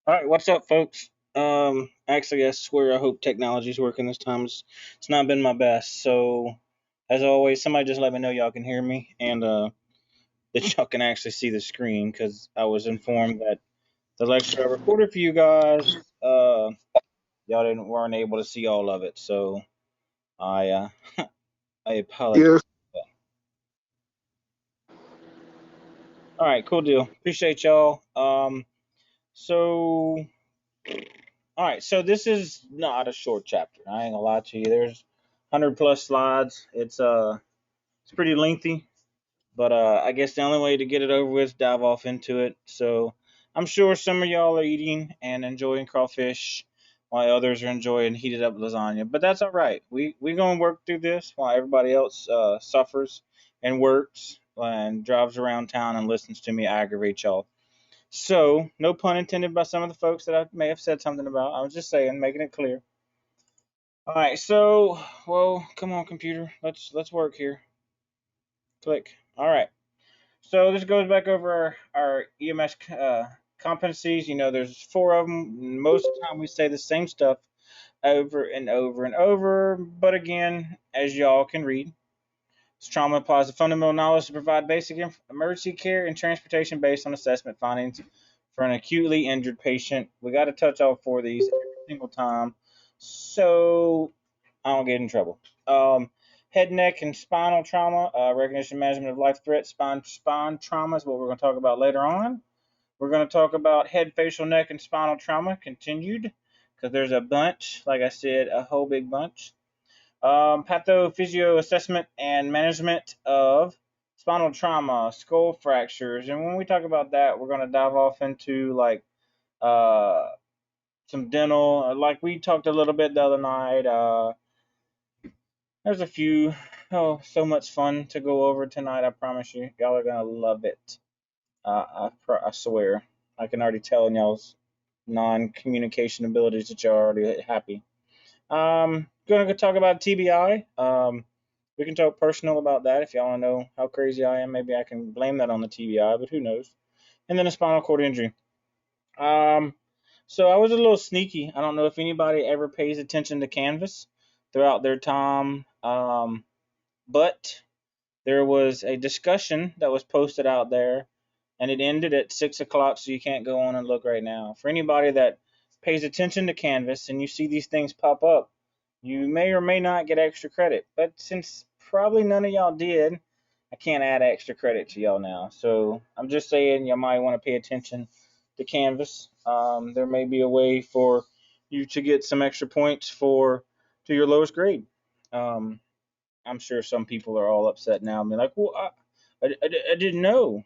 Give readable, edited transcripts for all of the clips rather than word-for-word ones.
All right, what's up, folks? Actually, I swear I hope technology's working this time. It's not been my best. So, as always, somebody just let me know y'all can hear me and that y'all can actually see the screen because I was informed that the lecture I recorded for you guys, y'all weren't able to see all of it. So, I uh, I apologize. Yes. All right, cool deal. Appreciate y'all. So All right, so this is not a short chapter. I ain't gonna lie to you. There's 100 plus slides. It's pretty lengthy, but I guess the only way to get it over with is dive off into it. So I'm sure some of y'all are eating and enjoying crawfish, while others are enjoying heated up lasagna. But that's all right. We gonna work through this while everybody else suffers and works and drives around town and listens to me aggravate y'all. So, no pun intended by some of the folks that I may have said something about. I was just saying, making it clear. All right, so, well, come on, computer, let's work here. Click. All right. So this goes back over our EMS competencies. You know, there's four of them. Most of the time, we say the same stuff over and over and over. But again, as y'all can read, this trauma applies the fundamental knowledge to provide basic emergency care and transportation based on assessment findings for an acutely injured patient. We got to touch all four of these every single time so I don't get in trouble. Head, neck, and spinal trauma, recognition management of life threats, spine trauma is what we're going to talk about later on. We're going to talk about head, facial, neck, and spinal trauma continued because there's a bunch, like I said, a whole big bunch. Pathophysio assessment and management of spinal trauma, skull fractures, and when we talk about that, we're going to dive off into like uh, some dental, like we talked a little bit the other night. There's a few. Oh, so much fun to go over tonight. I promise you, y'all are gonna love it. I swear. I can already tell in y'all's non-communication abilities that you're already happy. Gonna go talk about TBI. We can talk personal about that if y'all want to know how crazy I am. Maybe I can blame that on the TBI, but who knows? And then a spinal cord injury. Um, so I was a little sneaky. I don't know if anybody ever pays attention to Canvas throughout their time, but there was a discussion that was posted out there, and it ended at 6 o'clock, so you can't go on and look right now. For anybody that pays attention to Canvas and you see these things pop up, you may or may not get extra credit. But since probably none of y'all did, I can't add extra credit to y'all now. So I'm just saying you might want to pay attention to Canvas. There may be a way for you to get some extra points for to your lowest grade. Um, I'm sure some people are all upset now and be like, well, I didn't know.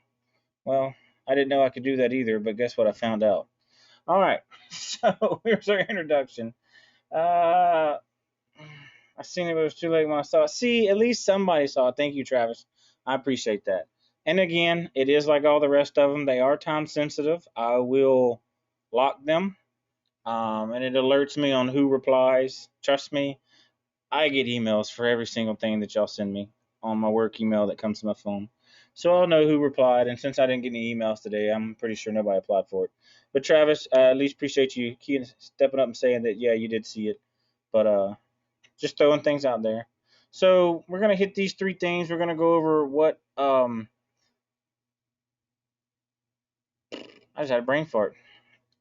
Well, I didn't know I could do that either, but guess what? I found out. All right, so here's our introduction. Uh, I seen it, but it was too late when I saw it. See, at least somebody saw it. Thank you, Travis. I appreciate that. And again, it is like all the rest of them. They are time sensitive. I will lock them, and it alerts me on who replies. Trust me, I get emails for every single thing that y'all send me on my work email that comes to my phone. So I'll know who replied. And since I didn't get any emails today, I'm pretty sure nobody applied for it. But Travis, at least appreciate you stepping up and saying that, yeah, you did see it. But just throwing things out there. So we're gonna hit these three things. We're gonna go over what I just had a brain fart.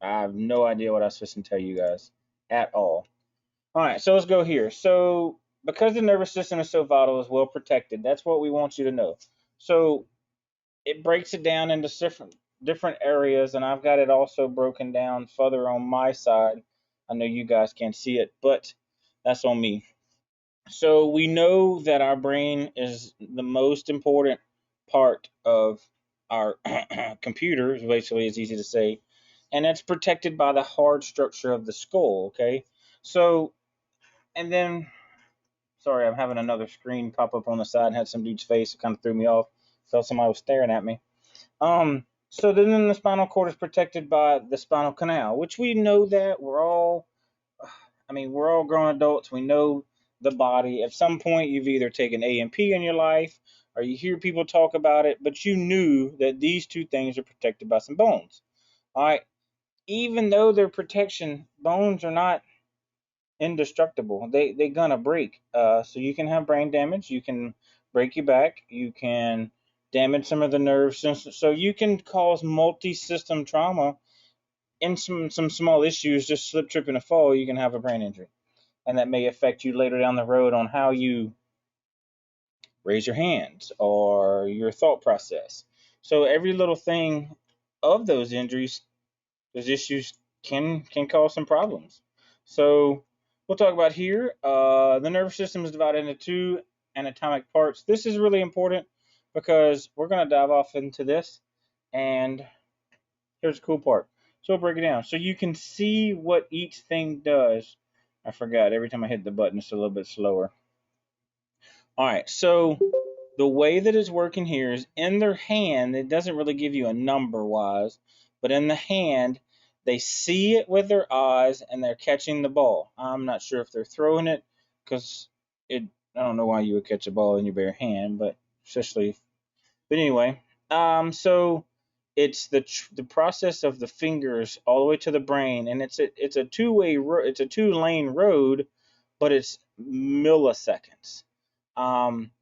I have no idea what I was supposed to tell you guys at all. All right, so let's go here. So because the nervous system is so vital, is well protected. That's what we want you to know. So it breaks it down into different areas, and I've got it also broken down further on my side. I know you guys can't see it, but that's on me. So we know that our brain is the most important part of our computer. Basically, it's easy to say, and it's protected by the hard structure of the skull. Okay, so and then sorry, I'm having another screen pop up on the side and had some dude's face. It kind of threw me off. Felt somebody was staring at me. So then the spinal cord is protected by the spinal canal, which we know that we're all grown adults. We know the body. At some point, you've either taken A&P in your life or you hear people talk about it, but you knew that these two things are protected by some bones. All right. even though they're protection, bones are not indestructible. They gonna break. So you can have brain damage. You can break your back. You can damage some of the nerves. So you can cause multi-system trauma in some small issues. Just slip, trip, and a fall. You can have a brain injury, and that may affect you later down the road on how you raise your hands or your thought process. So every little thing of those injuries, those issues can cause some problems. So we'll talk about here. The nervous system is divided into two anatomic parts. This is really important because we're going to dive off into this. And here's the cool part. So we'll break it down. So you can see what each thing does. I forgot. Every time I hit the button, it's a little bit slower. All right. So the way that it's working here is in their hand, it doesn't really give you a number wise, but in the hand, they see it with their eyes and they're catching the ball. I'm not sure if they're throwing it because I don't know why you would catch a ball in your bare hand, but especially, but anyway, so it's the process of the fingers all the way to the brain, and it's a it's a 2-lane road, but it's milliseconds. Um,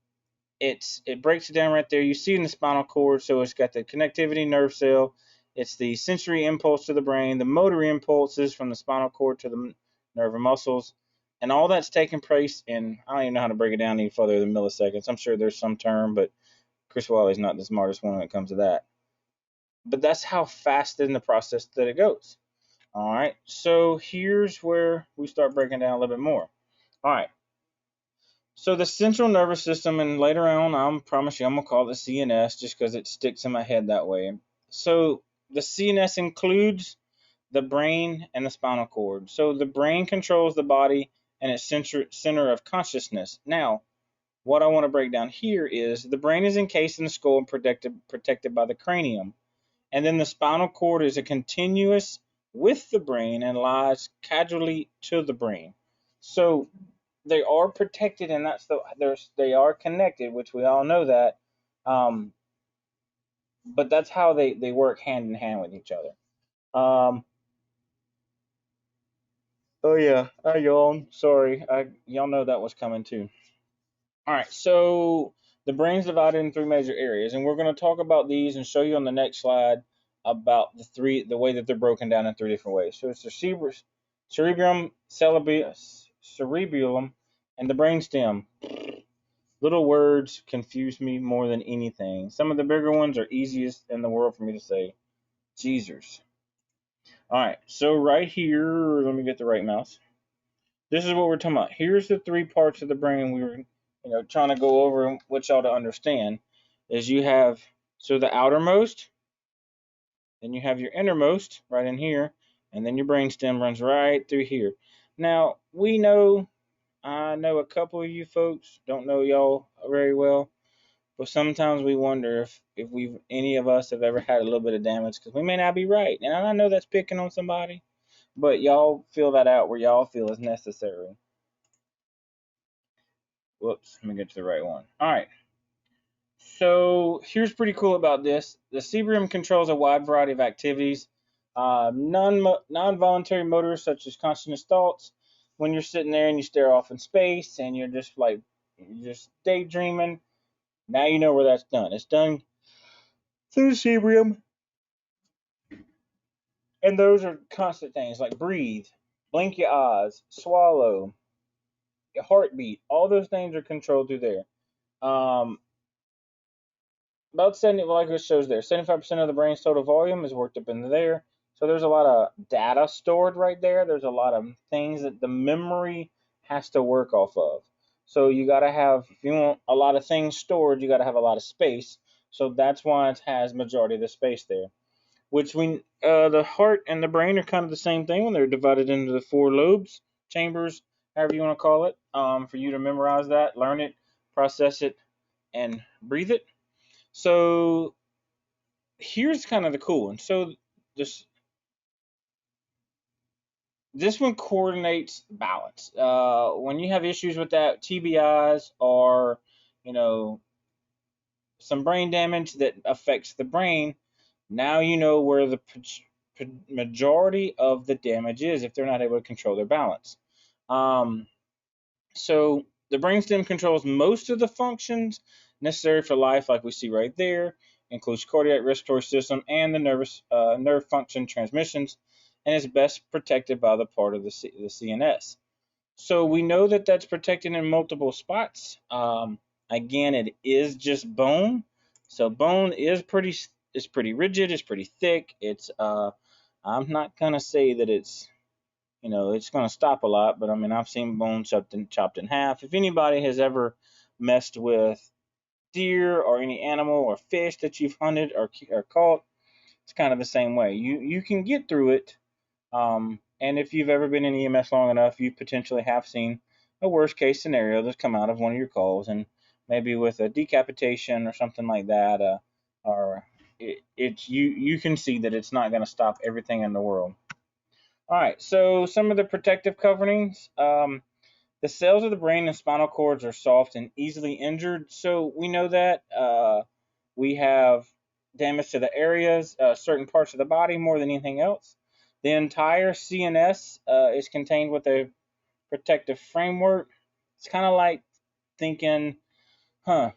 it breaks it down right there. You see in the spinal cord, so it's got the connectivity nerve cell, it's the sensory impulse to the brain, the motor impulses from the spinal cord to the nerve and muscles, and all that's taking place in, I don't even know how to break it down any further than milliseconds. I'm sure there's some term, but Chris Wiley's not the smartest one when it comes to that. But that's how fast in the process that it goes. All right, so here's where we start breaking down a little bit more. All right, so the central nervous system, and later on, I promise you, I'm gonna call it the CNS just because it sticks in my head that way. So the CNS includes the brain and the spinal cord. So the brain controls the body and its center of consciousness. Now, what I want to break down here is the brain is encased in the skull and protected by the cranium, and then the spinal cord is a continuous with the brain and lies caudally to the brain. So they are protected, and they are connected, which we all know that. Um, but that's how they work hand in hand with each other. Um, oh yeah, I yawned. Sorry, y'all know that was coming too. All right, so the brain's divided in three major areas, and we're going to talk about these and show you on the next slide about the way that they're broken down in three different ways. So it's the cerebrum, cerebellum, and the brainstem. Little words confuse me more than anything. Some of the bigger ones are easiest in the world for me to say. Jeezers. All right, so right here, let me get the right mouse. This is what we're talking about. Here's the three parts of the brain we were, trying to go over and what y'all to understand. Is you have the outermost, then you have your innermost right in here, and then your brainstem runs right through here. Now I know a couple of you folks don't know y'all very well. But sometimes we wonder if any of us have ever had a little bit of damage because we may not be right. And I know that's picking on somebody, but y'all feel that out where y'all feel is necessary. Whoops, let me get to the right one. All right. So here's pretty cool about this. The cerebrum controls a wide variety of activities. Non-voluntary motors such as conscious thoughts. When you're sitting there and you stare off in space and you're just daydreaming, now you know where that's done. It's done through the cerebrum. And those are constant things like breathe, blink your eyes, swallow, your heartbeat. All those things are controlled through there. Um, about 70, like it shows there, 75% of the brain's total volume is worked up into there. So there's a lot of data stored right there. There's a lot of things that the memory has to work off of. So you got to have, if you want a lot of things stored, you got to have a lot of space. So that's why it has majority of the space there. The heart and the brain are kind of the same thing when they're divided into the four lobes, chambers, however you want to call it. For you to memorize that, learn it, process it, and breathe it. So here's kind of the cool one. So this this one coordinates balance. When you have issues with that, TBIs or you know some brain damage that affects the brain, now you know where the majority of the damage is if they're not able to control their balance. So the brainstem controls most of the functions necessary for life, like we see right there, includes cardiac, respiratory system, and the nerve function transmissions, and is best protected by the part of the CNS. So we know that that's protected in multiple spots. Again, it is just bone. So bone is pretty rigid. It's pretty thick. I'm not gonna say that it's going to stop a lot, but I mean, I've seen bone chopped in half. If anybody has ever messed with deer or any animal or fish that you've hunted or caught, it's kind of the same way. You can get through it, and if you've ever been in EMS long enough, you potentially have seen a worst case scenario that's come out of one of your calls, and maybe with a decapitation or something like that, or you can see that it's not going to stop everything in the world. All right, so some of the protective coverings. The cells of the brain and spinal cords are soft and easily injured. So we know that we have damage to the areas, certain parts of the body more than anything else. The entire CNS is contained with a protective framework. It's kind of like thinking, so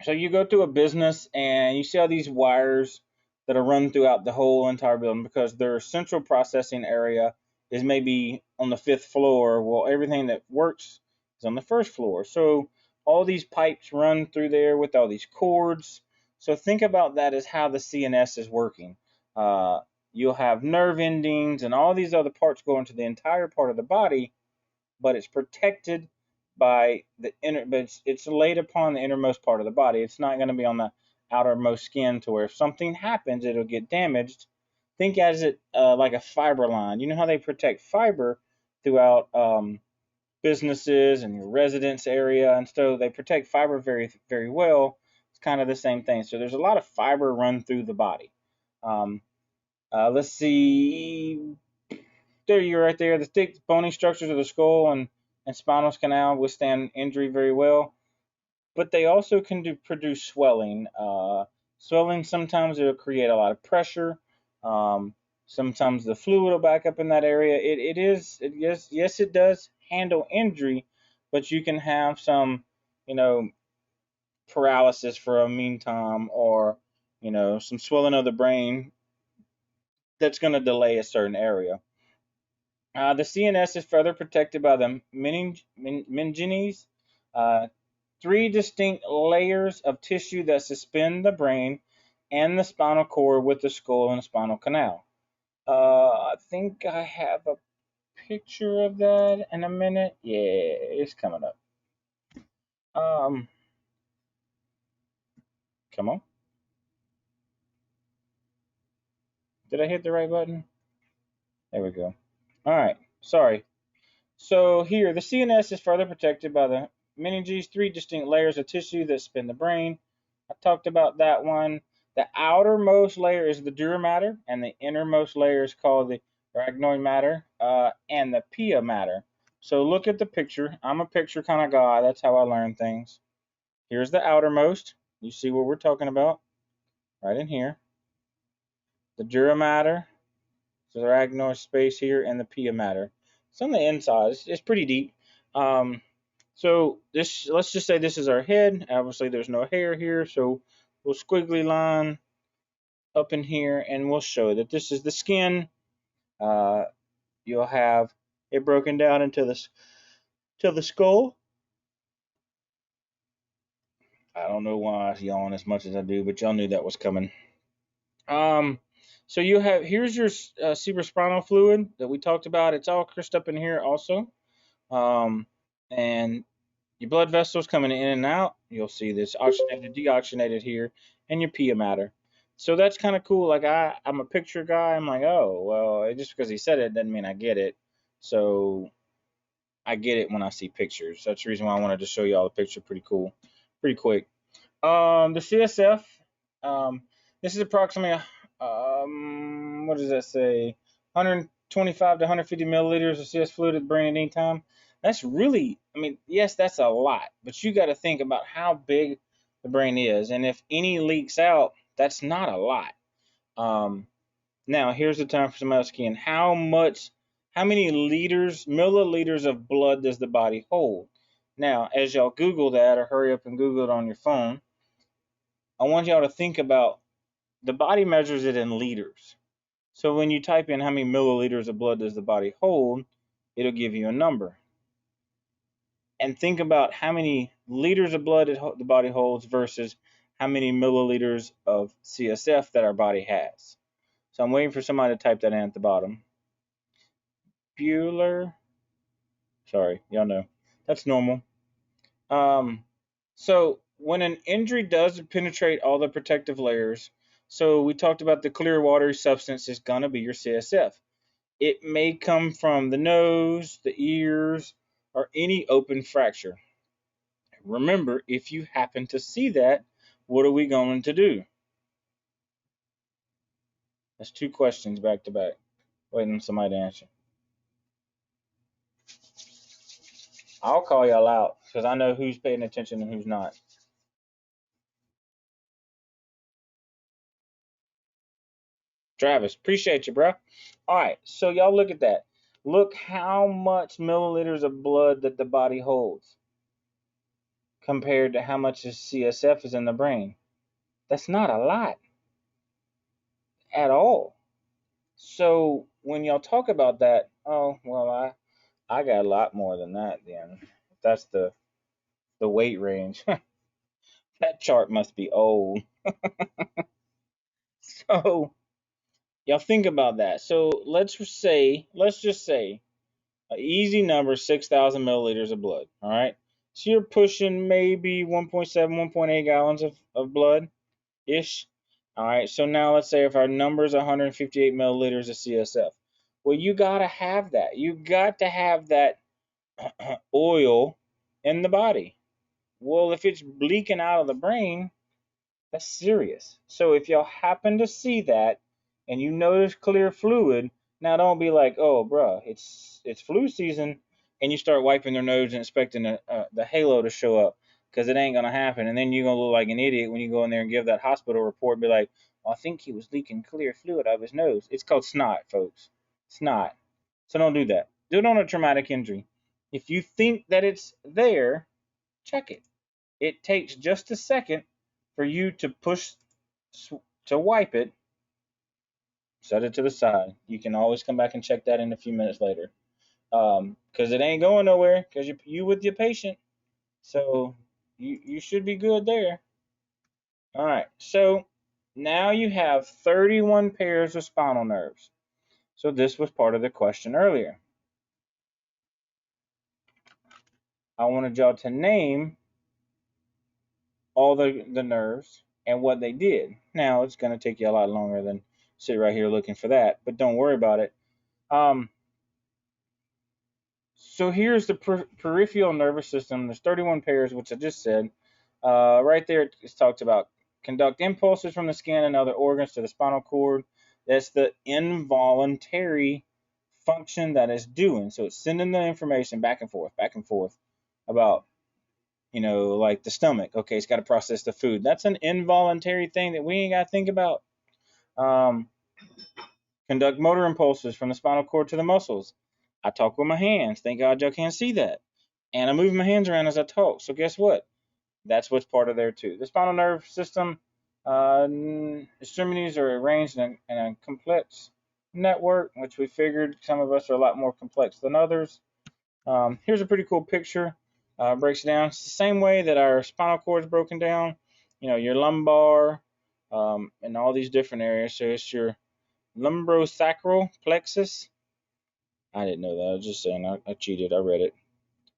you go through a business and you see all these wires that are run throughout the whole entire building because their central processing area is maybe on the 5th floor. Well, everything that works is on the 1st floor. So all these pipes run through there with all these cords. So think about that as how the CNS is working. You'll have nerve endings and all these other parts going to the entire part of the body, but it's protected by the inner, but it's laid upon the innermost part of the body. It's not going to be on the outermost skin to where if something happens, it'll get damaged. Think as it like a fiber line. You know how they protect fiber throughout businesses and your residence area, and so they protect fiber very, very well. It's kind of the same thing. So there's a lot of fiber run through the body. Let's see. There you're right there. The thick bony structures of the skull and spinal canal withstand injury very well, but they also can produce swelling. Swelling sometimes it'll create a lot of pressure. Sometimes the fluid will back up in that area. Yes, it does handle injury, but you can have some, paralysis for a meantime, or some swelling of the brain that's going to delay a certain area. The CNS is further protected by the meninges, three distinct layers of tissue that suspend the brain and the spinal cord with the skull and spinal canal. I think I have a picture of that in a minute. Yeah, it's coming up. Come on. Did I hit the right button? There we go. All right. Sorry. So here, the CNS is further protected by the meninges, three distinct layers of tissue that spin the brain. I talked about that one. The outermost layer is the dura mater, and the innermost layer is called the arachnoid matter and the pia mater. So look at the picture. I'm a picture kind of guy. That's how I learn things. Here's the outermost. You see what we're talking about? Right in here. The dura mater, so the arachnoid space here, and the pia mater. It's on the inside. It's pretty deep. So let's just say this is our head. Obviously, there's no hair here, so we'll squiggly line up in here, and we'll show that this is the skin. You'll have it broken down into the skull. I don't know why I yawn as much as I do, but y'all knew that was coming. So here's your cerebrospinal fluid that we talked about. It's all crissed up in here also. And your blood vessels coming in and out. You'll see this oxygenated, deoxygenated here, and your pia mater. So that's kind of cool. Like I'm a picture guy. I'm like, oh, well, just because he said it doesn't mean I get it. So I get it when I see pictures. That's the reason why I wanted to show you all the picture pretty cool, pretty quick. The CSF, this is approximately, what does that say? 125 to 150 milliliters of CS fluid at the brain at any time. That's really, I mean, yes, that's a lot, but you got to think about how big the brain is. And if any leaks out, that's not a lot. Now, here's the time for some else keying. How many milliliters of blood does the body hold? Now, as y'all Google that or hurry up and Google it on your phone, I want y'all to think about the body measures it in liters. So when you type in how many milliliters of blood does the body hold, it'll give you a number. And think about how many liters of blood the body holds versus how many milliliters of CSF that our body has. So I'm waiting for somebody to type that in at the bottom. Bueller. Sorry, y'all know. That's normal. So when an injury does penetrate all the protective layers, so we talked about the clear watery substance is going to be your CSF. It may come from the nose, the ears, or any open fracture. Remember, if you happen to see that, what are we going to do? That's two questions back to back. Waiting on somebody to answer. I'll call y'all out because I know who's paying attention and who's not. Travis, appreciate you, bro. All right, so y'all look at that. Look how much milliliters of blood that the body holds compared to how much CSF is in the brain. That's not a lot at all. So when y'all talk about that, oh well, I got a lot more than that. Then that's the weight range. That chart must be old. So y'all think about that. So let's just say an easy number, 6,000 milliliters of blood. All right. So you're pushing maybe 1.7, 1.8 gallons of blood ish. All right. So now let's say if our number is 158 milliliters of CSF. Well, you got to have that. You got to have that oil in the body. Well, if it's leaking out of the brain, that's serious. So if y'all happen to see that and you notice clear fluid, now don't be like, oh, bruh, it's flu season, and you start wiping their nose and expecting the halo to show up because it ain't gonna happen. And then you're gonna look like an idiot when you go in there and give that hospital report. Be like, well, I think he was leaking clear fluid out of his nose. It's called snot, folks. Snot. So don't do that. Do it on a traumatic injury. If you think that it's there, check it. It takes just a second for you to push to wipe it, set it to the side. You can always come back and check that in a few minutes later, because it ain't going nowhere. Because you with your patient, so you should be good there. All right, so now you have 31 pairs of spinal nerves. So this was part of the question earlier. I wanted y'all to name all the nerves and what they did. Now it's going to take you a lot longer than sit right here looking for that, but don't worry about it. So here's the peripheral nervous system. There's 31 pairs, which I just said. Right there, it talks about conduct impulses from the skin and other organs to the spinal cord. That's the involuntary function that it's doing. So it's sending the information back and forth about, like the stomach. Okay, it's got to process the food. That's an involuntary thing that we ain't got to think about. Um, Conduct motor impulses from the spinal cord to the muscles. I talk with my hands. Thank God y'all can't see that. And I move my hands around as I talk. So guess what? That's what's part of there too. The spinal nerve system extremities are arranged in a complex network, which we figured some of us are a lot more complex than others. Here's a pretty cool picture. Breaks it down. It's the same way that our spinal cord is broken down. Your lumbar and all these different areas. So it's your Lumbro Sacral Plexus. I didn't know that. I was just saying. I cheated. I read it.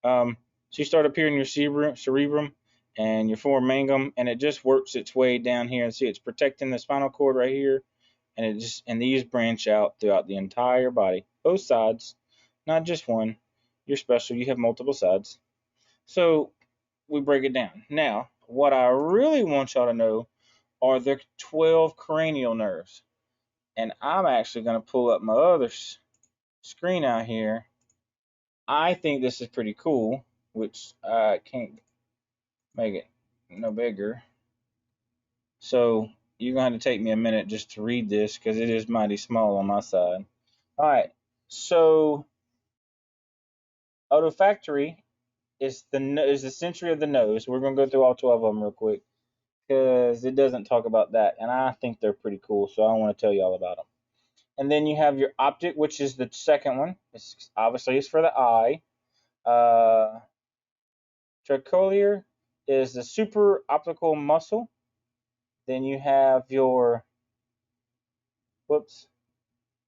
So you start up here in your cerebrum and your foramen, and it just works its way down here. And see, it's protecting the spinal cord right here, and these branch out throughout the entire body, both sides, not just one. You're special. You have multiple sides. So we break it down. Now, what I really want y'all to know are the 12 cranial nerves. And I'm actually going to pull up my other screen out here. I think this is pretty cool, which I can't make it no bigger. So you're going to have to take me a minute just to read this because it is mighty small on my side. All right, so olfactory is the sensory of the nose. We're going to go through all 12 of them real quick because it doesn't talk about that, and I think they're pretty cool, so I want to tell you all about them. And then you have your optic, which is the second one. Obviously, it's for the eye. Trochlear is the super optical muscle. Then you have your, whoops,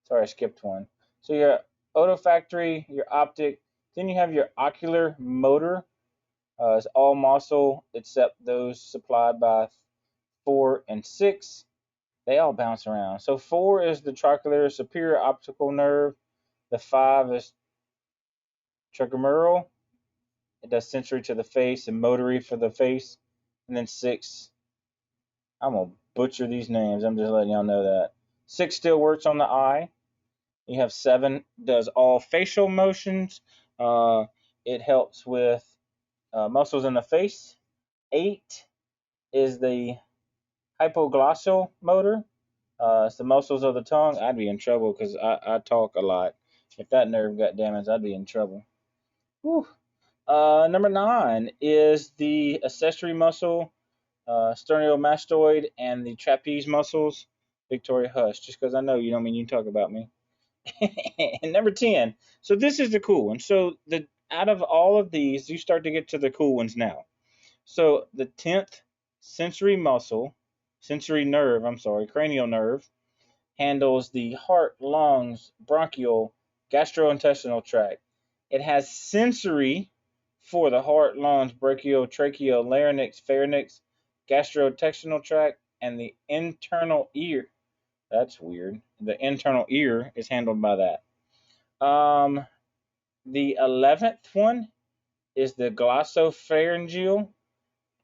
sorry, I skipped one. So your olfactory, your optic. Then you have your ocular motor. It's all muscle except those supplied by 4 and 6. They all bounce around. So 4 is the trochlear superior optical nerve. The 5 is trigeminal. It does sensory to the face and motory for the face. And then 6, I'm going to butcher these names. I'm just letting y'all know that. 6 still works on the eye. You have 7, does all facial motions. It helps with muscles in the face. 8 is the hypoglossal motor. It's the muscles of the tongue. I'd be in trouble because I talk a lot. If that nerve got damaged, I'd be in trouble. Whew. Number 9 is the accessory muscle, sterniomastoid, and the trapeze muscles. Victoria Hush, just because I know you don't mean you talk about me. And number 10. So this is the cool one. So out of all of these, you start to get to the cool ones now. So the 10th sensory nerve, cranial nerve, handles the heart, lungs, bronchial, gastrointestinal tract. It has sensory for the heart, lungs, bronchial, tracheal, larynx, pharynx, gastrointestinal tract, and the internal ear. That's weird. The internal ear is handled by that. The 11th one is the glossopharyngeal.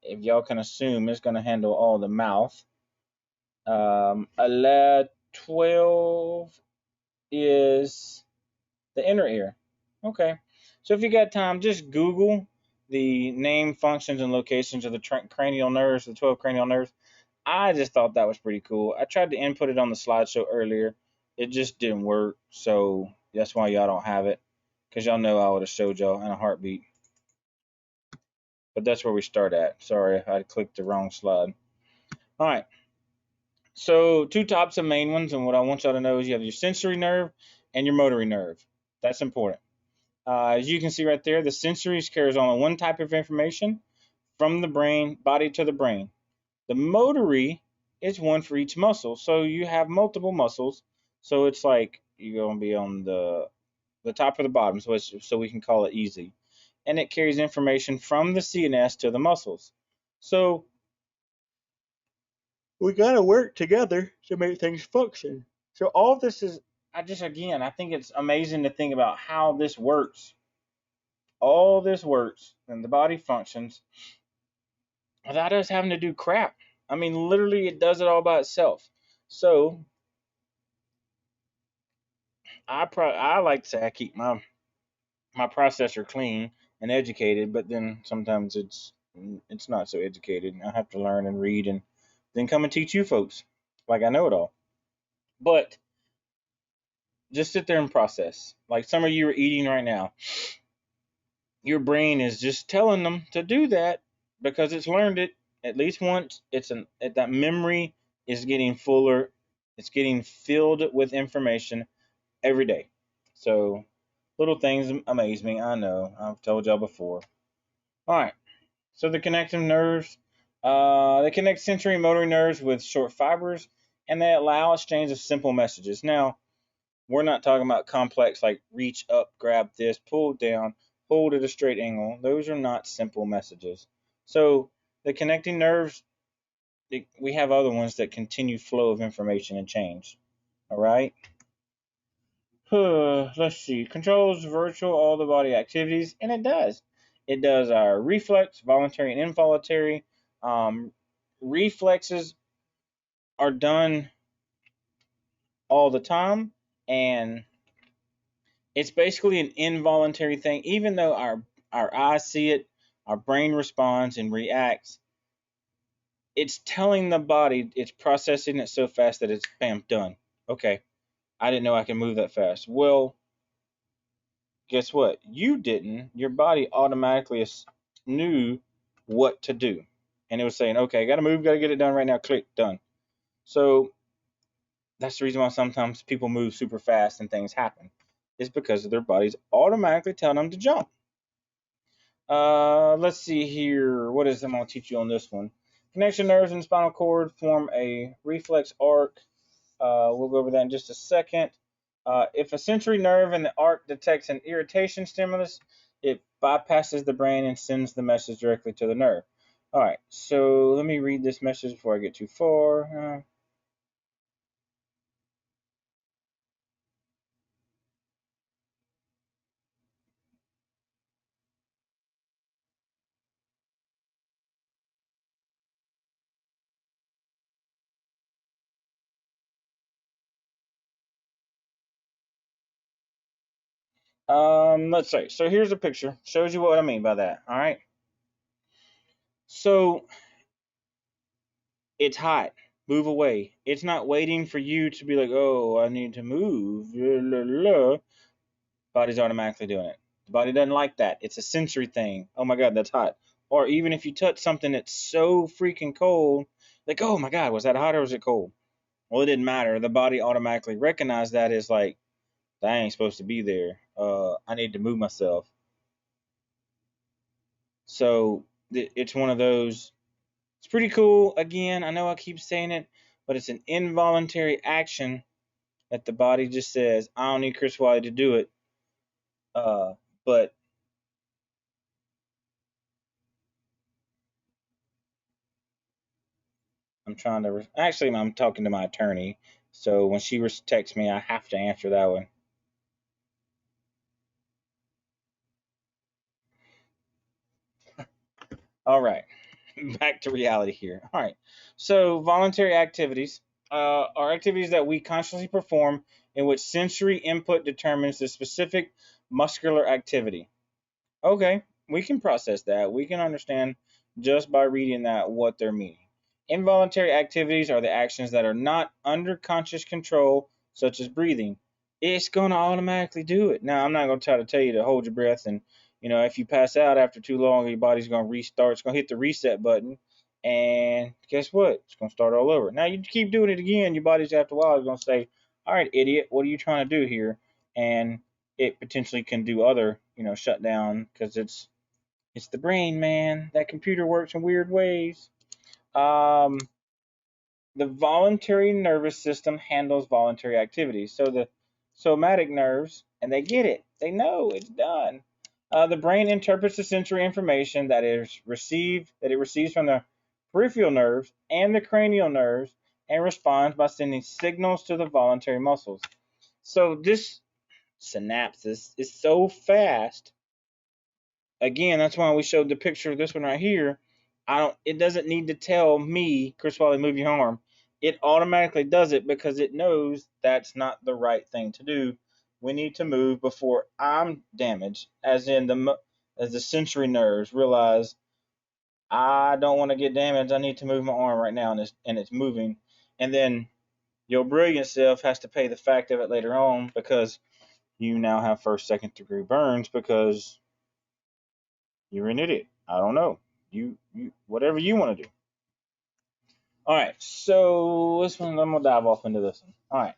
If y'all can assume, it's going to handle all the mouth. 12 is the inner ear. Okay. So if you got time, just Google the name, functions, and locations of the cranial nerves, the 12 cranial nerves. I just thought that was pretty cool. I tried to input it on the slideshow earlier. It just didn't work. So that's why y'all don't have it. Because y'all know I would have showed y'all in a heartbeat. But that's where we start at. Sorry, I clicked the wrong slide. All right. So 2 types of main ones, and what I want y'all to know is you have your sensory nerve and your motory nerve. That's important. As you can see right there, the sensory carries only one type of information from the body to the brain. The motory is one for each muscle. So you have multiple muscles. So it's like you're going to be on the top or the bottom, so we can call it easy. And it carries information from the CNS to the muscles. So we got to work together to make things function. So all of this is, I think it's amazing to think about how this works. All this works and the body functions without us having to do crap. I mean, literally, it does it all by itself. So I like to say I keep my processor clean and educated, but then sometimes it's not so educated. I have to learn and read and then come and teach you folks like I know it all. But just sit there and process. Like some of you are eating right now. Your brain is just telling them to do that because it's learned it at least once. That memory is getting fuller. It's getting filled with information every day. So little things amaze me. I know. I've told y'all before. All right. So the connective nerves, they connect sensory and motor nerves with short fibers, and they allow exchange of simple messages. Now, we're not talking about complex like reach up, grab this, pull down, hold at a straight angle. Those are not simple messages. So the connecting nerves, we have other ones that continue flow of information and change. All right. Let's see. Controls virtual all the body activities, and it does. It does our reflex, voluntary and involuntary. Reflexes are done all the time, and it's basically an involuntary thing. Even though our eyes see it, our brain responds and reacts. it's telling the body, it's processing it so fast that it's bam, done. Okay, I didn't know I could move that fast. Well, guess what? You didn't. Your body automatically knew what to do. And it was saying, okay, got to move, got to get it done right now. Click, done. So that's the reason why sometimes people move super fast and things happen. It's because of their bodies automatically telling them to jump. Let's see here. What is I'm going to teach you on this one? Connection nerves in the spinal cord form a reflex arc. We'll go over that in just a second. If a sensory nerve in the arc detects an irritation stimulus, it bypasses the brain and sends the message directly to the nerve. All right, so let me read this message before I get too far. Let's see. So here's a picture. Shows you what I mean by that. All right. So it's hot. Move away. It's not waiting for you to be like, oh, I need to move. Body's automatically doing it. The body doesn't like that. It's a sensory thing. Oh my God, that's hot. Or even if you touch something that's so freaking cold, like, oh my God, was that hot or was it cold? Well, it didn't matter. The body automatically recognized that as like, that ain't supposed to be there. I need to move myself. So it's one of those. It's pretty cool. Again, I know I keep saying it, but it's an involuntary action that the body just says, I don't need Chris Wiley to do it. But I'm trying to. Actually, I'm talking to my attorney. So when she texts me, I have to answer that one. All right. Back to reality here. All right. So voluntary activities are activities that we consciously perform in which sensory input determines the specific muscular activity. Okay, we can process that. We can understand just by reading that what they're meaning. Involuntary activities are the actions that are not under conscious control, such as breathing. It's going to automatically do it. Now, I'm not going to try to tell you to hold your breath and, if you pass out after too long, your body's going to restart. It's going to hit the reset button. And guess what? It's going to start all over. Now, you keep doing it again, your body's after a while is going to say, all right, idiot, what are you trying to do here? And it potentially can do other, shut down because it's the brain, man. That computer works in weird ways. Um, the voluntary nervous system handles voluntary activities. So the somatic nerves, and they get it. They know it's done. The brain interprets the sensory information that it receives from the peripheral nerves and the cranial nerves and responds by sending signals to the voluntary muscles. So this synapses is so fast. Again, that's why we showed the picture of this one right here. It doesn't need to tell me, Chris Wiley, move your arm. It automatically does it because it knows that's not the right thing to do. We need to move before I'm damaged, as the sensory nerves realize I don't want to get damaged. I need to move my arm right now, and it's moving. And then your brilliant self has to pay the fact of it later on because you now have first, second degree burns because you're an idiot. I don't know. You whatever you want to do. All right. So this one, I'm gonna dive off into this one. All right.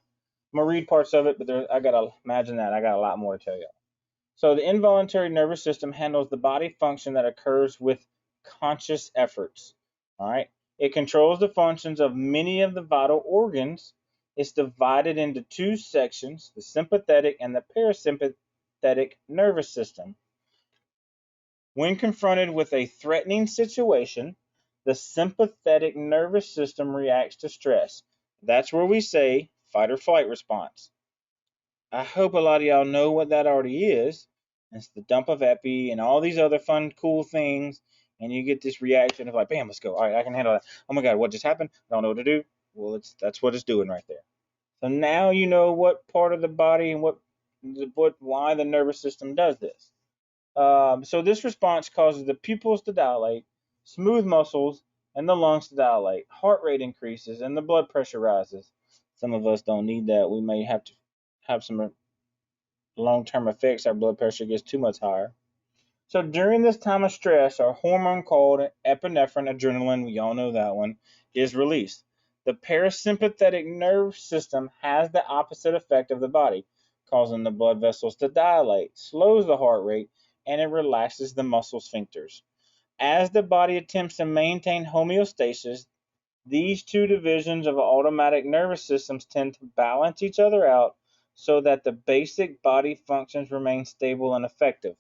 I'm gonna read parts of it, but I gotta imagine that I got a lot more to tell you. So the involuntary nervous system handles the body function that occurs with conscious efforts. All right. It controls the functions of many of the vital organs. It's divided into two sections: the sympathetic and the parasympathetic nervous system. When confronted with a threatening situation, the sympathetic nervous system reacts to stress. That's where we say fight or flight response. I hope a lot of y'all know what that already is. It's the dump of epi and all these other fun, cool things. And you get this reaction of like, bam, let's go. All right, I can handle that. Oh my God, what just happened? I don't know what to do. Well, that's what it's doing right there. So now you know what part of the body and why the nervous system does this. So this response causes the pupils to dilate, smooth muscles, and the lungs to dilate. Heart rate increases, and the blood pressure rises. Some of us don't need that. We may have to have some long-term effects. Our blood pressure gets too much higher. So during this time of stress, our hormone called epinephrine, adrenaline, we all know that one, is released. The parasympathetic nerve system has the opposite effect of the body, causing the blood vessels to dilate, slows the heart rate, and it relaxes the muscle sphincters. As the body attempts to maintain homeostasis, these two divisions of automatic nervous systems tend to balance each other out so that the basic body functions remain stable and effective.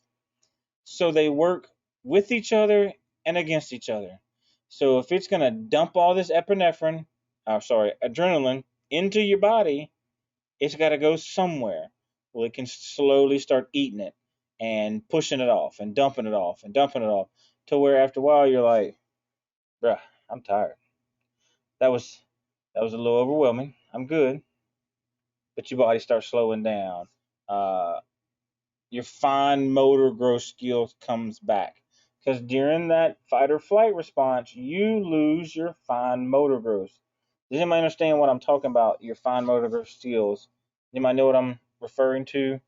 So they work with each other and against each other. So if it's going to dump all this adrenaline into your body, it's got to go somewhere. Well, it can slowly start eating it and pushing it off and dumping it off and dumping it off to where after a while you're like, bruh, I'm tired. That was a little overwhelming. I'm good, but your body starts slowing down. Uh, your fine motor growth skills comes back because during that fight or flight response, you lose your fine motor growth. Does anybody understand what I'm talking about? Your fine motor growth skills. Anybody know what I'm referring to?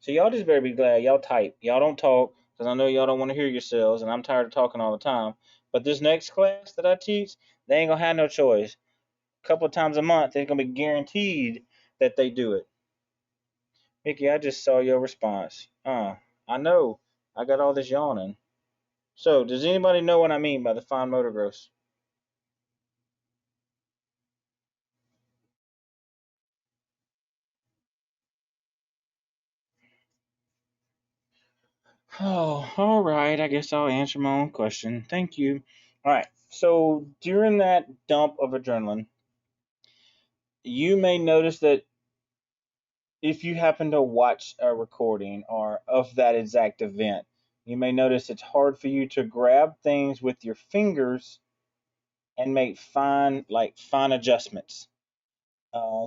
So y'all just better be glad y'all type. Y'all don't talk because I know y'all don't want to hear yourselves, and I'm tired of talking all the time. But this next class that I teach, they ain't gonna have no choice. A couple of times a month, they're gonna be guaranteed that they do it. Mickey, I just saw your response. I know. I got all this yawning. So, does anybody know what I mean by the fine motor growth? Oh, all right. I guess I'll answer my own question. Thank you. All right. So, during that dump of adrenaline, you may notice that if you happen to watch a recording or of that exact event, you may notice it's hard for you to grab things with your fingers and make fine adjustments.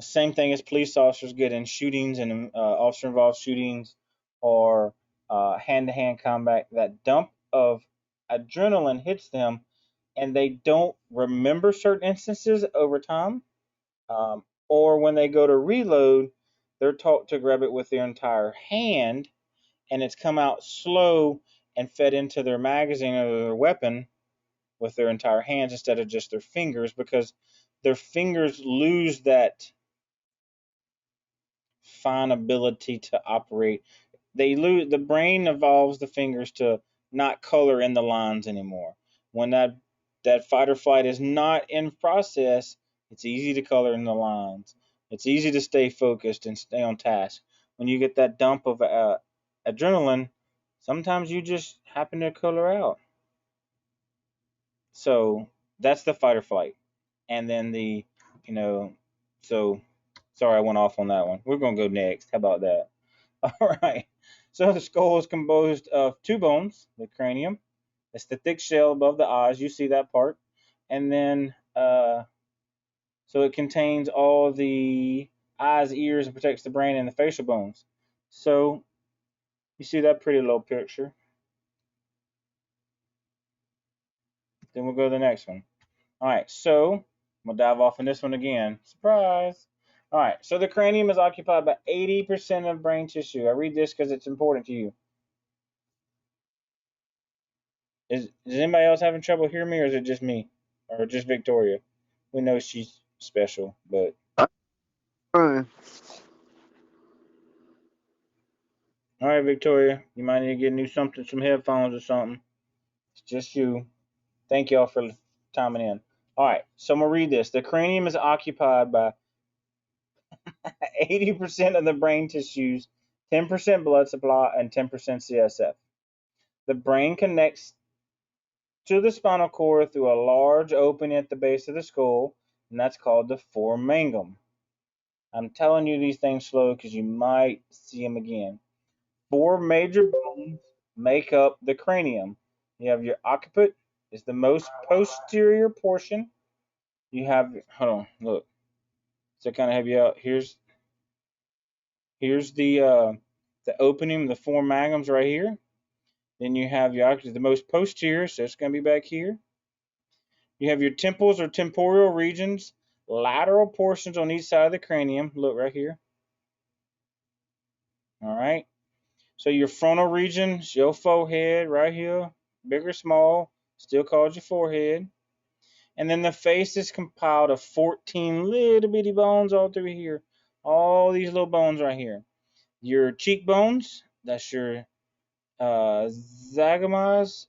Same thing as police officers get in shootings and officer-involved shootings or hand-to-hand combat. That dump of adrenaline hits them, and they don't remember certain instances over time. Or when they go to reload, they're taught to grab it with their entire hand, and it's come out slow and fed into their magazine or their weapon with their entire hands instead of just their fingers because their fingers lose that fine ability to operate. They lose the brain evolves the fingers to not color in the lines anymore. When that fight or flight is not in process, it's easy to color in the lines. It's easy to stay focused and stay on task. When you get that dump of adrenaline, sometimes you just happen to color out. So that's the fight or flight. And then you know, so sorry I went off on that one. We're gonna go next. How about that? All right. So the skull is composed of two bones, the cranium. It's the thick shell above the eyes. You see that part. And then, so it contains all the eyes, ears, and protects the brain and the facial bones. So you see that pretty little picture. Then we'll go to the next one. All right. So I'm going to dive off on this one again. Surprise. All right. So the cranium is occupied by 80% of brain tissue. I read this because it's important to you. Is anybody else having trouble hearing me, or is it just me, or just Victoria? We know she's special, but Fine. all right, Victoria, you might need to get new something, some headphones or something. It's just you. Thank y'all for timing in. All right, so I'm gonna read this. The cranium is occupied by 80% of the brain tissues, 10% blood supply, and 10% CSF. The brain connects to the spinal cord through a large opening at the base of the skull, and that's called the foramen. I'm telling you these things slow because you might see them again. Four major bones make up the cranium. You have your occiput, is the most posterior portion. You have, hold on, look. So kind of have you out. Here's the opening, the four magnums right here. Then you have your the most posterior, so it's going to be back here. You have your temples or temporal regions, lateral portions on each side of the cranium. Look right here. All right. So your frontal regions, your forehead right here, big or small, still called your forehead. And then the face is compiled of 14 little bitty bones all through here. All these little bones right here. Your cheekbones, that's your zygomas.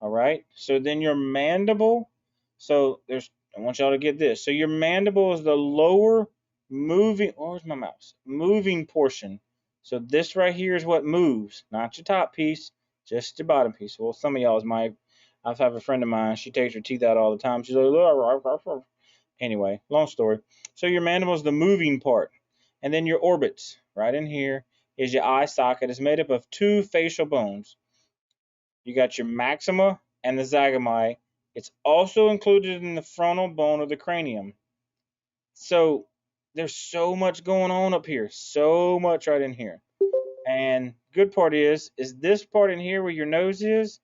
All right. So then your mandible. So I want y'all to get this. So your mandible is the lower moving, where's my mouse? Moving portion. So this right here is what moves, not your top piece, just your bottom piece. Well, some of y'all might. I have a friend of mine. She takes her teeth out all the time. She's like, anyway, long story. So your mandible is the moving part, and then your orbits right in here is your eye socket. It's made up of two facial bones. You got your maxima and the zygomae. It's also included in the frontal bone of the cranium. So there's so much going on up here, so much right in here. And good part is this part in here where your nose is,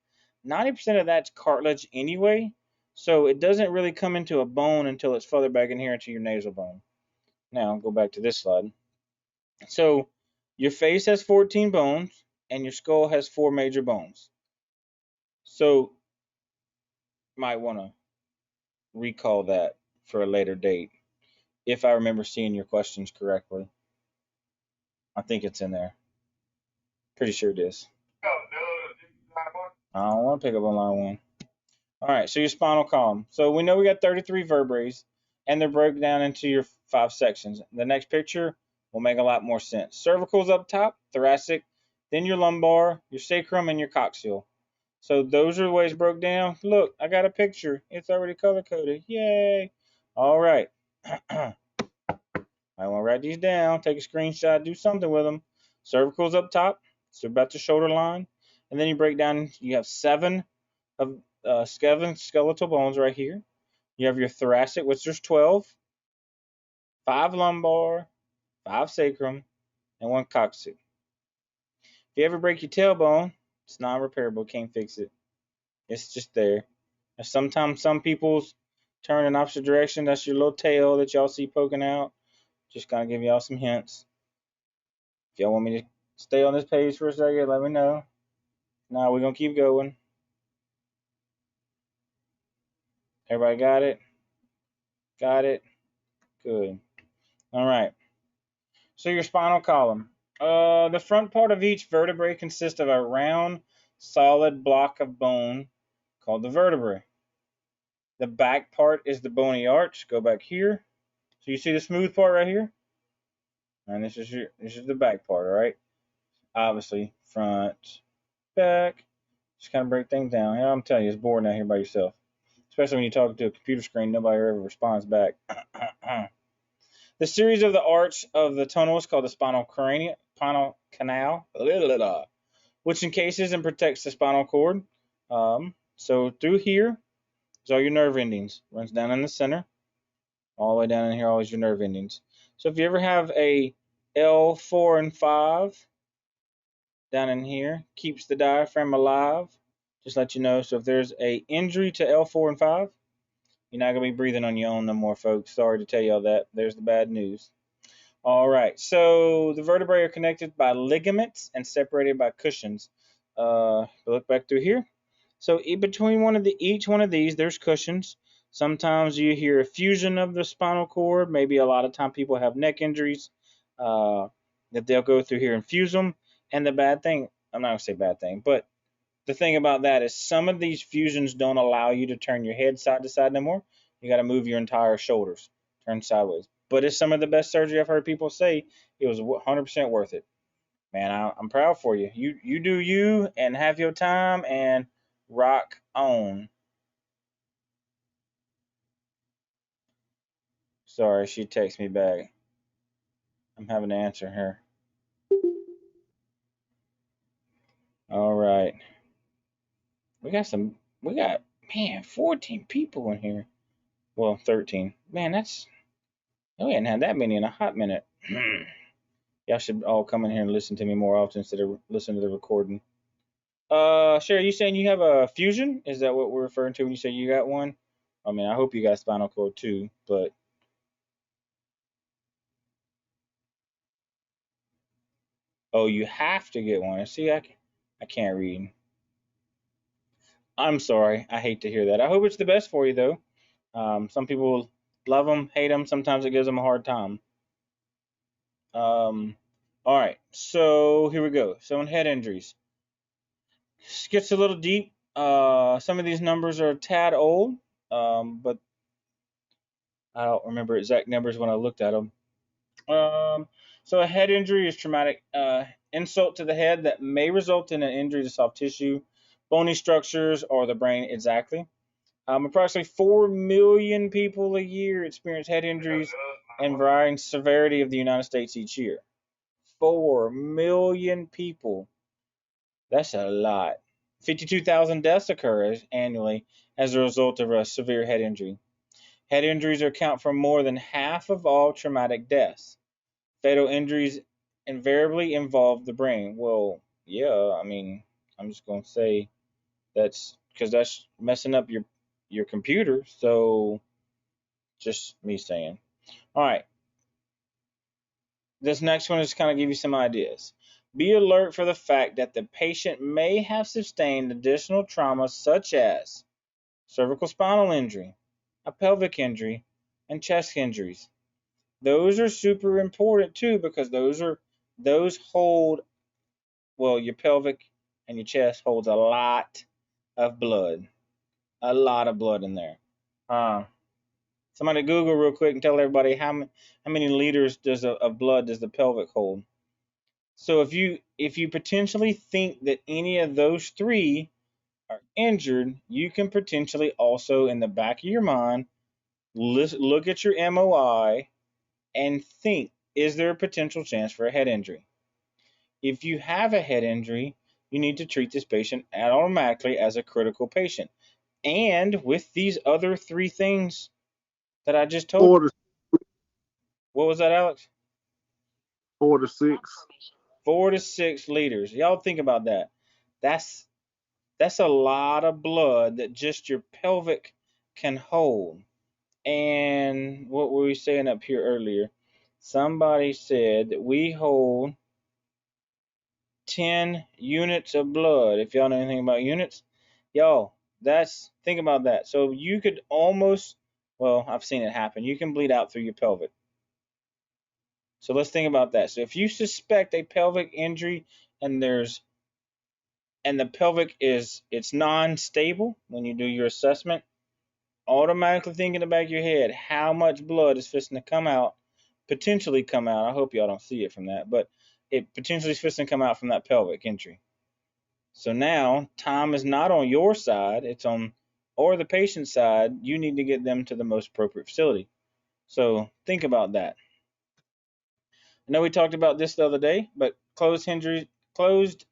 90% of that's cartilage anyway. So it doesn't really come into a bone until it's further back in here into your nasal bone. Now go back to this slide. So your face has 14 bones and your skull has 4 major bones. So might want to recall that for a later date if I remember seeing your questions correctly. I think it's in there. Pretty sure it is. I don't want to pick up on line 1. All right, so your spinal column. So we know we got 33 vertebrae, and they're broken down into your 5 sections. The next picture will make a lot more sense. Cervical's up top, thoracic, then your lumbar, your sacrum, and your coccygeal. So those are the ways broke down. Look, I got a picture. It's already color-coded. Yay! All right. I want to write these down, take a screenshot, do something with them. Cervical's up top, so about the shoulder line. And then you break down, you have 7 of skeletal bones right here. You have your thoracic, which there's 12, 5 lumbar, 5 sacrum, and 1 coccyx. If you ever break your tailbone, it's non-repairable, can't fix it. It's just there. And sometimes some people's turn in opposite direction. That's your little tail that y'all see poking out. Just kind of give y'all some hints. If y'all want me to stay on this page for a second, let me know. Now we're going to keep going. Everybody got it? Got it? Good. All right. So your spinal column. The front part of each vertebrae consists of a round, solid block of bone called the vertebrae. The back part is the bony arch. Go back here. So you see the smooth part right here? And this is the back part, all right? Obviously, front, back. Just kind of break things down. Yeah, I'm telling you, it's boring out here by yourself. Especially when you talk to a computer screen, nobody ever responds back. The series of the arch of the tunnel is called the spinal canal, which encases and protects the spinal cord. So through here is all your nerve endings. Runs down in the center. All the way down in here, always your nerve endings. So if you ever have a L4 and 5 down in here, keeps the diaphragm alive. Just let you know. So if there's a injury to L4 and 5, you're not going to be breathing on your own no more, folks. Sorry to tell y'all that. There's the bad news. All right. So the vertebrae are connected by ligaments and separated by cushions. Look back through here. So between each one of these, there's cushions. Sometimes you hear a fusion of the spinal cord. Maybe a lot of time people have neck injuries that they'll go through here and fuse them. And the bad thing, I'm not going to say bad thing, but the thing about that is some of these fusions don't allow you to turn your head side to side no more. You got to move your entire shoulders, turn sideways. But it's some of the best surgery I've heard people say. It was 100% worth it. Man, I'm proud for you. You do you and have your time and rock on. Sorry, she texted me back. I'm having to answer her. All right. We got, man, 14 people in here. Well, 13. Man, we hadn't had that many in a hot minute. Y'all should all come in here and listen to me more often instead of listen to the recording. Sure, you saying you have a fusion? Is that what we're referring to when you say you got one? I mean, I hope you got spinal cord too, but oh, you have to get one. See, I can't read. I'm sorry. I hate to hear that. I hope it's the best for you though. Some people love them, hate them. Sometimes it gives them a hard time. All right. So here we go. So in head injuries, this gets a little deep. Some of these numbers are a tad old, but I don't remember exact numbers when I looked at them. So a head injury is traumatic insult to the head that may result in an injury to soft tissue, bony structures, or the brain. Exactly. Approximately 4 million people a year experience head injuries and varying severity of the United States each year. 4 million people. That's a lot. 52,000 deaths occur annually as a result of a severe head injury. Head injuries account for more than half of all traumatic deaths. Fatal injuries invariably involve the brain. Well, yeah, I mean, I'm just going to say that's because that's messing up your computer. So just me saying. All right, this next one is kind of give you some ideas. Be alert for the fact that the patient may have sustained additional trauma such as cervical spinal injury, a pelvic injury, and chest injuries. Those are super important too because those hold, well, your pelvic and your chest holds a lot of blood, a lot of blood in there. Uh, Somebody Google real quick and tell everybody how many liters of blood does the pelvic hold. So if you potentially think that any of those three are injured, you can potentially also in the back of your mind look at your MOI and think, is there a potential chance for a head injury? If you have a head injury, you need to treat this patient automatically as a critical patient. And with these other three things that I just told you, 4 to what was that, Alex? 4 to 6. 4 to 6 liters. Y'all think about that. That's that's a lot of blood that just your pelvic can hold. And what were we saying up here earlier? Somebody said that we hold 10 units of blood. If y'all know anything about units, y'all, think about that. So you could almost, well, I've seen it happen. You can bleed out through your pelvic. So let's think about that. So if you suspect a pelvic injury and the pelvic is it's non-stable when you do your assessment, automatically think in the back of your head how much blood is fixing to come out, potentially come out. I hope y'all don't see it from that, but it potentially is fixing to come out from that pelvic injury. So now time is not on your side, it's on or the patient's side. You need to get them to the most appropriate facility. So think about that. I know we talked about this the other day, but closed injuries, closed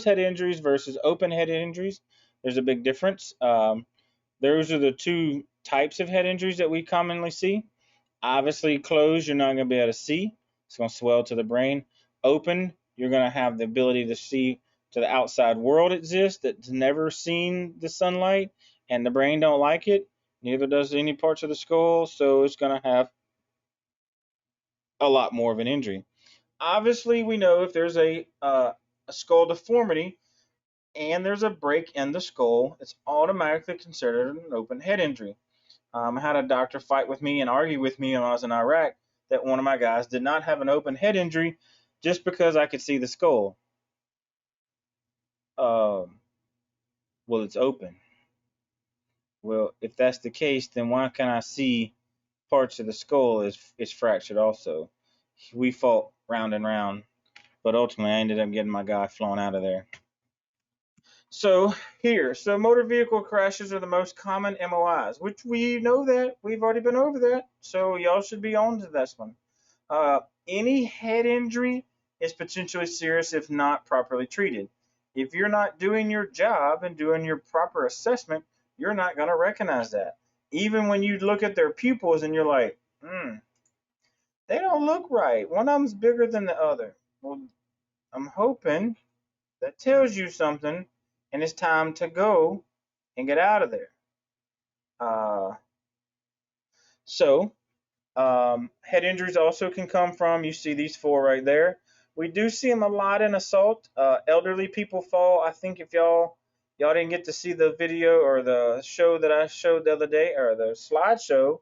head injuries versus open head injuries. There's a big difference. Those are the two types of head injuries that we commonly see. Obviously, closed, you're not going to be able to see. It's going to swell to the brain. Open, you're going to have the ability to see to the outside world exists that's never seen the sunlight, and the brain don't like it. Neither does any parts of the skull, so it's going to have a lot more of an injury. Obviously, we know if there's a skull deformity and there's a break in the skull, it's automatically considered an open head injury. I had a doctor fight with me and argue with me when I was in Iraq that one of my guys did not have an open head injury just because I could see the skull. Um, well, it's open. Well, if that's the case, then why can I see parts of the skull is fractured also? We fought round and round, but ultimately I ended up getting my guy flown out of there. So motor vehicle crashes are the most common MOIs, which we know that. We've already been over that. So y'all should be on to this one. Any head injury is potentially serious if not properly treated. If you're not doing your job and doing your proper assessment, you're not going to recognize that. Even when you look at their pupils and you're like, they don't look right. One of them's bigger than the other. Well, I'm hoping that tells you something, and it's time to go and get out of there. Uh, so head injuries also can come from, you see these four right there. We do see them a lot in assault. Elderly people fall. I think if y'all didn't get to see the video or the show that I showed the other day, or the slideshow,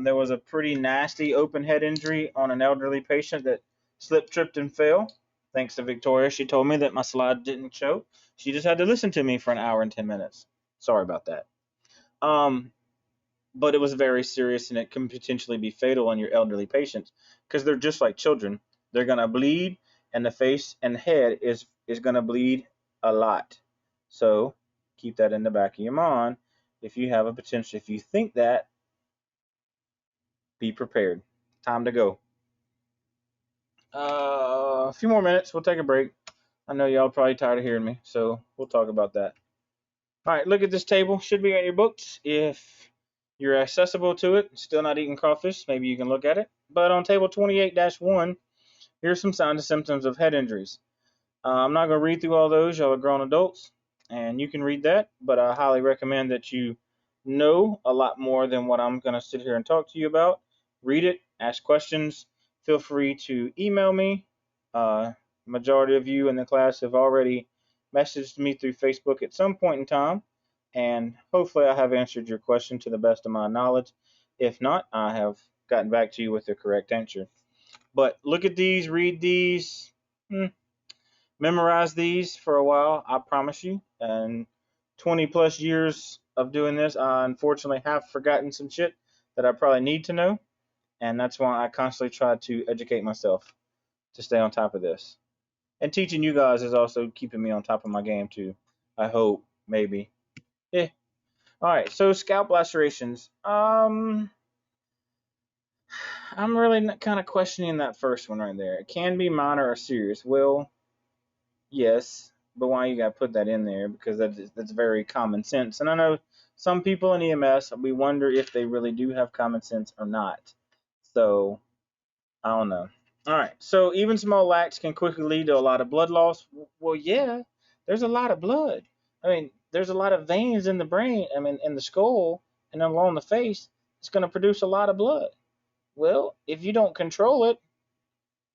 there was a pretty nasty open head injury on an elderly patient that slipped, tripped, and fell. Thanks to Victoria, she told me that my slide didn't show. She just had to listen to me for an hour and 10 minutes. Sorry about that. Um, but it was very serious, and it can potentially be fatal in your elderly patients because they're just like children. They're gonna bleed, and the face and head is gonna bleed a lot. So keep that in the back of your mind. If you have a potential, if you think that, be prepared. Time to go. A few more minutes. We'll take a break. I know y'all probably tired of hearing me, so we'll talk about that. All right, look at this table. Should be in your books. If you're accessible to it, still not eating crawfish, maybe you can look at it. But on table 28-1, here's some signs and symptoms of head injuries. I'm not going to read through all those. Y'all are grown adults, and you can read that. But I highly recommend that you know a lot more than what I'm going to sit here and talk to you about. Read it, ask questions. Feel free to email me. Majority of you in the class have already messaged me through Facebook at some point in time, and hopefully I have answered your question to the best of my knowledge. If not, I have gotten back to you with the correct answer. But look at these, read these, memorize these for a while, I promise you. And 20 plus years of doing this, I unfortunately have forgotten some shit that I probably need to know. And that's why I constantly try to educate myself to stay on top of this. And teaching you guys is also keeping me on top of my game too. I hope, maybe. Yeah. All right. So scalp lacerations. I'm really kind of questioning that first one right there. It can be minor or serious. Well, yes, but why you gotta put that in there? Because that's very common sense. And I know some people in EMS, we wonder if they really do have common sense or not. So I don't know. All right. So even small lacs can quickly lead to a lot of blood loss. Well, yeah, there's a lot of blood. I mean, there's a lot of veins in the brain. I mean, in the skull and along the face. It's going to produce a lot of blood. Well, if you don't control it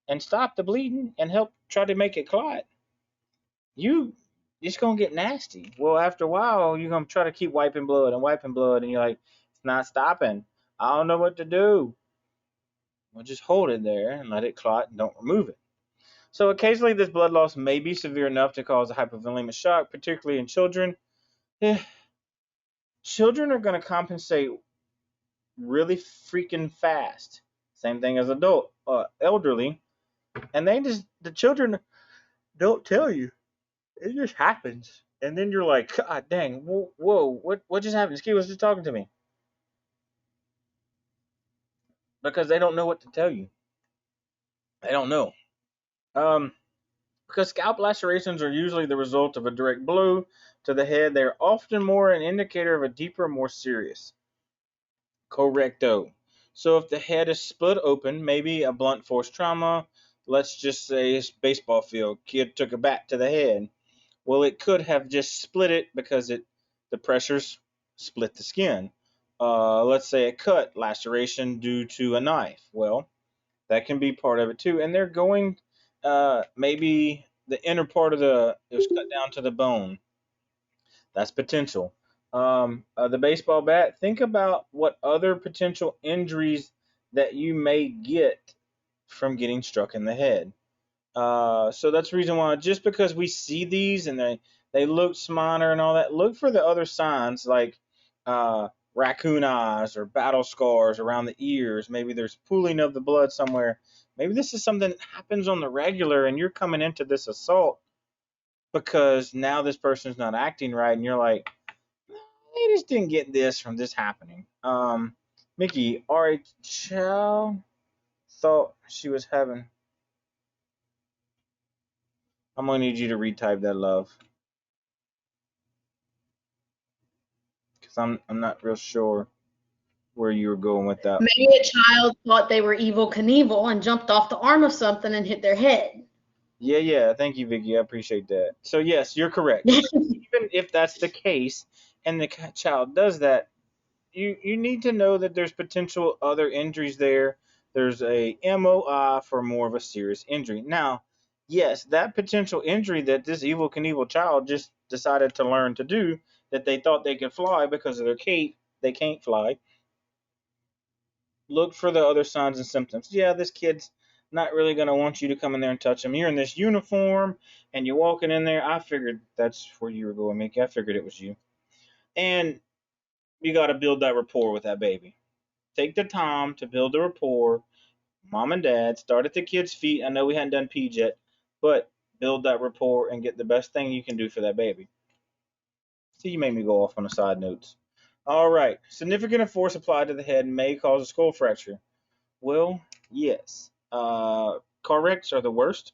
and stop the bleeding and help try to make it clot, you it's gonna get nasty. Well, after a while, you're gonna try to keep wiping blood, and you're like, it's not stopping. I don't know what to do. Well, just hold it there and let it clot and don't remove it. So occasionally, this blood loss may be severe enough to cause a hypovolemic shock, particularly in children. Eh, children are gonna compensate really freaking fast. Same thing as elderly, and the children don't tell you. It just happens. And then you're like, God dang, whoa, what just happened? Ski was just talking to me. Because they don't know what to tell you. They don't know. Um, because scalp lacerations are usually the result of a direct blow to the head, they're often more an indicator of a deeper, more serious. Correcto. So if the head is split open, maybe a blunt force trauma, let's just say it's baseball field, kid took a bat to the head. Well, it could have just split it because the pressures split the skin. Let's say a cut, laceration due to a knife. Well, that can be part of it too. And they're going, maybe the inner part of it was cut down to the bone. That's potential. The baseball bat, think about what other potential injuries that you may get from getting struck in the head. So that's the reason why, just because we see these and they look minor and all that, look for the other signs like raccoon eyes or battle scars around the ears. Maybe there's pooling of the blood somewhere. Maybe this is something that happens on the regular and you're coming into this assault because now this person's not acting right and you're like, I just didn't get this from this happening. Mickey, RHL thought she was having. I'm gonna need you to retype that, love, because I'm not real sure where you were going with that. Maybe a child thought they were Evel Knievel and jumped off the arm of something and hit their head. Yeah. Thank you, Vicky. I appreciate that. So yes, you're correct. Even if that's the case, and the child does that, you need to know that there's potential other injuries there. There's a MOI for more of a serious injury. Now, yes, that potential injury that this evil Knievel child just decided to learn to do, that they thought they could fly because of their cape, they can't fly. Look for the other signs and symptoms. Yeah, this kid's not really going to want you to come in there and touch him. You're in this uniform and you're walking in there. I figured that's where you were going, Mickey. I figured it was you. And you got to build that rapport with that baby. Take the time to build the rapport. Mom and dad, start at the kid's feet. I know we hadn't done peds yet, but build that rapport and get the best thing you can do for that baby. See, you made me go off on the side notes. All right. Significant force applied to the head may cause a skull fracture. Well, yes. Car wrecks are the worst.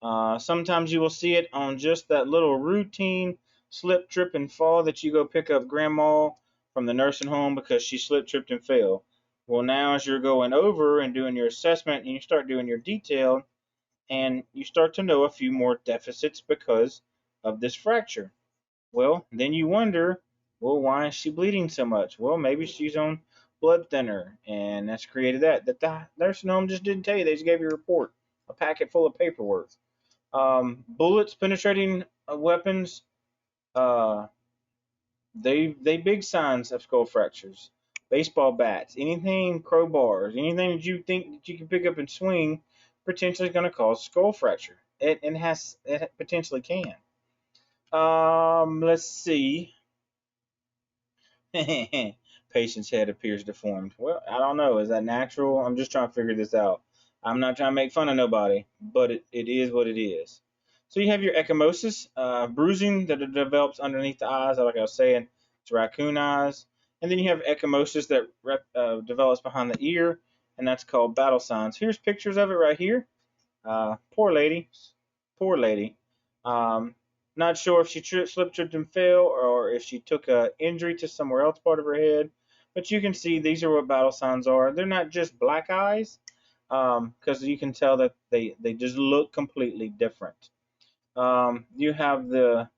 Sometimes you will see it on just that little routine slip, trip, and fall that you go pick up grandma from the nursing home because she slipped, tripped, and fell. Well, now as you're going over and doing your assessment and you start doing your detail and you start to know a few more deficits because of this fracture. Well, then you wonder, well, why is she bleeding so much? Well, maybe she's on blood thinner, and that's created that. The nursing home just didn't tell you. They just gave you a report, a packet full of paperwork. Bullets penetrating weapons, uh, they big signs of skull fractures. Baseball bats, anything crowbars, anything that you think that you can pick up and swing, potentially going to cause skull fracture. It potentially can. Let's see. Patient's head appears deformed. Well, I don't know. Is that natural? I'm just trying to figure this out. I'm not trying to make fun of nobody, but it is what it is. So you have your ecchymosis, bruising that develops underneath the eyes, like I was saying, it's raccoon eyes. And then you have ecchymosis that develops behind the ear, and that's called battle signs. Here's pictures of it right here. Poor lady. Poor lady. Um, Not sure if she slipped, tripped, and fell, or if she took a injury to somewhere else part of her head. But you can see these are what battle signs are. They're not just black eyes, because you can tell that they just look completely different. You have the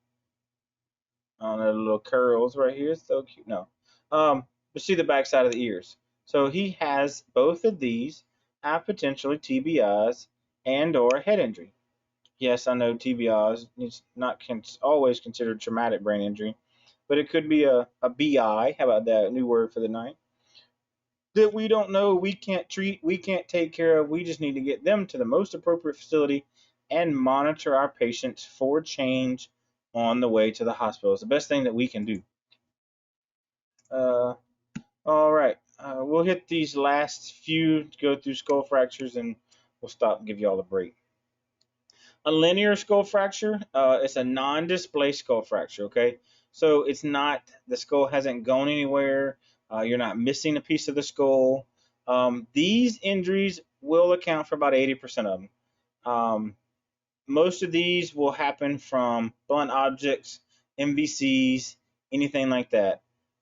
little curls right here. So cute. No. But see the back side of the ears. So he has both of these have potentially TBIs and or head injury. Yes, I know TBIs is not always considered traumatic brain injury, but it could be a BI. How about that? A new word for the night. That we don't know, we can't treat, we can't take care of. We just need to get them to the most appropriate facility and monitor our patients for change on the way to the hospital. It's the best thing that we can do. Uh, all right. We'll hit these last few to go through skull fractures and we'll stop and give you all a break. A linear skull fracture, it's a non-displaced skull fracture, okay? So it's not, the skull hasn't gone anywhere. You're not missing a piece of the skull. These injuries will account for about 80% of them. Um, Most of these will happen from blunt objects, MVCs, anything like that.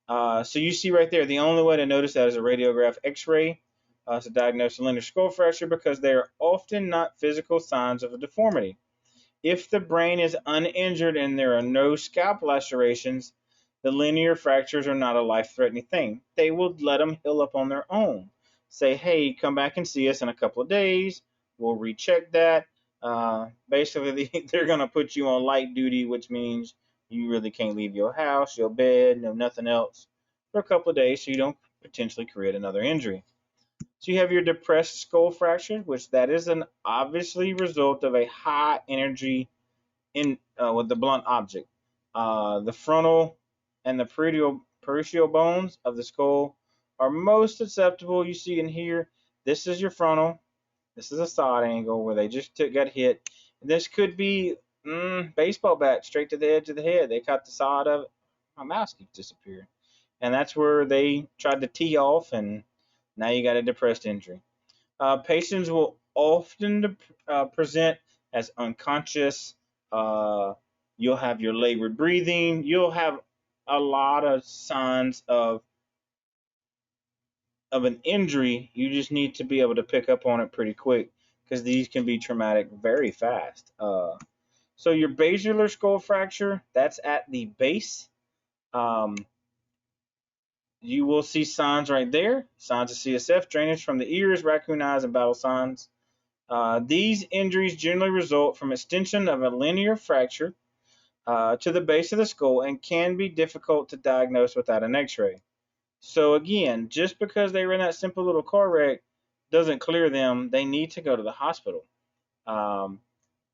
So you see right there, the only way to notice that is a radiograph X-ray to diagnose a linear skull fracture because they are often not physical signs of a deformity. If the brain is uninjured and there are no scalp lacerations, the linear fractures are not a life-threatening thing. They will let them heal up on their own. Say, hey, come back and see us in a couple of days. We'll recheck that. Basically, they're going to put you on light duty, which means you really can't leave your house, your bed, no nothing else for a couple of days so you don't potentially create another injury. So you have your depressed skull fracture, which that is an obviously result of a high energy in with the blunt object. The frontal and the peripheral bones of the skull are most susceptible. You see in here, this is your frontal. This is a side angle where they just got hit. And this could be baseball bat straight to the edge of the head. They cut the side of it. My mouse keeps disappearing. And that's where they tried to tee off, and now you got a depressed injury. Patients will often present as unconscious. Uh, you'll have your labored breathing. You'll have a lot of signs of an injury. You just need to be able to pick up on it pretty quick because these can be traumatic very fast. So your basilar skull fracture, that's at the base. Um, you will see signs right there, signs of CSF, drainage from the ears, raccoon eyes, and battle signs. These injuries generally result from extension of a linear fracture to the base of the skull and can be difficult to diagnose without an x-ray. So again, just because they were in that simple little car wreck doesn't clear them. They need to go to the hospital. Um,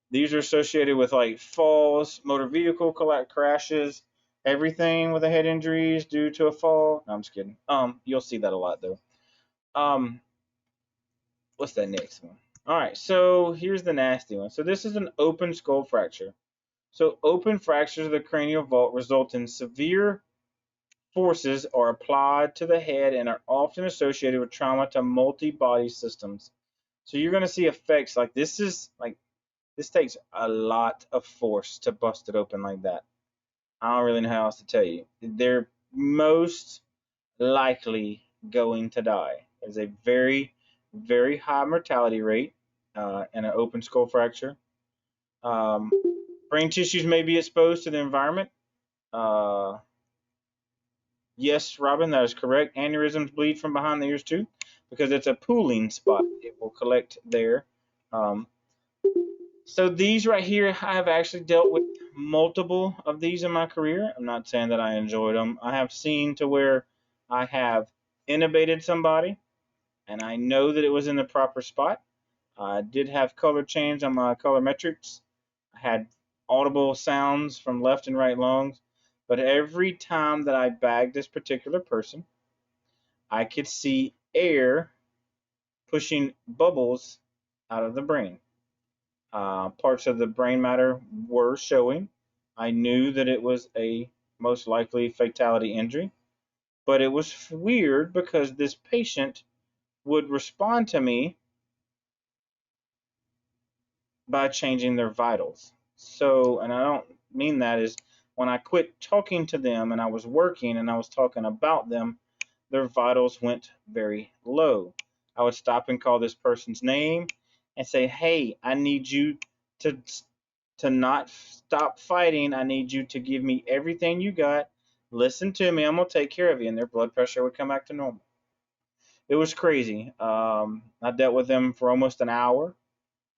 these are associated with like falls, motor vehicle crashes, everything with a head injuries due to a fall. No, I'm just kidding. You'll see that a lot though. Um, what's that next one? All right, so here's the nasty one. So this is an open skull fracture. So open fractures of the cranial vault result in severe forces are applied to the head and are often associated with trauma to multi-body systems. So you're going to see effects like this takes a lot of force to bust it open like that. I don't really know how else to tell you. They're most likely going to die. There's a very, very high mortality rate in an open skull fracture. Um, brain tissues may be exposed to the environment. Uh, yes, Robin, that is correct. Aneurysms bleed from behind the ears too, because it's a pooling spot. It will collect there. Um, so these right here, I have actually dealt with multiple of these in my career. I'm not saying that I enjoyed them. I have seen to where I have intubated somebody, and I know that it was in the proper spot. I did have color change on my color metrics. I had audible sounds from left and right lungs. But every time that I bagged this particular person, I could see air pushing bubbles out of the brain. Parts of the brain matter were showing. I knew that it was a most likely fatality injury, but it was weird because this patient would respond to me by changing their vitals. So, and I don't mean that is when I quit talking to them and I was working and I was talking about them, their vitals went very low. I would stop and call this person's name and say, "Hey, I need you to not stop fighting. I need you to give me everything you got. Listen to me. I'm gonna take care of you." And their blood pressure would come back to normal. It was crazy. I dealt with them for almost an hour,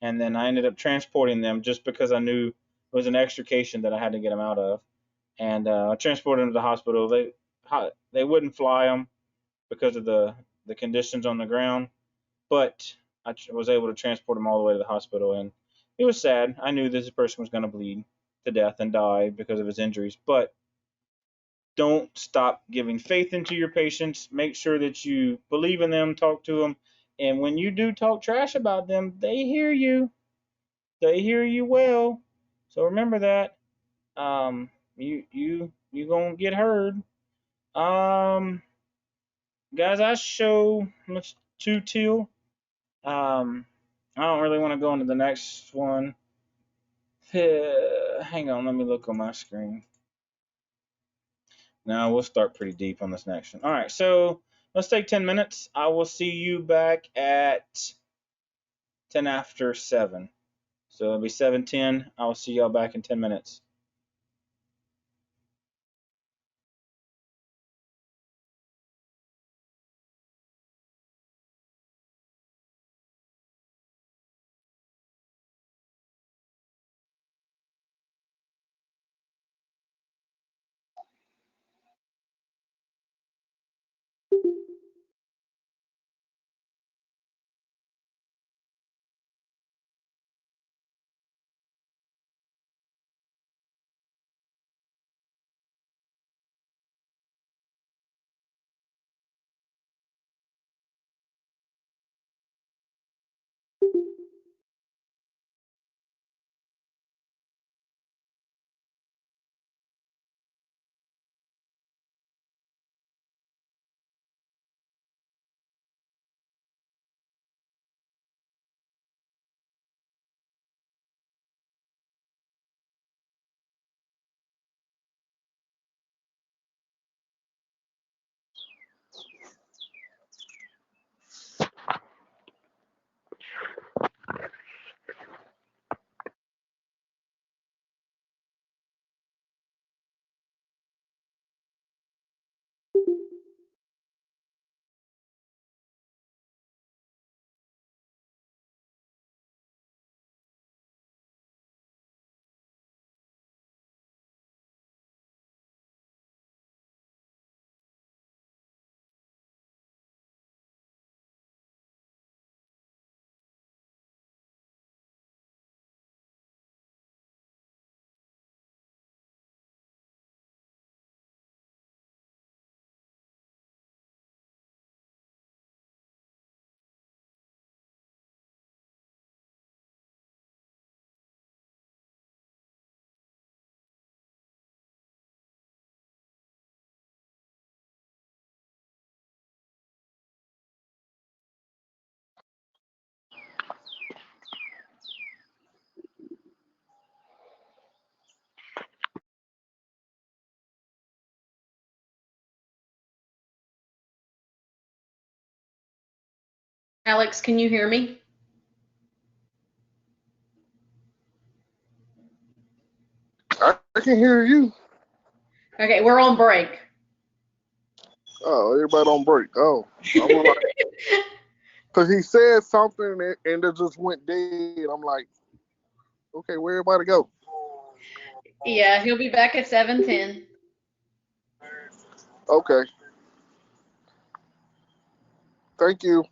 and then I ended up transporting them just because I knew it was an extrication that I had to get them out of. And I transported them to the hospital. They wouldn't fly them because of the conditions on the ground, but I was able to transport them all the way to the hospital. And it was sad. I knew this person was going to bleed to death and die because of his injuries, but don't stop giving faith into your patients. Make sure that you believe in them, talk to them, and when you do talk trash about them, they hear you. They hear you well. So remember that. You gonna get heard. Um, guys, I show much two till. I don't really want to go into the next one. Hang on, let me look on my screen. Now we'll start pretty deep on this next one. All right, so let's take 10 minutes. I will see you back at 10 after 7. So it'll be 7:10. I will see y'all back in 10 minutes. Alex, can you hear me? I can hear you. Okay, we're on break. Oh, everybody on break. Oh, I was like, because he said something and it just went dead. I'm like, okay, where everybody go? Yeah, he'll be back at 7:10. Okay. Thank you.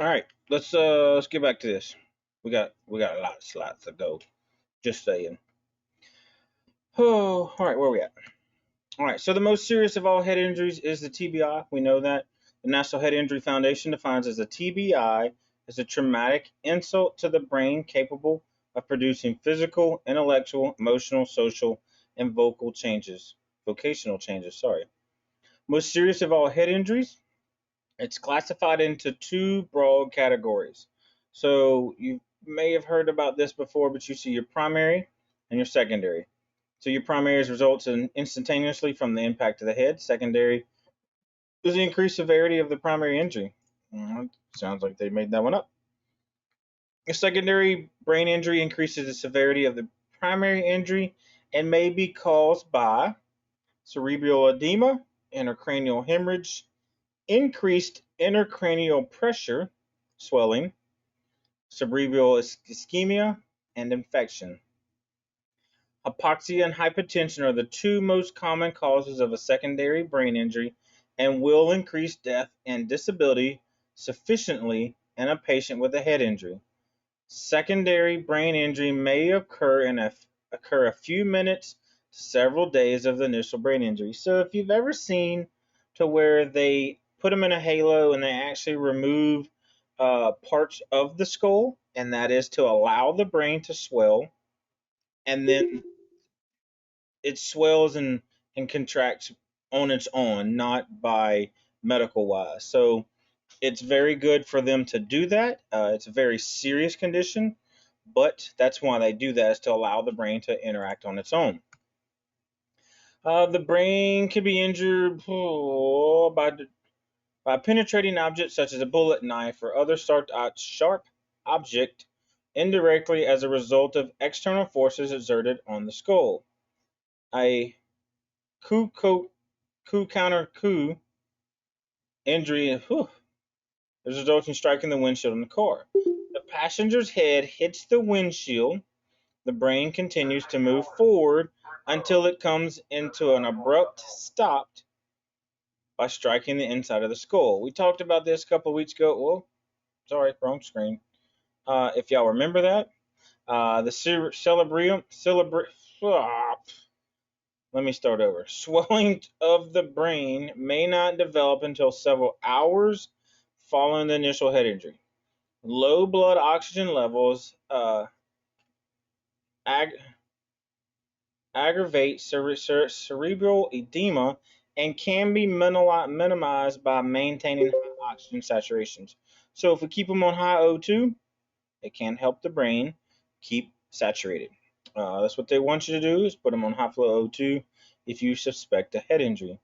All right, let's get back to this. We got a lot of slides to go. Just saying. Oh, all right, where are we at? All right, so the most serious of all head injuries is the TBI. We know that. The National Head Injury Foundation defines as a TBI as a traumatic insult to the brain capable of producing physical, intellectual, emotional, social, and vocational changes. Sorry. Most serious of all head injuries, it's classified into two broad categories. So you may have heard about this before, but you see your primary and your secondary. So your primaries results in instantaneously from the impact of the head. Secondary is the increased severity of the primary injury. Sounds like they made that one up. A secondary brain injury increases the severity of the primary injury and may be caused by cerebral edema, intracranial hemorrhage, increased intracranial pressure, swelling, cerebral ischemia, and infection. Hypoxia and hypotension are the two most common causes of a secondary brain injury and will increase death and disability sufficiently in a patient with a head injury. Secondary brain injury may occur a few minutes to several days of the initial brain injury. So if you've ever seen to where they put them in a halo and they actually remove parts of the skull, and that is to allow the brain to swell, and then it swells and contracts on its own, not by medical wise. So it's very good for them to do that. It's a very serious condition, but that's why they do that, is to allow the brain to interact on its own. The brain can be injured by penetrating objects such as a bullet, knife, or other sharp object indirectly as a result of external forces exerted on the skull. A coup counter coup injury results in striking the windshield in the car. The passenger's head hits the windshield. The brain continues to move forward until it comes into an abrupt stop by striking the inside of the skull. We talked about this a couple of weeks ago. Well, sorry, wrong screen. If y'all remember that, the cerebrium, let me start over. Swelling of the brain may not develop until several hours following the initial head injury. Low blood oxygen levels aggravate cerebral edema and can be minimized by maintaining high oxygen saturations. So if we keep them on high O2, it can help the brain keep saturated. That's what they want you to do, is put them on high flow O2 if you suspect a head injury.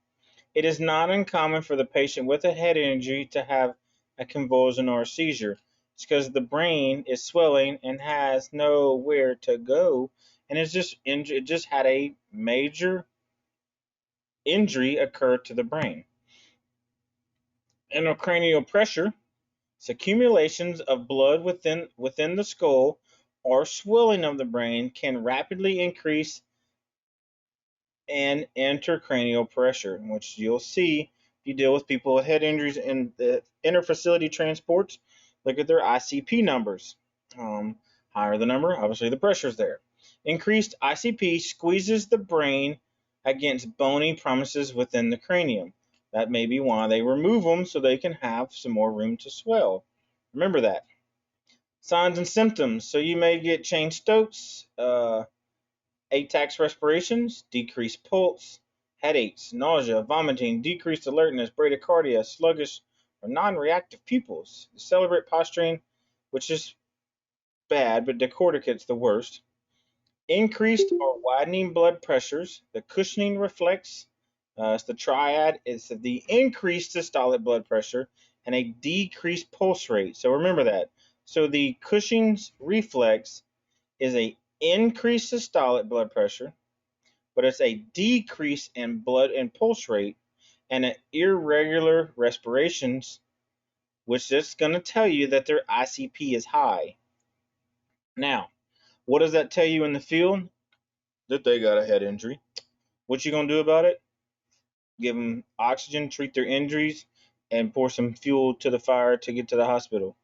It is not uncommon for the patient with a head injury to have a convulsion or a seizure. It's because the brain is swelling and has nowhere to go, and it's just it just had a major injury occur to the brain. Endocranial pressure, it's accumulations of blood within the skull or swelling of the brain, can rapidly increase and intracranial pressure, which you'll see if you deal with people with head injuries in the interfacility transports. Look at their ICP numbers. Higher the number, obviously the pressure is there. Increased ICP squeezes the brain against bony premises within the cranium. That may be why they remove them, so they can have some more room to swell. Remember that. Signs and symptoms. So you may get Cheyne-Stokes, atax respirations, decreased pulse, headaches, nausea, vomiting, decreased alertness, bradycardia, sluggish or non-reactive pupils, decelerate posturing, which is bad, but decorticate's the worst. Increased or widening blood pressures, the Cushing reflex, it's the triad, is the increased systolic blood pressure and a decreased pulse rate. So remember that. So the Cushing's reflex is a increased systolic blood pressure, but it's a decrease in blood and pulse rate and an irregular respirations, which is going to tell you that their ICP is high. Now, what does that tell you in the field? That they got a head injury. What you going to do about it? Give them oxygen, treat their injuries, and pour some fuel to the fire to get to the hospital.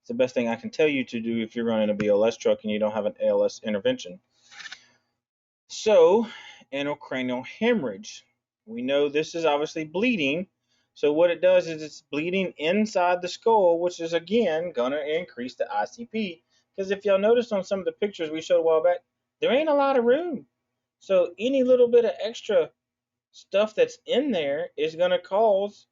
It's the best thing I can tell you to do if you're running a BLS truck and you don't have an ALS intervention. So, endocranial hemorrhage. We know this is obviously bleeding. So what it does is it's bleeding inside the skull, which is again going to increase the ICP. Because if y'all noticed on some of the pictures we showed a while back, there ain't a lot of room. So any little bit of extra stuff that's in there is going to cause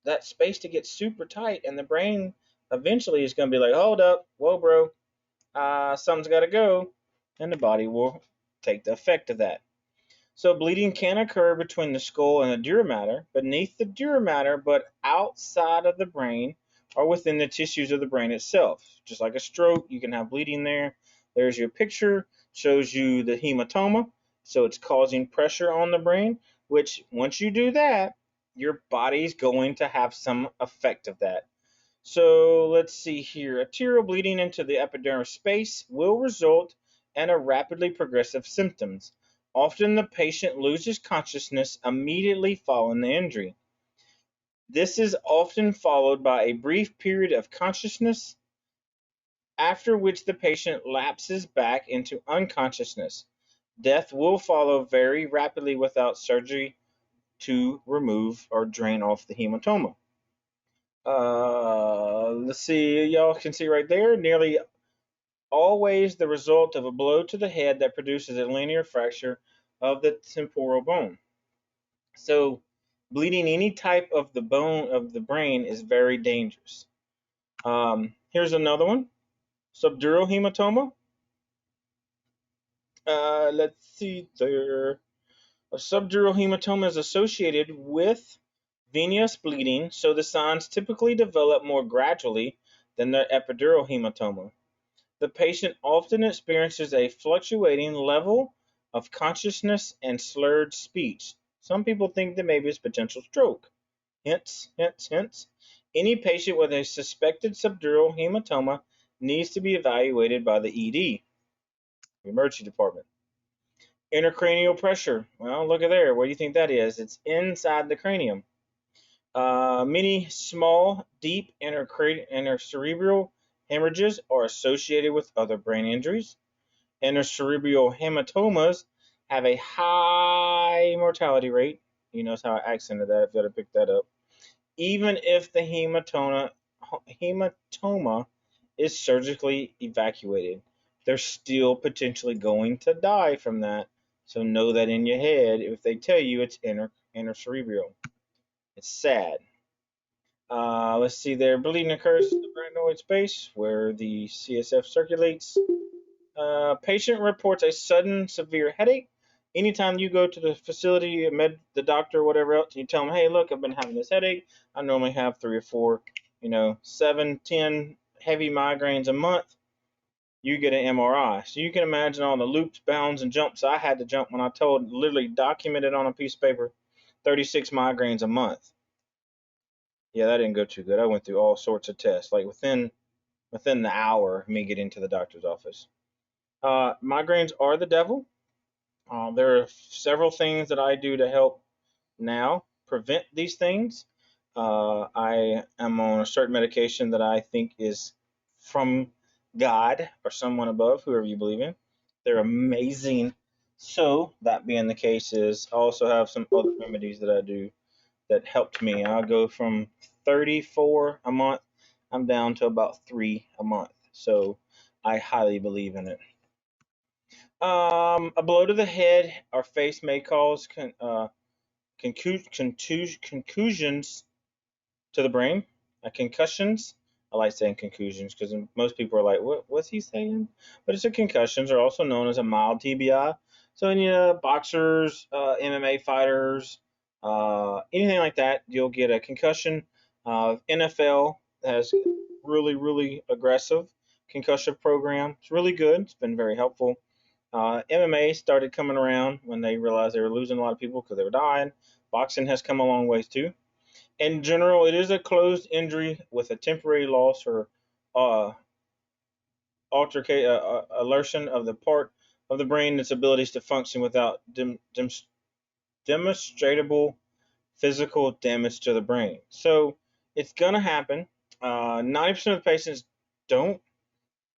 that space to get super tight, and the brain eventually is going to be like, hold up, whoa, bro, something's got to go, and the body will take the effect of that. So bleeding can occur between the skull and the dura mater, beneath the dura mater, but outside of the brain or within the tissues of the brain itself. Just like a stroke, you can have bleeding there. There's your picture, shows you the hematoma. So it's causing pressure on the brain, which once you do that, your body's going to have some effect of that. So let's see here. Arterial bleeding into the epidermal space will result in a rapidly progressive symptoms. Often the patient loses consciousness immediately following the injury. This is often followed by a brief period of consciousness, after which the patient lapses back into unconsciousness. Death will follow very rapidly without surgery to remove or drain off the hematoma. Let's see, y'all can see right there, nearly always the result of a blow to the head that produces a linear fracture of the temporal bone. So bleeding any type of the bone of the brain is very dangerous. Here's another one, subdural hematoma. Let's see there. A subdural hematoma is associated with venous bleeding, so the signs typically develop more gradually than the epidural hematoma. The patient often experiences a fluctuating level of consciousness and slurred speech. Some people think that maybe it's potential stroke. Hence. Any patient with a suspected subdural hematoma needs to be evaluated by the ED, the emergency department. Intracranial pressure. Well, look at there. What do you think that is? It's inside the cranium. Many small, deep intercerebral hemorrhages are associated with other brain injuries. Intercerebral hematomas have a high mortality rate. You notice how I accented that if you had to pick that up. Even if the hematoma is surgically evacuated, they're still potentially going to die from that. So know that in your head if they tell you it's intercerebral. It's sad. Let's see there. Bleeding occurs in the brainoid space where the CSF circulates. Patient reports a sudden severe headache. Anytime you go to the facility, the doctor, whatever else, and you tell them, hey, look, I've been having this headache. I normally have 3 or 4, 7, 10 heavy migraines a month. You get an MRI. So you can imagine all the loops, bounds, and jumps I had to jump when I told, literally documented on a piece of paper, 36 migraines a month. Yeah, that didn't go too good. I went through all sorts of tests, like within the hour of me getting to the doctor's office. Migraines are the devil. There are several things that I do to help now prevent these things. I am on a certain medication that I think is from God or someone above, whoever you believe in. They're amazing. So that being the case, is I also have some other remedies that I do that helped me. I go from 34 a month, I'm down to about 3 a month. So I highly believe in it. A blow to the head or face may cause concussions to the brain. Concussions. I like saying concussions because most people are like, what's he saying? But it's concussions are also known as a mild TBI. So any boxers, MMA fighters, anything like that, you'll get a concussion. NFL has really, really aggressive concussion program. It's really good. It's been very helpful. MMA started coming around when they realized they were losing a lot of people because they were dying. Boxing has come a long ways too. In general, it is a closed injury with a temporary loss or alertion of the part of the brain and its abilities to function without demonstrable physical damage to the brain. So it's going to happen. 90% of the patients don't.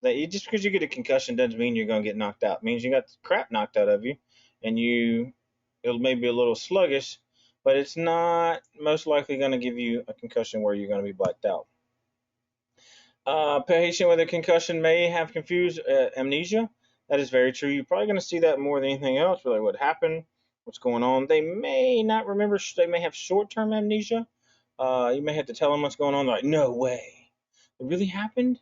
Just because you get a concussion doesn't mean you're going to get knocked out. It means you got the crap knocked out of you, and it'll maybe a little sluggish, but it's not most likely going to give you a concussion where you're going to be blacked out. Patient with a concussion may have confused amnesia. That is very true. You're probably going to see that more than anything else. Like, what happened? What's going on? They may not remember. They may have short-term amnesia. You may have to tell them what's going on. They're like, no way, it really happened.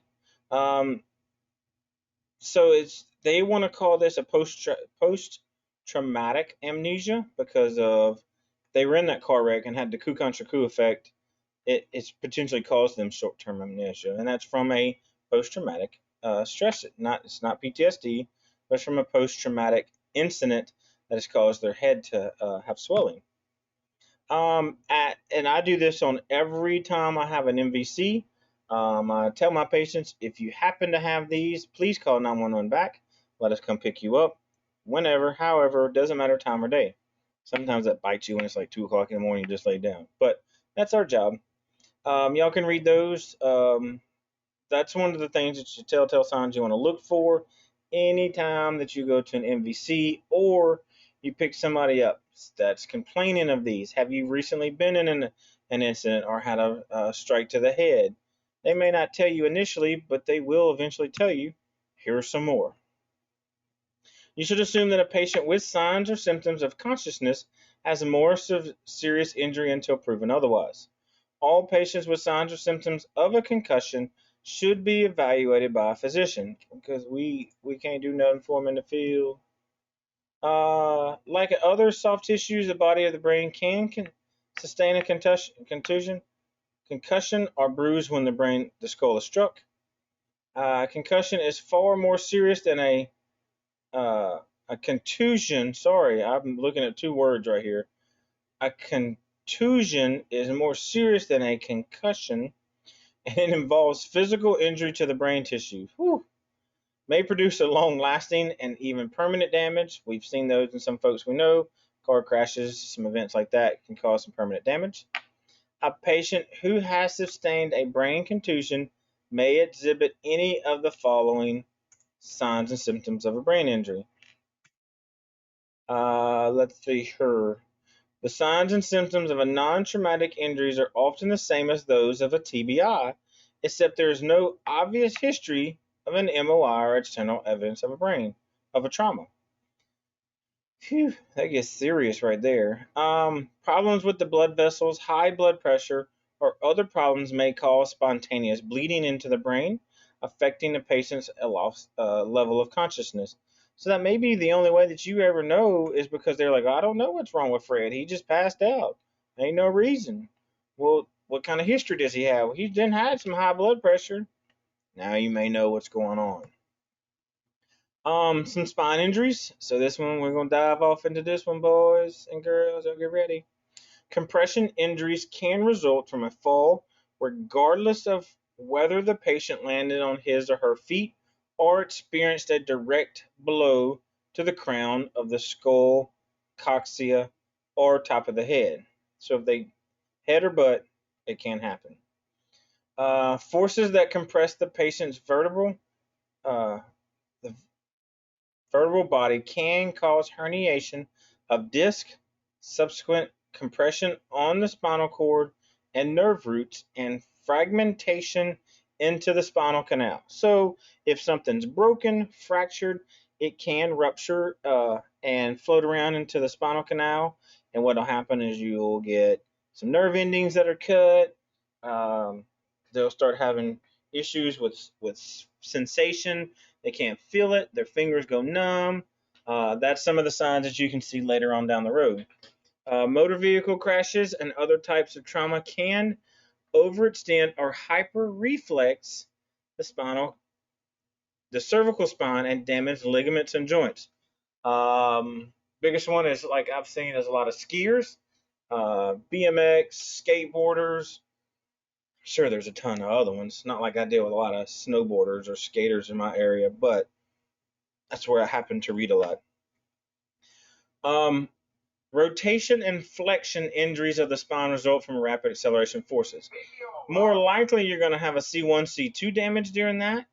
So they want to call this a post-traumatic amnesia because of they were in that car wreck and had the coup contra coup effect. It's potentially caused them short-term amnesia, and that's from a post-traumatic stress. It's not PTSD, but it's from a post-traumatic incident that has caused their head to have swelling. And I do this on every time I have an MVC. I tell my patients, if you happen to have these, please call 911 back. Let us come pick you up whenever, however, doesn't matter time or day. Sometimes that bites you when it's like 2 o'clock in the morning, you just lay down. But that's our job. Y'all can read those. That's one of the things that you telltale signs you want to look for anytime that you go to an MVC or you pick somebody up that's complaining of these. Have you recently been in an incident or had a strike to the head? They may not tell you initially, but they will eventually tell you, here are some more. You should assume that a patient with signs or symptoms of consciousness has a more serious injury until proven otherwise. All patients with signs or symptoms of a concussion should be evaluated by a physician because we can't do nothing for them in the field. Like other soft tissues, the body of the brain can sustain a contusion, or bruise when the skull is struck. Concussion is far more serious than a contusion. Sorry, I'm looking at 2 words right here. A contusion is more serious than a concussion, and it involves physical injury to the brain tissue. May produce a long-lasting and even permanent damage. We've seen those in some folks we know. Car crashes, some events like that can cause some permanent damage. A patient who has sustained a brain contusion may exhibit any of the following signs and symptoms of a brain injury. Let's see here. The signs and symptoms of a non-traumatic injuries are often the same as those of a TBI, except there is no obvious history of an MOI or external evidence of a trauma. Phew, that gets serious right there. Problems with the blood vessels, high blood pressure, or other problems may cause spontaneous bleeding into the brain, affecting the patient's level of consciousness. So that may be the only way that you ever know is because they're like, I don't know what's wrong with Fred. He just passed out. Ain't no reason. Well, what kind of history does he have? Well, he didn't have some high blood pressure. Now you may know what's going on. Some spine injuries. So this one, we're going to dive off into this one, boys and girls. Y'all get ready. Compression injuries can result from a fall regardless of whether the patient landed on his or her feet or experienced a direct blow to the crown of the skull, coccyx, or top of the head. So if they head or butt, it can happen. Forces that compress the patient's vertebral body can cause herniation of disc, subsequent compression on the spinal cord and nerve roots, and fragmentation into the spinal canal. So if something's broken, fractured, it can rupture and float around into the spinal canal. And what will happen is you'll get some nerve endings that are cut. They'll start having issues with sensation. They can't feel it. Their fingers go numb. That's some of the signs that you can see later on down the road. Motor vehicle crashes and other types of trauma can overextend or hyper-reflex the cervical spine and damage ligaments and joints. Biggest one is like I've seen is a lot of skiers, BMX, skateboarders. Sure, there's a ton of other ones. Not like I deal with a lot of snowboarders or skaters in my area, but that's where I happen to read a lot. Rotation and flexion injuries of the spine result from rapid acceleration forces. More likely, you're going to have a C1, C2 damage during that.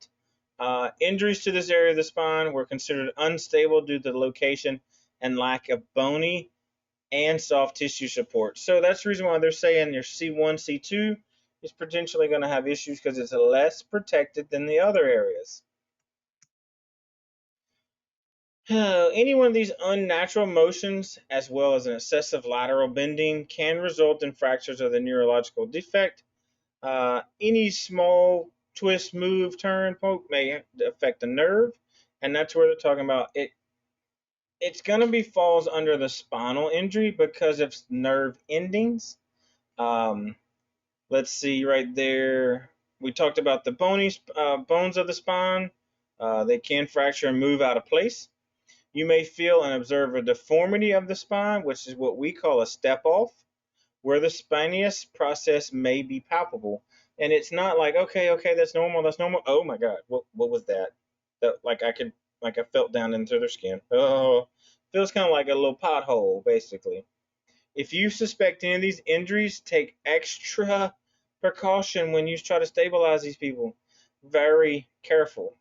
Injuries to this area of the spine were considered unstable due to the location and lack of bony and soft tissue support. So that's the reason why they're saying your C1, C2 is potentially going to have issues because it's less protected than the other areas. Any one of these unnatural motions, as well as an excessive lateral bending, can result in fractures of the neurological defect. Any small twist, move, turn, poke may affect the nerve, and that's where they're talking about it. It's going to be falls under the spinal injury because of nerve endings. Let's see right there. We talked about the bony bones of the spine. They can fracture and move out of place. You may feel and observe a deformity of the spine, which is what we call a step off, where the spinous process may be palpable. And it's not like, okay, that's normal, that's normal. Oh my God, what was that? That like I felt down into their skin. Oh, feels kind of like a little pothole, basically. If you suspect any of these injuries, take extra precaution when you try to stabilize these people. Very careful.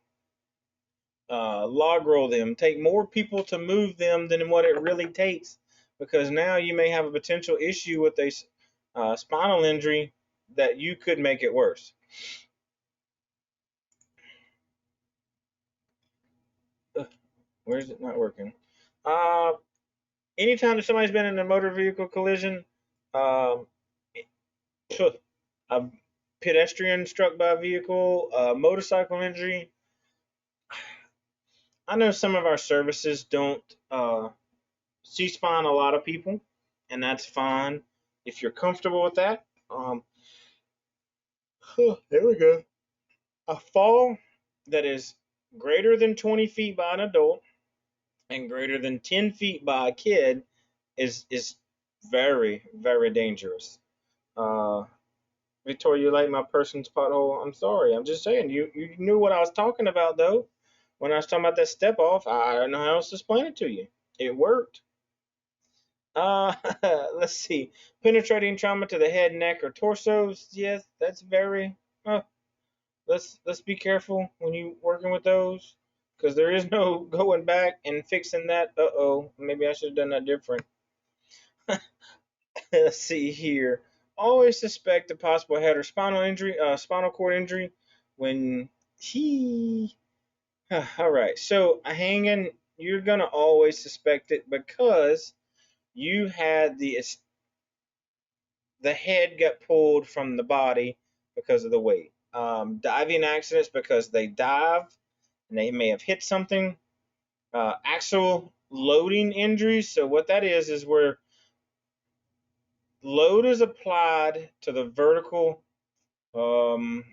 Log roll them. Take more people to move them than what it really takes, because now you may have a potential issue with a spinal injury that you could make it worse. Where is it not working? Anytime that somebody's been in a motor vehicle collision, um, a pedestrian struck by a vehicle, a motorcycle injury. I know some of our services don't C-spine a lot of people, and that's fine if you're comfortable with that. There we go. A fall that is greater than 20 feet by an adult and greater than 10 feet by a kid is very, very dangerous. Uh, Victoria, you like my person's pothole? I'm sorry. I'm just saying. You knew what I was talking about, though. When I was talking about that step off, I don't know how else to explain it to you. It worked. Let's see. Penetrating trauma to the head, neck, or torsos. Yes, that's very. Let's be careful when you working with those, because there is no going back and fixing that. Uh-oh, maybe I should have done that different. Let's see here. Always suspect a possible head or spinal injury, spinal cord injury when he. All right, so a hanging, you're gonna always suspect it because you had the head got pulled from the body because of the weight. Diving accidents because they dive and they may have hit something. Axial loading injuries. So what that is where load is applied to the vertical or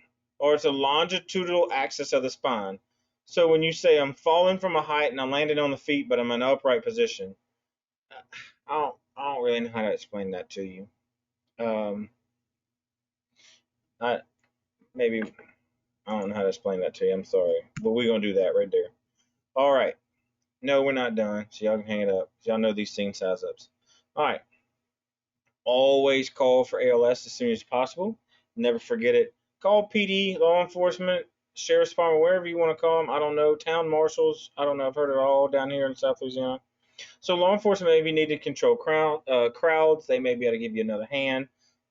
it's a longitudinal axis of the spine. So when you say I'm falling from a height and I'm landing on the feet, but I'm in an upright position, I don't really know how to explain that to you. I maybe I don't know how to explain that to you. I'm sorry, but we're gonna do that right there. All right. No, we're not done. So y'all can hang it up. So y'all know these scene size ups. All right. Always call for ALS as soon as possible. Never forget it. Call PD, law enforcement, sheriff's department, wherever you want to call them. I don't know. Town marshals. I don't know. I've heard it all down here in South Louisiana. So law enforcement may be needed to control crowds. They may be able to give you another hand.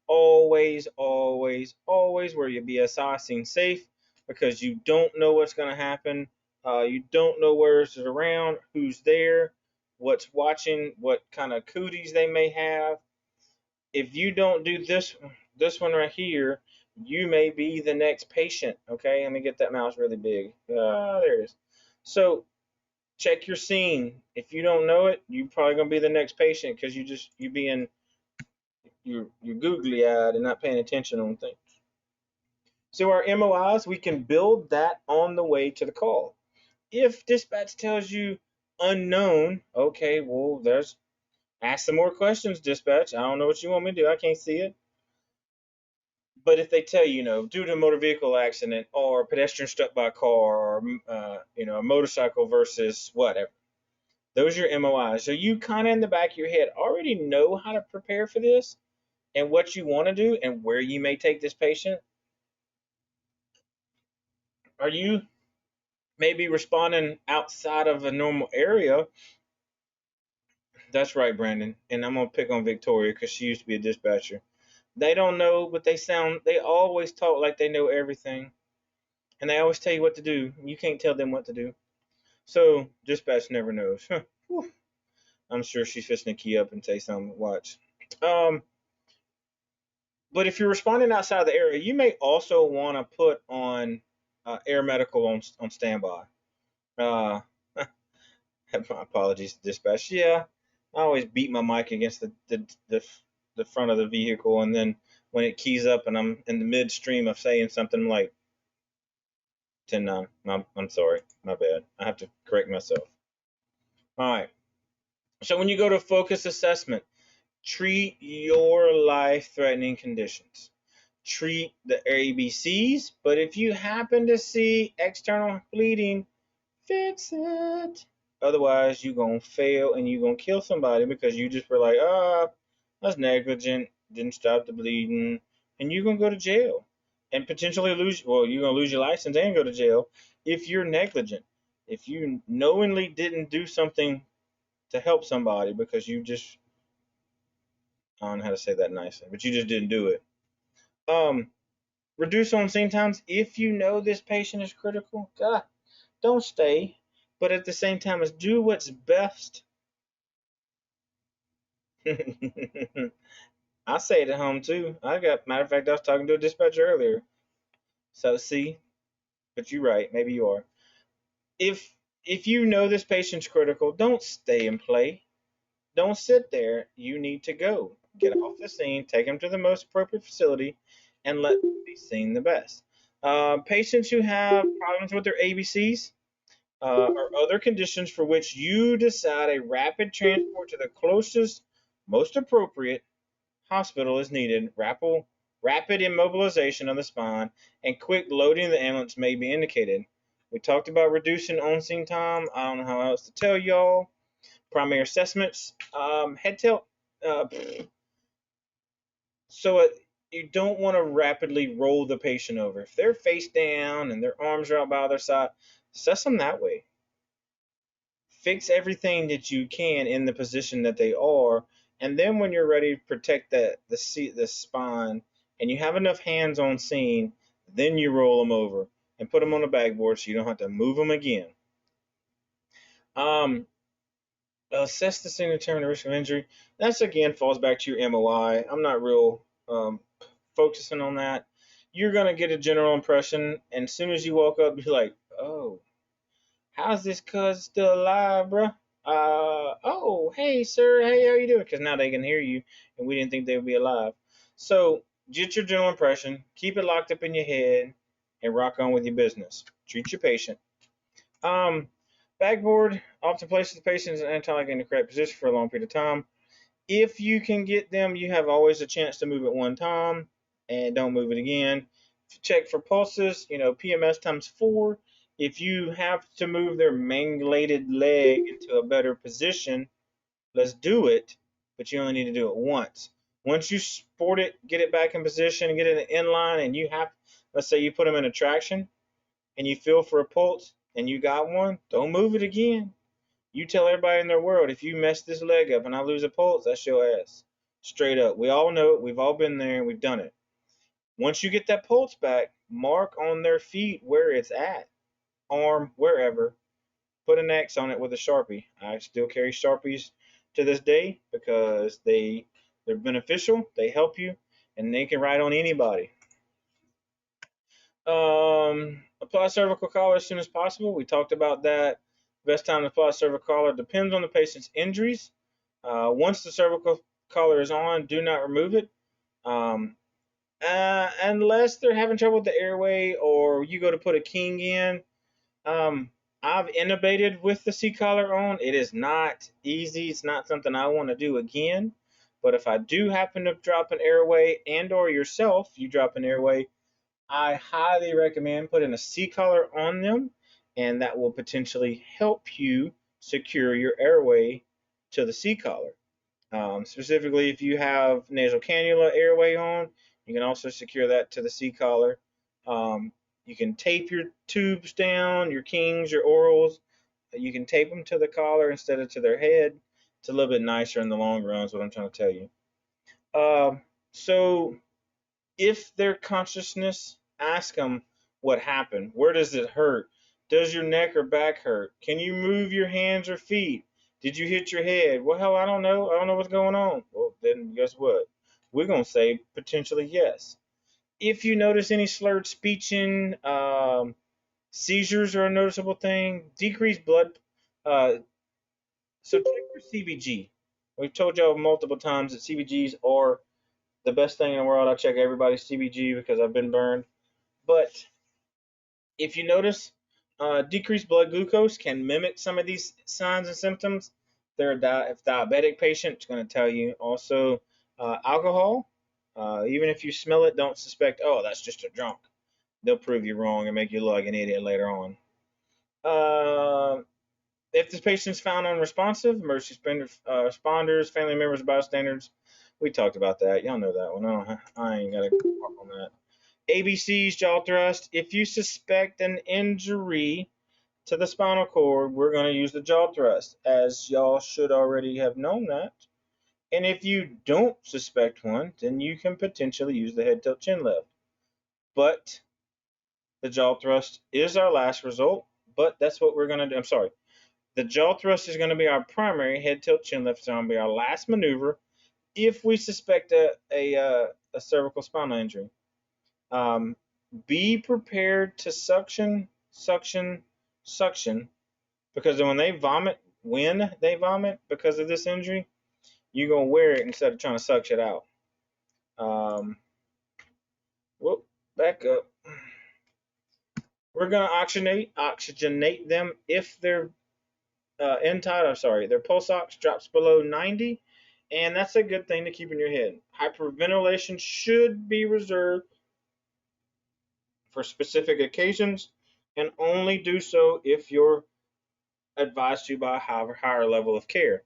Always, always, always wear your BSI. Scene safe, because you don't know what's going to happen. You don't know where's around, who's there, what's watching, what kind of cooties they may have. If you don't do this one right here, you may be the next patient. Okay, let me get that mouse really big. There it is. So check your scene. If you don't know it, you're probably gonna be the next patient because you're googly eyed and not paying attention on things. So our MOIs, we can build that on the way to the call. If dispatch tells you unknown, okay, well ask some more questions, dispatch. I don't know what you want me to do. I can't see it. But if they tell you, due to a motor vehicle accident or pedestrian struck by a car or a motorcycle versus whatever, those are your MOIs. So you kind of in the back of your head already know how to prepare for this. And what you want to do and where you may take this patient. Are you maybe responding outside of a normal area? That's right, Brandon. And I'm going to pick on Victoria because she used to be a dispatcher. They don't know, but they always talk like they know everything. And they always tell you what to do. You can't tell them what to do. So dispatch never knows. I'm sure she's fixing to key up and say something. Watch. But if you're responding outside the area, you may also want to put on air medical on standby. Uh, my apologies, dispatch. Yeah, I always beat my mic against the front of the vehicle, and then when it keys up and I'm in the midstream of saying something, I'm like, 10-9. I'm sorry, my bad. I have to correct myself. All right. So when you go to focus assessment, treat your life-threatening conditions. Treat the ABCs, but if you happen to see external bleeding, fix it. Otherwise, you're going to fail and you're going to kill somebody because you just were like, that's negligent, didn't stop the bleeding, and you're going to go to jail and potentially you're going to lose your license and go to jail if you're negligent. If you knowingly didn't do something to help somebody because you just, I don't know how to say that nicely, but you just didn't do it. Reduce on scene times if you know this patient is critical. God, don't stay, but at the same time, is do what's best. I say it at home too. Matter of fact, I was talking to a dispatcher earlier. So see, but you're right. Maybe you are. If you know this patient's critical, don't stay and play. Don't sit there. You need to go. Get off the scene, take them to the most appropriate facility, and let them be seen the best. Patients who have problems with their ABCs or other conditions for which you decide a rapid transport to the closest, most appropriate hospital is needed, rapid immobilization of the spine, and quick loading of the ambulance may be indicated. We talked about reducing on-scene time. I don't know how else to tell y'all. Primary assessments, head tilt. So you don't want to rapidly roll the patient over. If they're face down and their arms are out by their side, assess them that way. Fix everything that you can in the position that they are, and then when you're ready to protect the spine and you have enough hands on scene, then you roll them over and put them on a backboard so you don't have to move them again. Assess the scene and determine the risk of injury. That's again falls back to your MOI. I'm not real focusing on that. You're gonna get a general impression, and as soon as you walk up, you're like, oh, how's this cuz still alive, bro? Oh, hey, sir. Hey, how you doing? Because now they can hear you, and we didn't think they would be alive. So get your general impression, keep it locked up in your head, and rock on with your business. Treat your patient. Backboard often places the patient in the correct position for a long period of time. If you can get them, you have always a chance to move it one time, and don't move it again. Check for pulses, PMS times 4. If you have to move their manglated leg into a better position, let's do it, but you only need to do it once. Once you sport it, get it back in position, get it in line, and let's say you put them in a traction, and you feel for a pulse, and you got one, don't move it again. You tell everybody in their world, if you mess this leg up and I lose a pulse, that's your ass. Straight up. We all know it. We've all been there, and we've done it. Once you get that pulse back, mark on their feet where it's at, arm, wherever. Put an X on it with a Sharpie. I still carry Sharpies to this day because they're beneficial, they help you, and they can write on anybody. Apply cervical collar as soon as possible. We talked about that. Best time to apply cervical collar depends on the patient's injuries. Once the cervical collar is on, do not remove it. Unless they're having trouble with the airway or you go to put a king in. I've intubated with the C-collar on. It is not easy. It's not something I want to do again. But if I do happen to drop an airway and or yourself, you drop an airway, I highly recommend putting a C-collar on them, and that will potentially help you secure your airway to the C-collar. Specifically, if you have nasal cannula airway on, you can also secure that to the C collar. You can tape your tubes down, your kings, your orals. You can tape them to the collar instead of to their head. It's a little bit nicer in the long run, is what I'm trying to tell you. So if their consciousness, ask them what happened. Where does it hurt? Does your neck or back hurt? Can you move your hands or feet? Did you hit your head? Well, hell, I don't know. I don't know what's going on. Well, then guess what? We're going to say potentially yes. If you notice any slurred speeching, seizures are a noticeable thing, decreased blood. So check your CBG. We've told y'all multiple times that CBGs are the best thing in the world. I check everybody's CBG because I've been burned. But if you notice, decreased blood glucose can mimic some of these signs and symptoms. If diabetic patient, it's going to tell you. Also, alcohol. Even if you smell it, don't suspect, oh, that's just a drunk. They'll prove you wrong and make you look like an idiot later on. If the patient is found unresponsive, emergency responders, family members, bystanders, we talked about that. Y'all know that one. No, I ain't got to talk on that. ABCs, jaw thrust. If you suspect an injury to the spinal cord, we're going to use the jaw thrust, as y'all should already have known that. And if you don't suspect one, then you can potentially use the head tilt chin lift. But the jaw thrust is our last result, but that's what we're going to do. I'm sorry. The jaw thrust is going to be our primary. Head tilt chin lift is going to be our last maneuver if we suspect a cervical spinal injury. Be prepared to suction, suction, suction, because when they vomit because of this injury, you're going to wear it instead of trying to suck it out. Back up. We're going to oxygenate them if their their pulse ox drops below 90, and that's a good thing to keep in your head. Hyperventilation should be reserved for specific occasions, and only do so if you're advised to by a higher level of care.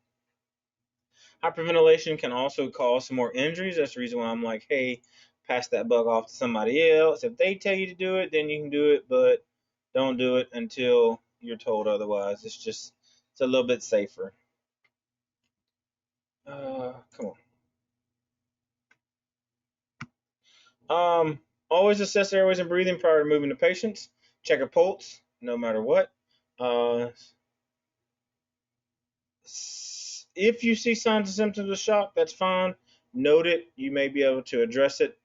Hyperventilation can also cause some more injuries. That's the reason why I'm like, hey, pass that bug off to somebody else. If they tell you to do it, then you can do it, but don't do it until you're told otherwise. It's a little bit safer. Come on. Always assess airways and breathing prior to moving to patients. Check a pulse, no matter what. If you see signs and symptoms of shock, that's fine. Note it. You may be able to address it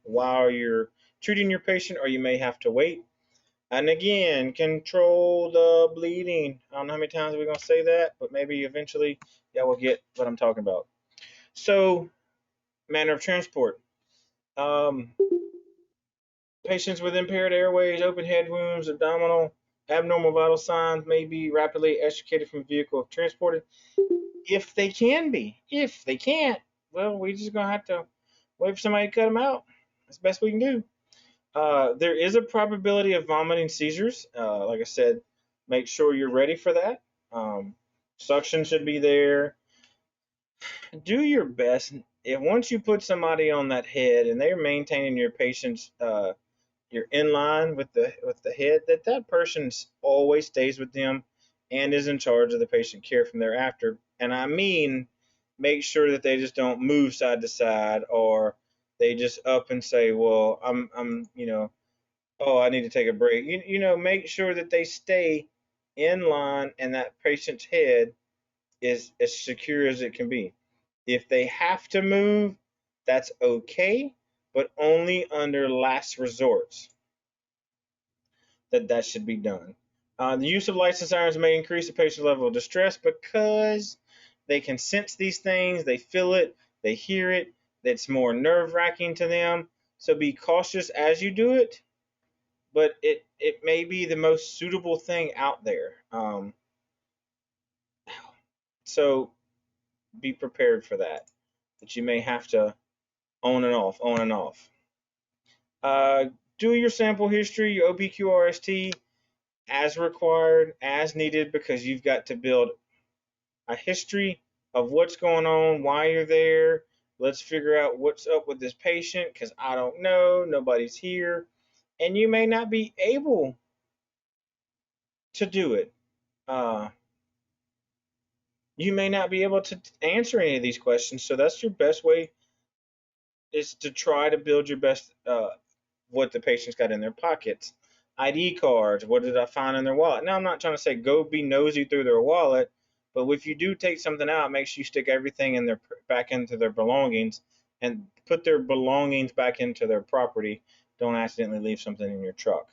while you're treating your patient, or you may have to wait. And again, control the bleeding. I don't know how many times we're going to say that, but maybe eventually y'all will get what I'm talking about. So, manner of transport. Patients with impaired airways, open head wounds, abnormal vital signs may be rapidly extricated from vehicle if transported. If they can be. If they can't, well, we're just going to have to wait for somebody to cut them out. That's the best we can do. There is a probability of vomiting seizures. Like I said, make sure you're ready for that. Suction should be there. Do your best. Once you put somebody on that head and they're maintaining your patient's you're in line with the head, that person always stays with them and is in charge of the patient care from thereafter. And I mean, make sure that they just don't move side to side, or they just up and say, well, I'm oh, I need to take a break. Make sure that they stay in line and that patient's head is as secure as it can be. If they have to move, that's okay, but only under last resorts that should be done. The use of lights and sirens may increase the patient's level of distress because they can sense these things, they feel it, they hear it. It's more nerve-wracking to them. So be cautious as you do it, but it may be the most suitable thing out there. So be prepared for that you may have to on and off. Do your sample history, your OPQRST, as required, as needed, because you've got to build a history of what's going on, why you're there. Let's figure out what's up with this patient because I don't know. Nobody's here. And you may not be able to do it. You may not be able to answer any of these questions. So that's your best way, is to try to build your best what the patient's got in their pockets. ID cards, what did I find in their wallet? Now, I'm not trying to say go be nosy through their wallet, but if you do take something out, make sure you stick everything in their back into their belongings and put their belongings back into their property. Don't accidentally leave something in your truck.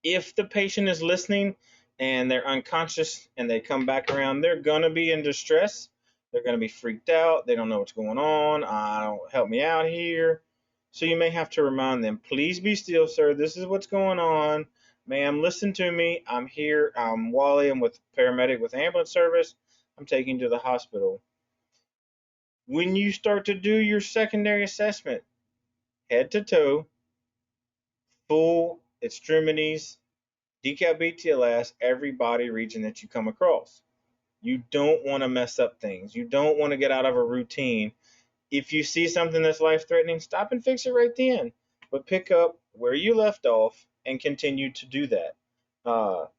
If the patient is listening and they're unconscious and they come back around, they're going to be in distress. They're going to be freaked out. They don't know what's going on. Help me out here. So you may have to remind them, please be still, sir. This is what's going on. Ma'am, listen to me. I'm here. I'm Wally. I'm with paramedic with ambulance service. I'm taking you to the hospital. When you start to do your secondary assessment, head to toe, full extremities, decap BTLS, every body region that you come across. You don't want to mess up things. You don't want to get out of a routine. If you see something that's life-threatening, stop and fix it right then. But pick up where you left off and continue to do that.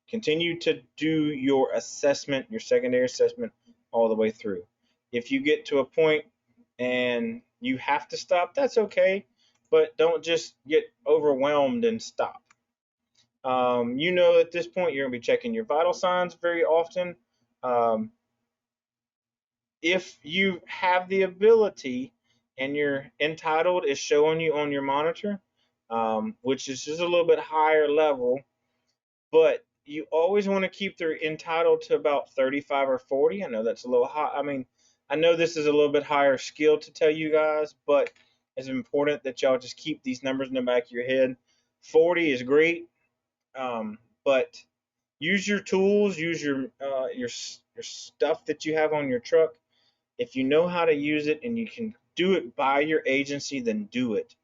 Continue to do your assessment, your secondary assessment, all the way through. If you get to a point and you have to stop, that's okay. But don't just get overwhelmed and stop. You know, at this point, you're going to be checking your vital signs very often. If you have the ability and your entitled is showing you on your monitor, which is just a little bit higher level, but you always want to keep their entitled to about 35 or 40. I know that's a little high. I mean, I know this is a little bit higher skill to tell you guys, but it's important that y'all just keep these numbers in the back of your head. 40 is great. But use your tools, use your stuff that you have on your truck. If you know how to use it and you can do it by your agency, then do it.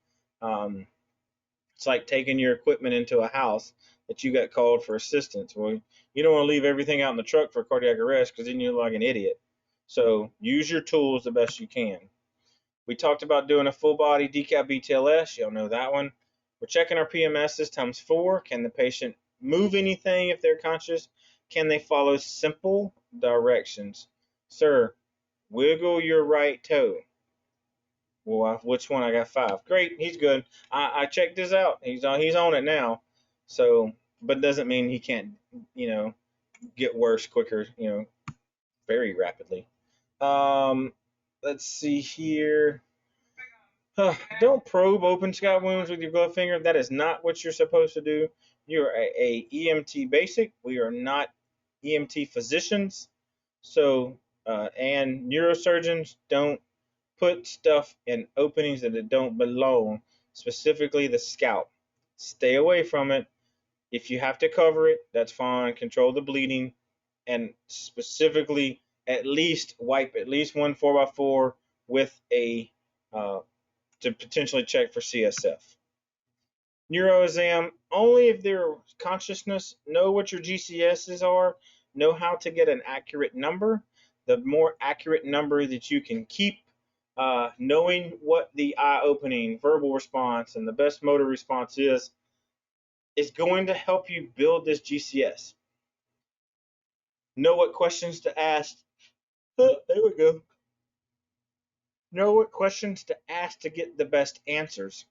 It's like taking your equipment into a house that you got called for assistance. Well, you don't want to leave everything out in the truck for cardiac arrest because then you look like an idiot. So use your tools the best you can. We talked about doing a full body decap BTLS. Y'all know that one. We're checking our PMSs times 4. Can the patient move anything if they're conscious? Can they follow simple directions? Sir, wiggle your right toe. Well, which one? I got 5. Great, he's good. I checked this out. He's on it now. So, but doesn't mean he can't, get worse quicker, very rapidly. Let's see here. Don't probe open scalp wounds with your glove finger. That is not what you're supposed to do. You're a EMT basic. We are not EMT physicians. So, and neurosurgeons don't put stuff in openings that it don't belong, specifically the scalp. Stay away from it. If you have to cover it, that's fine. Control the bleeding, and specifically at least wipe at least one 4x4 with a to potentially check for CSF. Neuroexam, only if they're consciousness. Know what your GCSs are. Know how to get an accurate number. The more accurate number that you can keep, knowing what the eye opening, verbal response, and the best motor response is going to help you build this GCS. Know what questions to ask. Oh, there we go. Know what questions to ask to get the best answers.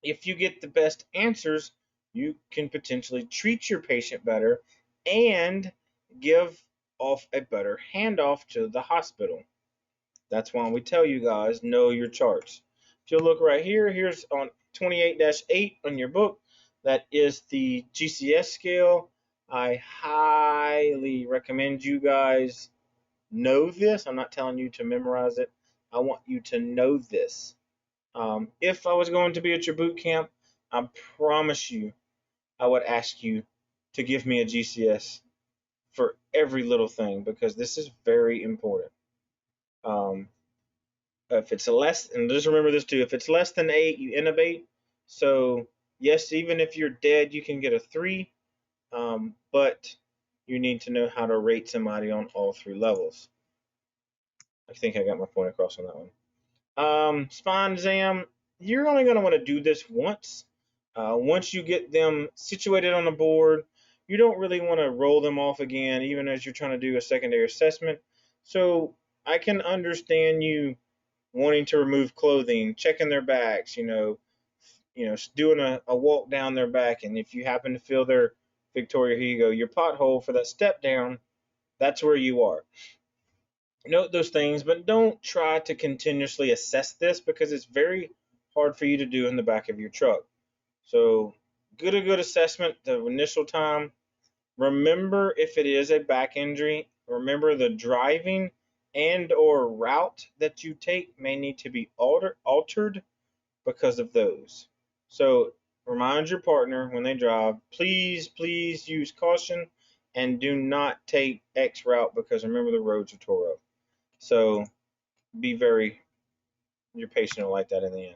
If you get the best answers, you can potentially treat your patient better and give off a better handoff to the hospital. That's why we tell you guys, know your charts. If you look right here, here's on 28-8 on your book, that is the GCS scale. I highly recommend you guys know this. I'm not telling you to memorize it. I want you to know this. If I was going to be at your boot camp, I promise you I would ask you to give me a GCS for every little thing, because this is very important. If it's less, and just remember this too, if it's less than 8, you intubate. So yes, even if you're dead, you can get a 3, but you need to know how to rate somebody on all 3 levels. I think I got my point across on that one. Spine exam, you're only going to want to do this once. Once you get them situated on the board, you don't really want to roll them off again, even as you're trying to do a secondary assessment. So I can understand you wanting to remove clothing, checking their backs, doing a walk down their back, and if you happen to feel their Victoria, here you go, your pothole for that step down, that's where you are. Note those things, but don't try to continuously assess this because it's very hard for you to do in the back of your truck. So get a good assessment the initial time. Remember, if it is a back injury, remember the driving and or route that you take may need to be altered because of those. So remind your partner when they drive, please use caution and do not take X route because remember the roads are tore up. So your patient will like that in the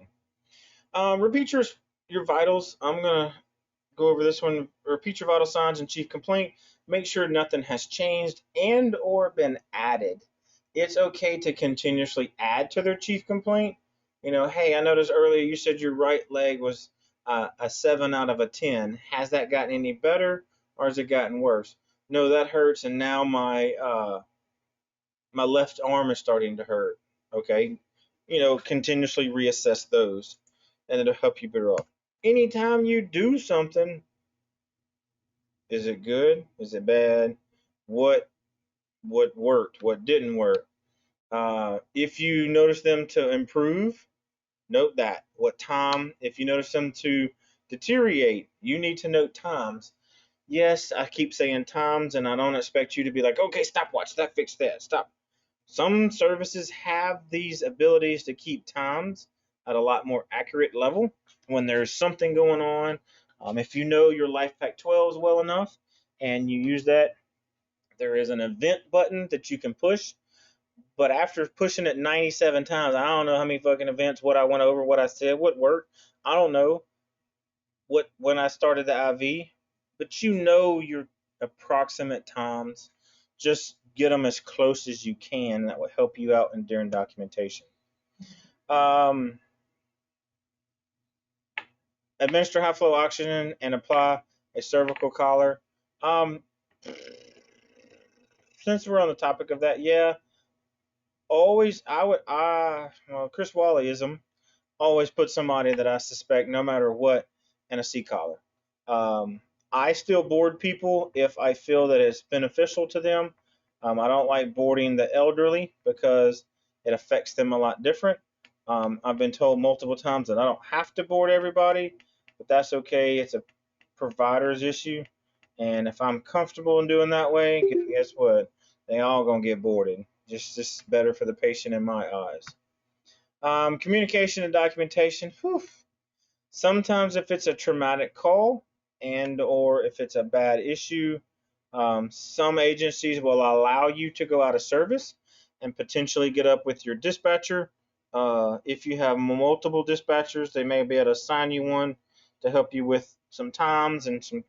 end. Repeat your vitals. I'm going to go over this one. Repeat your vital signs and chief complaint. Make sure nothing has changed and or been added. It's okay to continuously add to their chief complaint. Hey, I noticed earlier you said your right leg was a 7 out of a 10. Has that gotten any better or has it gotten worse? No, that hurts, and now my left arm is starting to hurt. Okay, continuously reassess those, and it'll help you better off. Anytime you do something, is it good? Is it bad? What worked? What didn't work? If you notice them to improve, note that. What time? If you notice them to deteriorate, you need to note times. Yes, I keep saying times, and I don't expect you to be like, okay, stopwatch, that fixed that, stop. Some services have these abilities to keep times at a lot more accurate level when there's something going on. If you know your LifePak 12s well enough and you use that, there is an event button that you can push. But after pushing it 97 times, I don't know how many fucking events, what I went over, what I said, what worked. I don't know when I started the IV, but your approximate times. Just get them as close as you can. That will help you out during documentation. Administer high flow oxygen and apply a cervical collar. Since we're on the topic of that, yeah, always Chris Wallyism, always put somebody that I suspect, no matter what, in a C collar. I still board people if I feel that it's beneficial to them. I don't like boarding the elderly because it affects them a lot different. I've been told multiple times that I don't have to board everybody, but that's okay. It's a provider's issue. And if I'm comfortable in doing that way, guess what? They all gonna get boarded. Just better for the patient in my eyes. Communication and documentation. Whew. Sometimes if it's a traumatic call and or if it's a bad issue, some agencies will allow you to go out of service and potentially get up with your dispatcher. If you have multiple dispatchers, they may be able to assign you one to help you with some times and some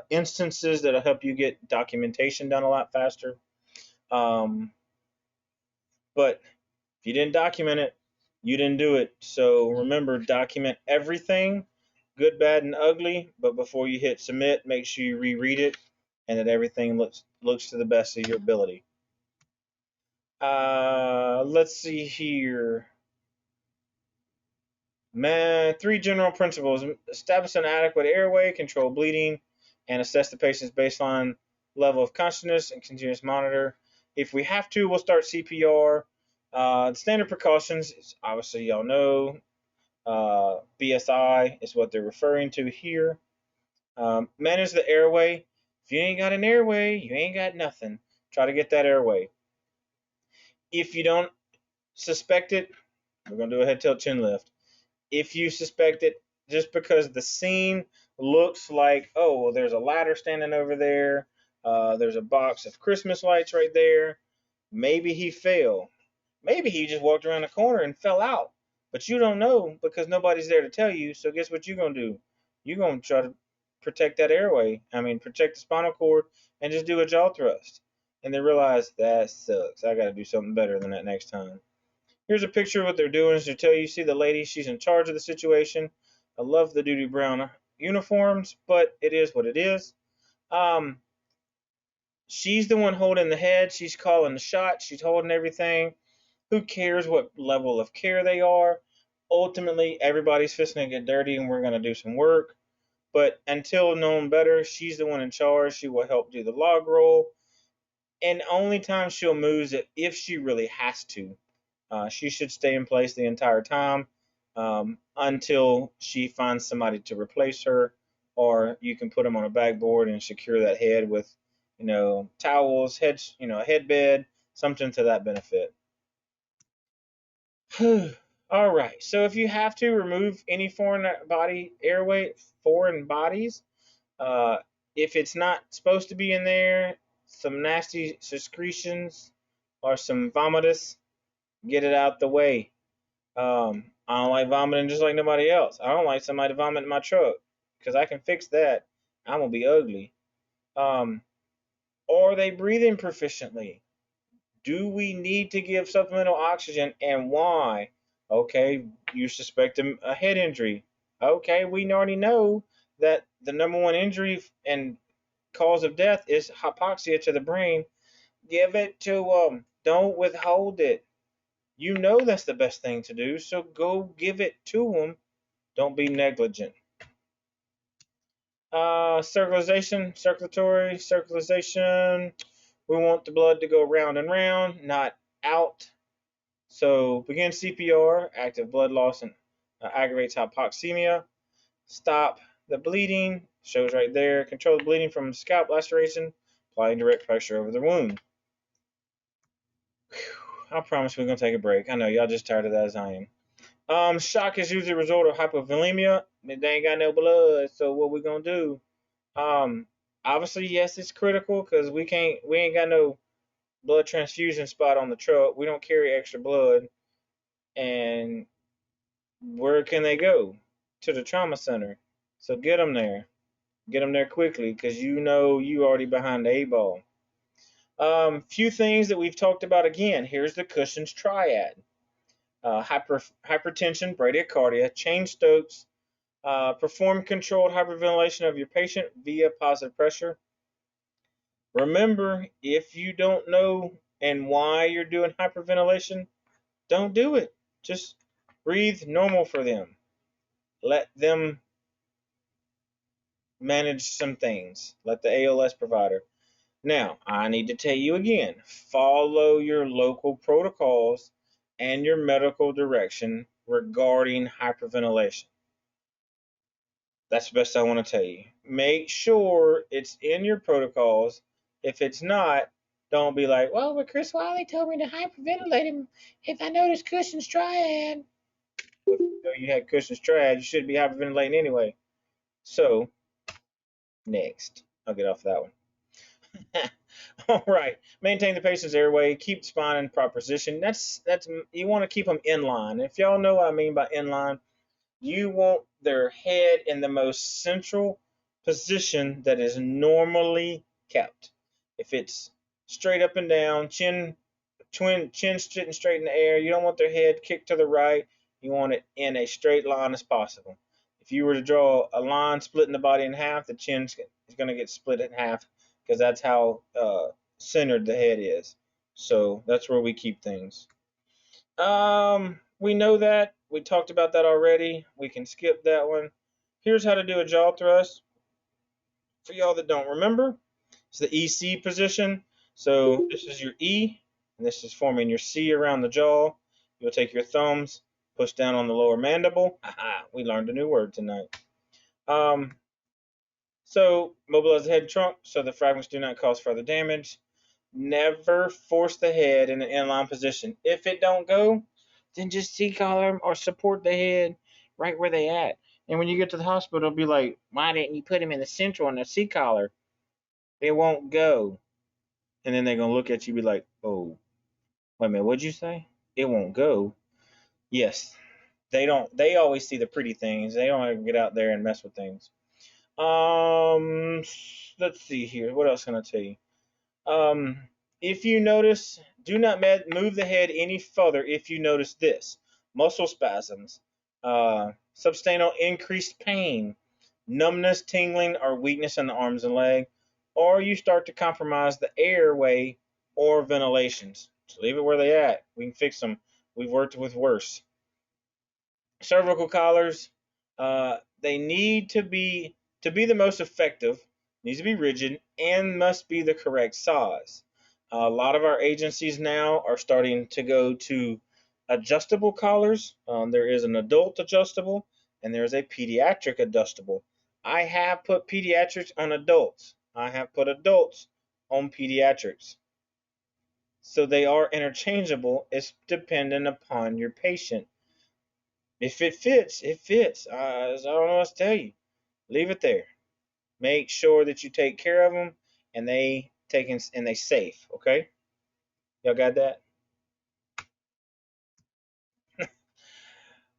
instances that'll help you get documentation done a lot faster. But if you didn't document it, you didn't do it. So remember, document everything, good, bad, and ugly. But before you hit submit, make sure you reread it and that everything looks to the best of your ability. Let's see here. 3 general principles: establish an adequate airway, control bleeding, and assess the patient's baseline level of consciousness and continuous monitor. If we have to, we'll start CPR. The standard precautions, obviously y'all know, BSI is what they're referring to here. Manage the airway. If you ain't got an airway, you ain't got nothing. Try to get that airway. If you don't suspect it, we're going to do a head tilt chin lift. If you suspect it, just because the scene looks like, oh, well, there's a ladder standing over there, there's a box of Christmas lights right there, maybe he fell. Maybe he just walked around the corner and fell out. But you don't know because nobody's there to tell you. So guess what you're going to do? You're going to try to protect that airway. I mean, protect the spinal cord and just do a jaw thrust. And they realize that sucks. I got to do something better than that next time. Here's a picture of what they're doing. To tell you, see the lady, she's in charge of the situation. I love the duty brown uniforms, but it is what it is. She's the one holding the head. She's calling the shots. She's holding everything. Who cares what level of care they are? Ultimately, everybody's fixing to get dirty and we're going to do some work. But until known better, she's the one in charge. She will help do the log roll. And only time she'll move is if she really has to. She should stay in place the entire time until she finds somebody to replace her, or you can put them on a backboard and secure that head with, towels, a headbed, something to that benefit. All right. So if you have to remove any foreign bodies, uh, if it's not supposed to be in there, some nasty secretions or some vomitus, get it out the way. I don't like vomiting just like nobody else. I don't like somebody to vomit in my truck because I can fix that. I'm gonna be ugly. Are they breathing proficiently? Do we need to give supplemental oxygen and why? Okay, you suspect a head injury. Okay, we already know that the number one injury and cause of death is hypoxia to the brain. Give it to them. Don't withhold it. You know that's the best thing to do, so go give it to them. Don't be negligent. Circulation. We want the blood to go round and round, not out. So begin CPR, active blood loss and aggravates hypoxemia. Stop the bleeding, shows right there. Control the bleeding from scalp laceration, applying direct pressure over the wound. I promise we're going to take a break. I know y'all just tired of that as I am. Shock is usually a result of hypovolemia. They ain't got no blood, so what we going to do? Obviously, yes, it's critical because we ain't got no blood transfusion spot on the truck. We don't carry extra blood. And where can they go? To the trauma center. So get them there. Get them there quickly because you already behind the 8 ball. Few things that we've talked about again. Here's the Cushing's triad. Hypertension, bradycardia, change Stokes, perform controlled hyperventilation of your patient via positive pressure. Remember, if you don't know and why you're doing hyperventilation, don't do it. Just breathe normal for them. Let them manage some things. Let the ALS provider. Now, I need to tell you again, follow your local protocols and your medical direction regarding hyperventilation. That's the best I want to tell you. Make sure it's in your protocols. If it's not, don't be like, well, but Chris Wiley told me to hyperventilate him if I noticed Cushing's triad. If you know you had Cushing's triad, you should be hyperventilating anyway. So, next. I'll get off that one. All right. Maintain the patient's airway. Keep the spine in proper position. That's you want to keep them in line. If y'all know what I mean by in line, you want their head in the most central position that is normally kept. If it's straight up and down, chin sitting straight in the air, you don't want their head kicked to the right. You want it in a straight line as possible. If you were to draw a line splitting the body in half, the chin is going to get split in half because that's how centered the head is. So that's where we keep things. We know that. We talked about that already. We can skip that one. Here's how to do a jaw thrust. For y'all that don't remember, it's the EC position. So this is your E, and this is forming your C around the jaw. You'll take your thumbs, push down on the lower mandible. We learned a new word tonight. So mobilize the head and trunk so the fragments do not cause further damage. Never force the head in an inline position. If it don't go, then just C-collar them or support the head right where they at. And when you get to the hospital, it'll be like, why didn't you put him in the central on the C-collar? It won't go. And then they're going to look at you and be like, oh, wait a minute, what'd you say? It won't go. Yes, they always see the pretty things. They don't ever get out there and mess with things. Let's see here. What else can I tell you? If you notice, do not move the head any further if you notice this: muscle spasms, substantial increased pain, numbness, tingling, or weakness in the arms and leg, or you start to compromise the airway or ventilations. So leave it where they at. We can fix them. We've worked with worse. Cervical collars, they need to be the most effective, needs to be rigid, and must be the correct size. A lot of our agencies now are starting to go to adjustable collars. There is an adult adjustable and there is a pediatric adjustable. I have put pediatrics on adults. I have put adults on pediatrics. So they are interchangeable. It's dependent upon your patient. If it fits, it fits. I don't know what to tell you. Leave it there. Make sure that you take care of them and they safe. Okay, y'all got that?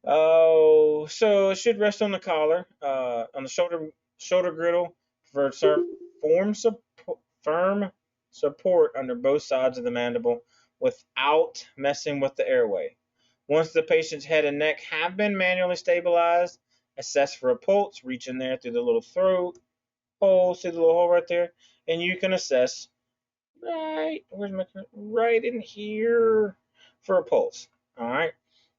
Oh, so it should rest on the collar, on the shoulder griddle for firm support under both sides of the mandible without messing with the airway. Once the patient's head and neck have been manually stabilized, assess for a pulse, reach in there through the little throat hole, see the little hole right there, and you can assess right in here for a pulse. All right.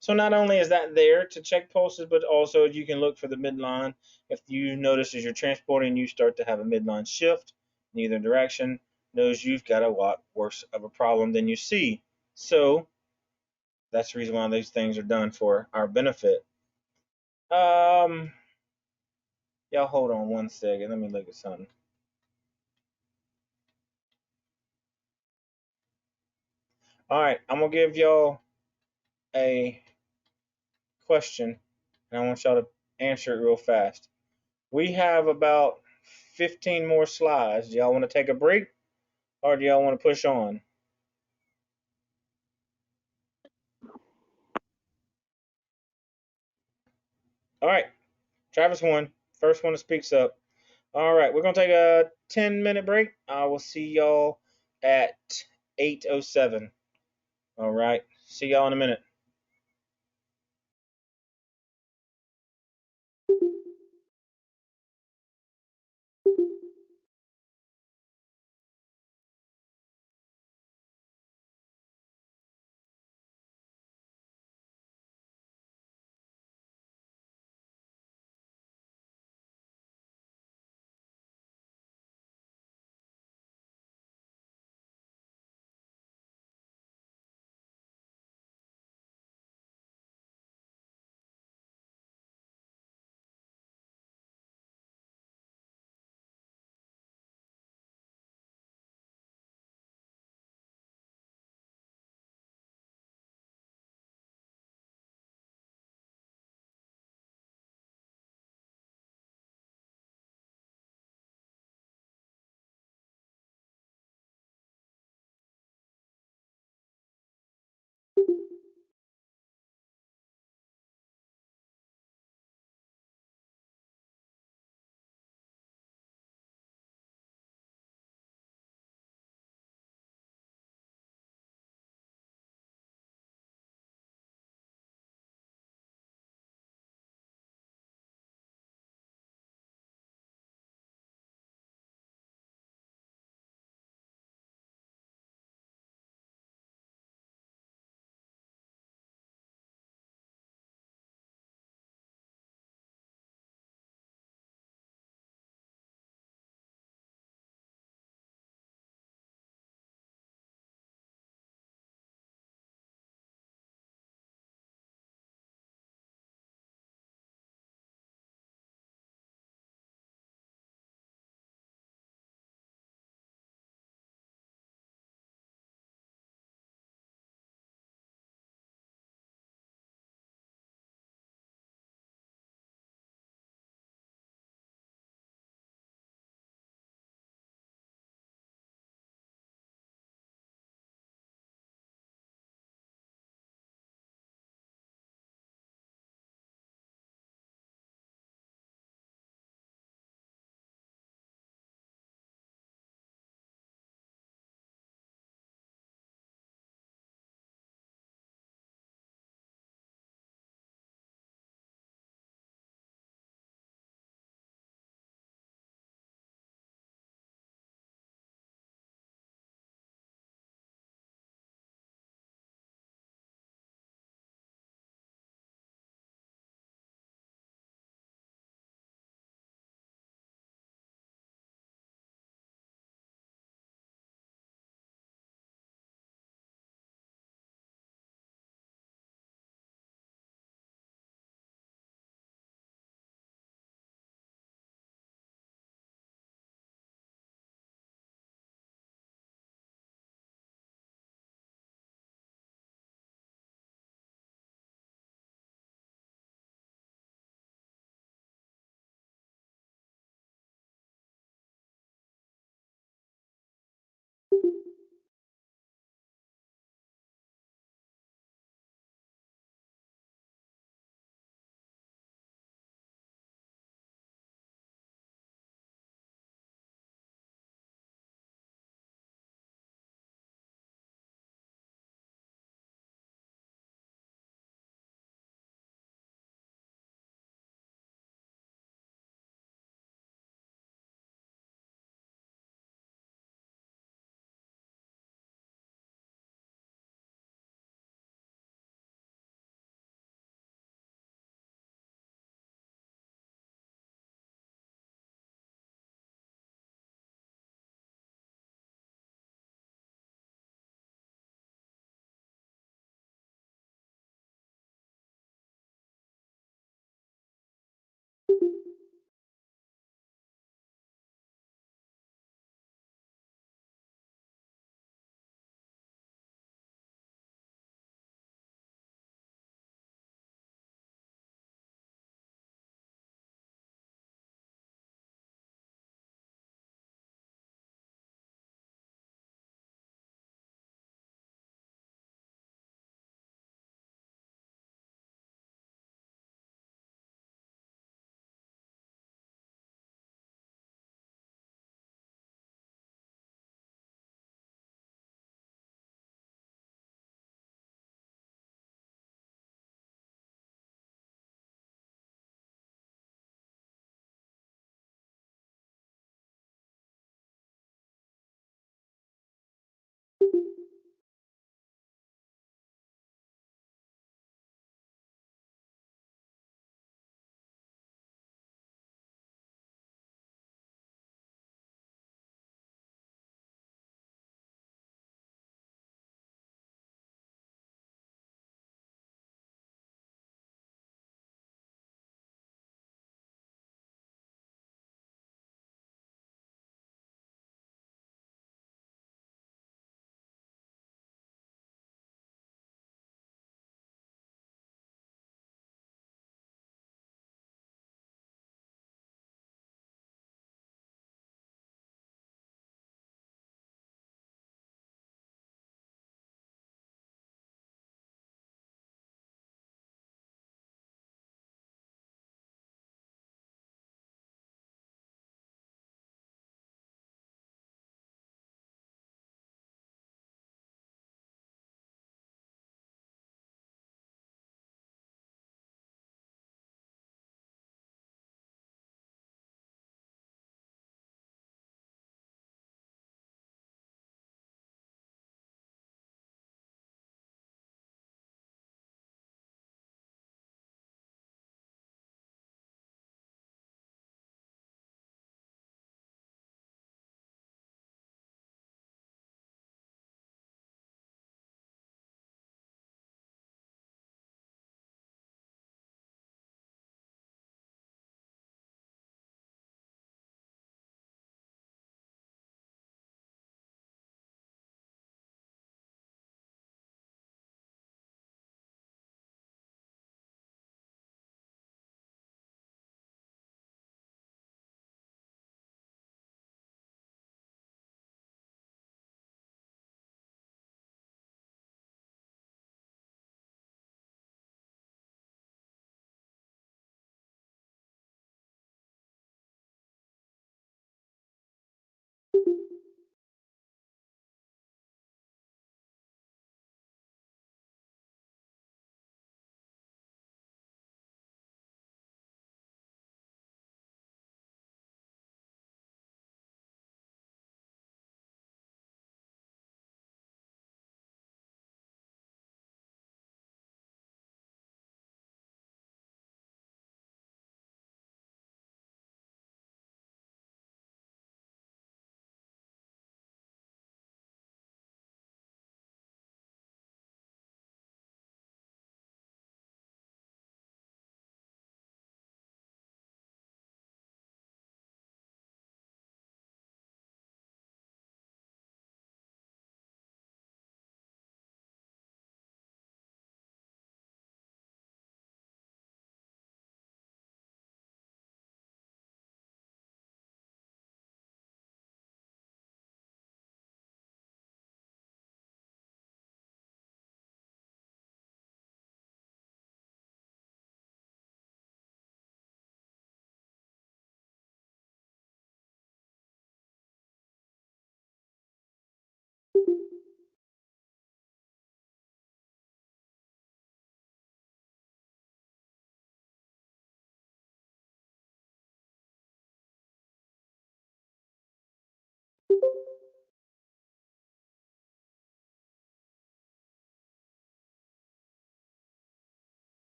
So not only is that there to check pulses, but also you can look for the midline. If you notice as you're transporting, you start to have a midline shift in either direction, knows you've got a lot worse of a problem than you see. So that's the reason why these things are done for our benefit. Um, y'all hold on one second. Let me look at something. All right, I'm gonna give y'all a question, and I want y'all to answer it real fast. We have about 15 more slides. Do y'all want to take a break, or do y'all want to push on? All right, Travis won. First one that speaks up. All right, we're gonna take a 10-minute break. I will see y'all at 8:07. All right, see y'all in a minute.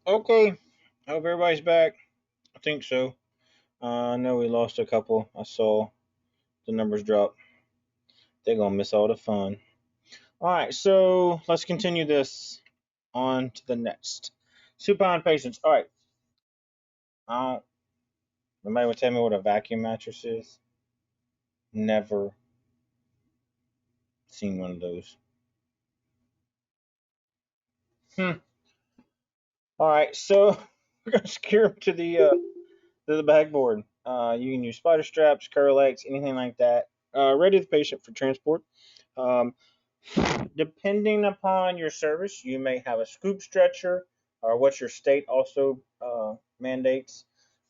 Okay, I hope everybody's back. I think so. I know we lost a couple. I saw the numbers drop. They're gonna miss all the fun. All right, so let's continue this on to the next. Supine patients. All right. Nobody would tell me what a vacuum mattress is. Never seen one of those. Hmm. All right, so we're gonna secure them to the backboard. You can use spider straps, curlex, anything like that. Ready the patient for transport. Um, Depending upon your service, you may have a scoop stretcher or what your state also mandates.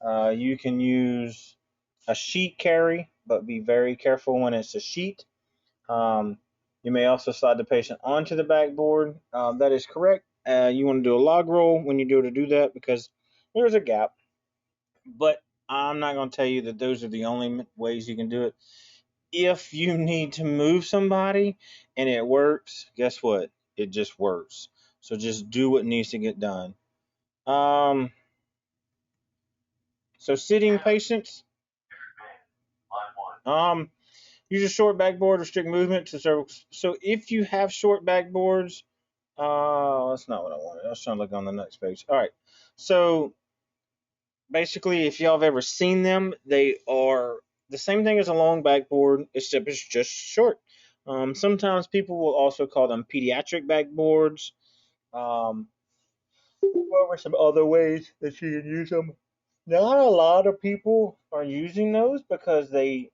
You can use a sheet carry, but be very careful when it's a sheet. Um, you may also slide the patient onto the backboard. That is correct. You want to do a log roll when you do that because there's a gap. But I'm not going to tell you that those are the only ways you can do it. If you need to move somebody and it works, guess what? It just works. So just do what needs to get done. Um, so sitting patients, use a short backboard, restrict movement to cervical. So if you have short backboards, that's not what I wanted. I was trying to look on the next page. All right. So basically, if y'all have ever seen them, they are the same thing as a long backboard, except it's just short. Sometimes people will also call them pediatric backboards. Um, go over some other ways that you can use them. Not a lot of people are using those because they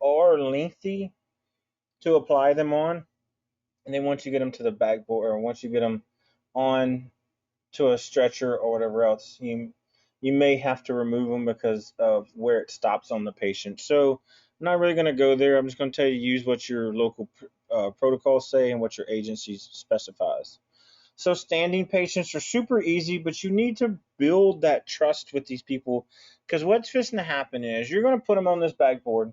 are lengthy to apply them on, and then once you get them to the backboard or once you get them on to a stretcher or whatever else, you may have to remove them because of where it stops on the patient. So I'm not really going to go there. I'm just going to tell you use what your local protocols say and what your agency specifies. So standing patients are super easy, but you need to build that trust with these people because what's fixing to happen is you're going to put them on this backboard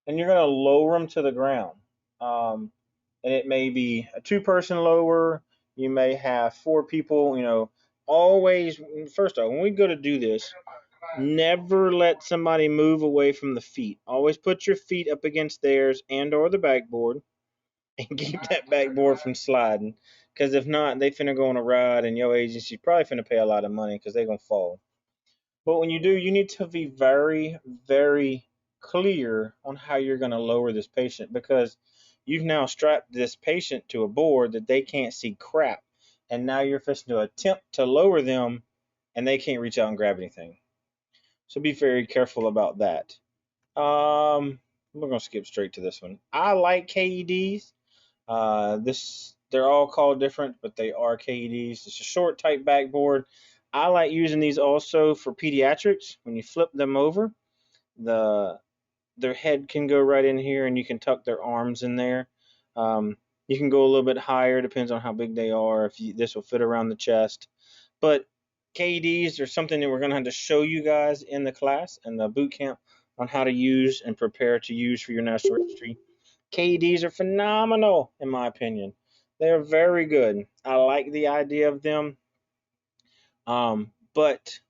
and you're going to lower them to the ground. Um, and it may be a two-person lower. You may have four people. Always. First off, when we go to do this, never let somebody move away from the feet. Always put your feet up against theirs and/or the backboard, and keep that backboard from sliding. Because if not, they finna go on a ride, and your agency probably finna pay a lot of money because they're gonna fall. But when you do, you need to be very, very clear on how you're going to lower this patient because you've now strapped this patient to a board that they can't see crap. And now you're fixing to attempt to lower them and they can't reach out and grab anything. So be very careful about that. We're going to skip straight to this one. I like KEDs. They're all called different, but they are KEDs. It's a short, tight backboard. I like using these also for pediatrics. When you flip them over, the their head can go right in here, and you can tuck their arms in there. You can go a little bit higher, depends on how big they are. This will fit around the chest, but KEDs are something that we're going to have to show you guys in the class and the boot camp on how to use and prepare to use for your national registry. KEDs are phenomenal, in my opinion. They are very good. I like the idea of them, but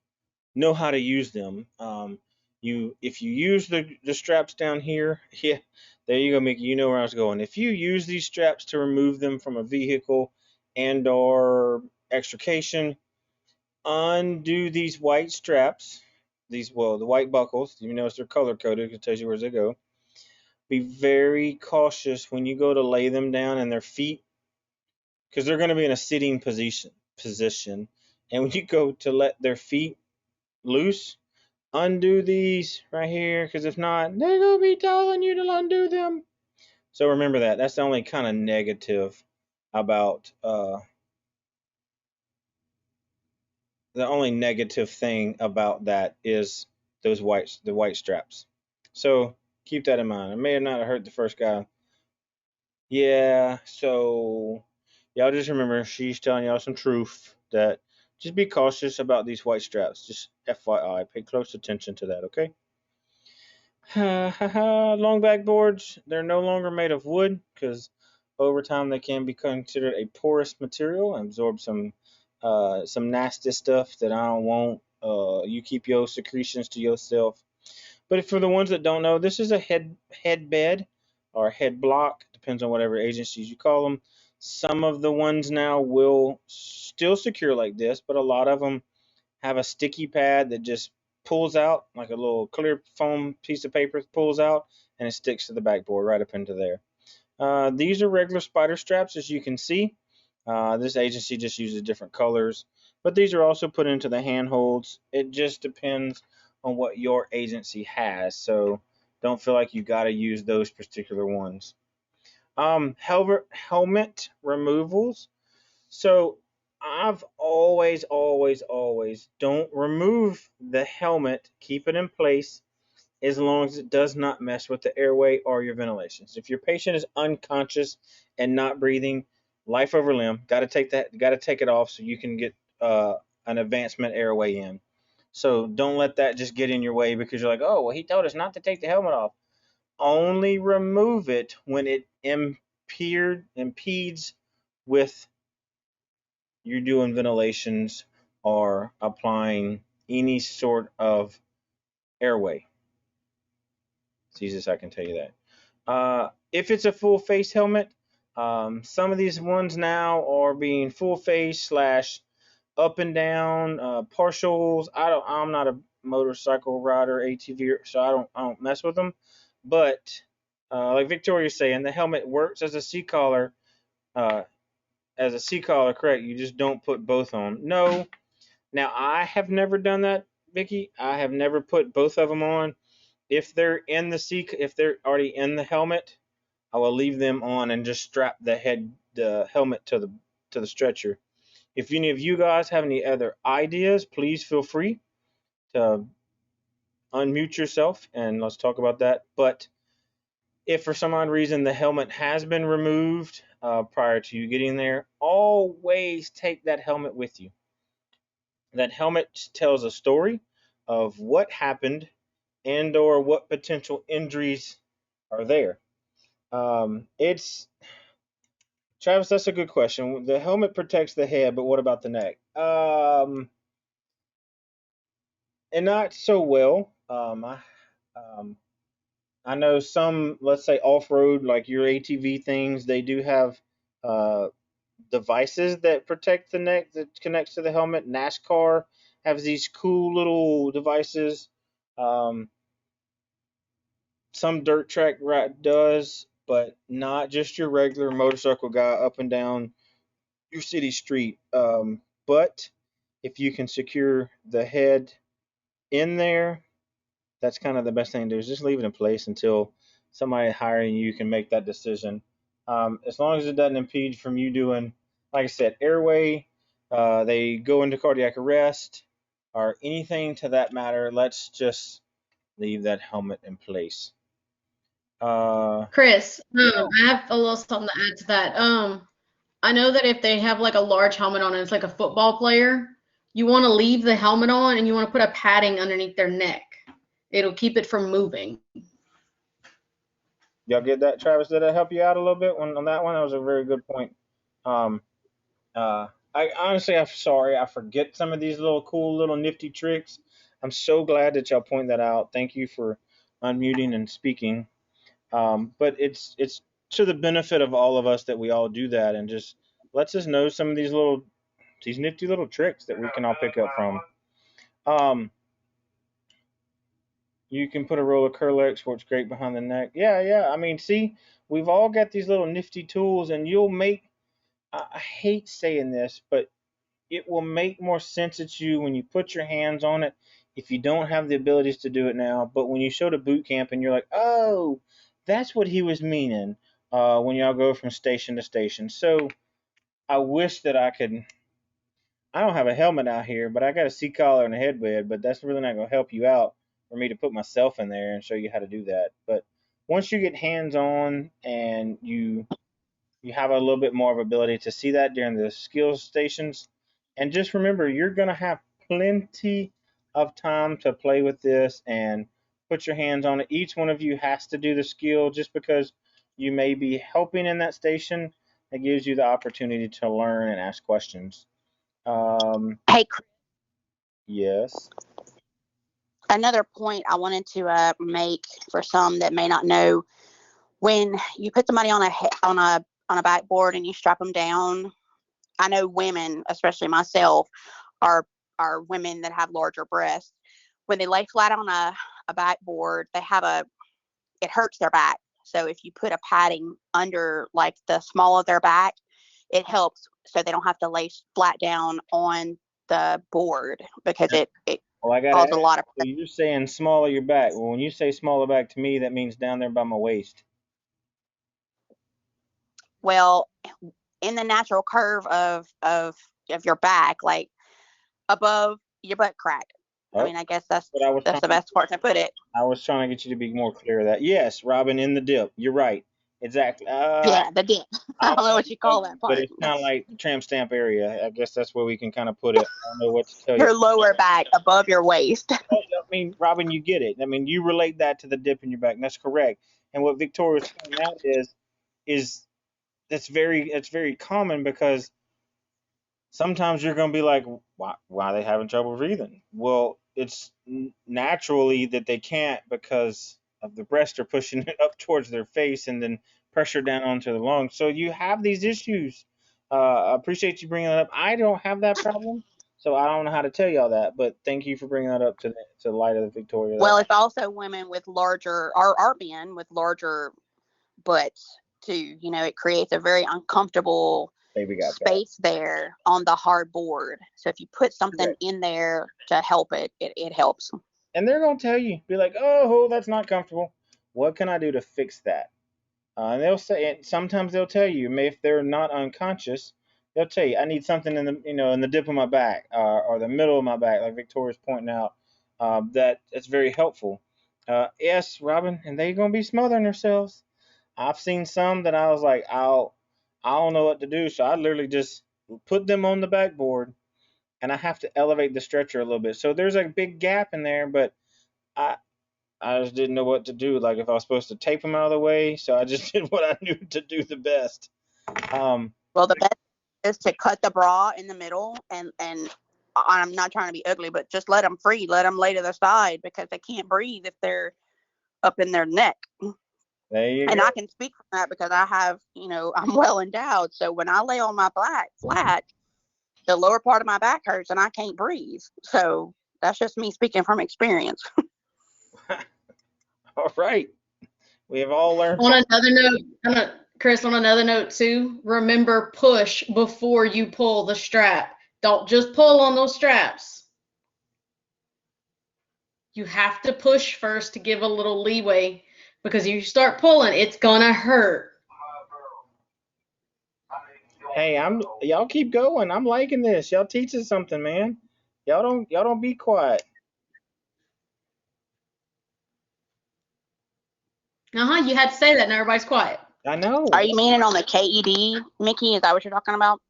know how to use them. If you use the straps down here, yeah, there you go, Mickey. You know where I was going. If you use these straps to remove them from a vehicle and/or extrication, undo these white straps. The white buckles. You notice they're color coded. It tells you where they go. Be very cautious when you go to lay them down in their feet because they're going to be in a sitting position. And when you go to let their feet loose, undo these right here because if not, they're going to be telling you to undo them. So remember that. That's the only kind of negative about the only negative thing about that is the white straps. So keep that in mind. I may have not hurt the first guy. Yeah, so y'all just remember she's telling y'all some truth that just be cautious about these white straps. Just FYI, pay close attention to that, okay? Long backboards, they're no longer made of wood because over time they can be considered a porous material and absorb some some nasty stuff that I don't want. You keep your secretions to yourself. But for the ones that don't know, this is a head bed or head block, depends on whatever agencies you call them. Some of the ones now will still secure like this, but a lot of them have a sticky pad that just pulls out, like a little clear foam piece of paper pulls out, and it sticks to the backboard right up into there. These are regular spider straps, as you can see. This agency just uses different colors, but these are also put into the handholds. It just depends on what your agency has, so don't feel like you got to use those particular ones. Helmet removals. So I've always don't remove the helmet. Keep it in place as long as it does not mess with the airway or your ventilations. If your patient is unconscious and not breathing, life over limb, got to take it off so you can get an advancement airway in. So don't let that just get in your way because you're like, oh, well, he told us not to take the helmet off. Only remove it when it impedes with you doing ventilations or applying any sort of airway. It's easiest I can tell you that. If it's a full face helmet, some of these ones now are being full face slash up and down partials. I'm not a motorcycle rider, ATV, so I don't mess with them. But like Victoria's saying, the helmet works as a C collar. Correct? You just don't put both on. No. Now I have never done that, Vicky. I have never put both of them on. If they're already in the helmet, I will leave them on and just strap the helmet to the stretcher. If any of you guys have any other ideas, please feel free to unmute yourself and let's talk about that. But if for some odd reason the helmet has been removed prior to you getting there, always take that helmet with you. That helmet tells a story of what happened and or what potential injuries are there. It's Travis, that's a good question. The helmet protects the head, but what about the neck? And not so well. I know some, let's say off-road, like your ATV things, they do have uh, devices that protect the neck that connects to the helmet. NASCAR has these cool little devices. Um, some dirt track does, but not just your regular motorcycle guy up and down your city street. But if you can secure the head in there, that's kind of the best thing to do is just leave it in place until somebody hiring you can make that decision. As long as it doesn't impede from you doing, like I said, airway, they go into cardiac arrest or anything to that matter, let's just leave that helmet in place. Chris, I have a little something to add to that. I know that if they have like a large helmet on and it's like a football player, you want to leave the helmet on and you want to put a padding underneath their neck. It'll keep it from moving. Y'all get that, Travis? Did that help you out a little bit on that one? That was a very good point. Um, I honestly, I'm sorry, I forget some of these little cool, little nifty tricks. I'm so glad that y'all point that out. Thank you for unmuting and speaking. But it's to the benefit of all of us that we all do that, and just lets us know some of these nifty little tricks that we can all pick up from. You can put a roll of Curlex, works great behind the neck. Yeah. I mean, see, we've all got these little nifty tools, and you'll make. I hate saying this, but it will make more sense to you when you put your hands on it if you don't have the abilities to do it now. But when you show to boot camp and you're like, oh, that's what he was meaning when y'all go from station to station. So I wish that I could. I don't have a helmet out here, but I got a C collar and a headband, but that's really not going to help you out for me to put myself in there and show you how to do that. But once you get hands on and you have a little bit more of ability to see that during the skills stations. And just remember, you're going to have plenty of time to play with this and put your hands on it. Each one of you has to do the skill just because you may be helping in that station. It gives you the opportunity to learn and ask questions. Hey, Yes. another point I wanted to make for some that may not know: when you put somebody on a backboard and you strap them down, I know women, especially myself, are women that have larger breasts. When they lay flat on a backboard, it hurts their back. So if you put a padding under like the small of their back, it helps so they don't have to lay flat down on the board, because it Well, I got to causes ask, a lot of so you're saying small of your back. Well, when you say small of back, to me, that means down there by my waist. well, in the natural curve of your back, like above your butt crack. I Oh, mean, I guess that's but I was trying the best part to put it. I was trying to get you to be more clear of that. Yes, Robin, in the dip. You're right. Exactly. Yeah, the dip. I I don't know what you call don't know, that but part. it's kind of like the tramp stamp area. I guess that's where we can kind of put it. I don't know what to tell you. Your lower back above your waist. I mean, Robin, you get it. I mean, you relate that to the dip in your back, and that's correct. And what Victoria's pointing out is it's very common, because sometimes you're going to be like, why are they having trouble breathing? Well, it's naturally that they can't, because of the breast are pushing it up towards their face and then pressure down onto the lungs. So you have these issues. I appreciate you bringing that up. I don't have that problem, so I don't know how to tell y'all that. But thank you for bringing that up to the light of the Victoria. Well, it's also women with larger, or men with larger butts too. You know, it creates a very uncomfortable Baby got that. space there on the hard board. So if you put something in there to help it helps. And they're gonna tell you, be like, "Oh, that's not comfortable. What can I do to fix that?" And they'll say, and sometimes they'll tell you, if they're not unconscious, they'll tell you, "I need something in the, in the dip of my back, or the middle of my back," like Victoria's pointing out. That it's very helpful. Yes, Robin, and they're gonna be smothering themselves. I've seen some that I was like, I don't know what to do, so I literally just put them on the backboard, and I have to elevate the stretcher a little bit. So there's a big gap in there, but I I just didn't know what to do. Like if I was supposed to tape them out of the way, so I just did what I knew to do the best. Well, the best is to cut the bra in the middle, and I'm not trying to be ugly, but just let them free, let them lay to the side, because they can't breathe if they're up in their neck. There you And go. I can speak from that because I have, I'm well endowed. So when I lay on my back flat, the lower part of my back hurts and I can't breathe. So that's just me speaking from experience. All right, we have all learned. On another note, Chris, on another note too, remember push before you pull the strap. Don't just pull on those straps. You have to push first to give a little leeway, because if you start pulling, it's gonna hurt. Hey, y'all keep going. I'm liking this. Y'all teach us something, man. Y'all don't be quiet. You had to say that and everybody's quiet. I know. Are you meaning on the KED, Mickey? Is that what you're talking about?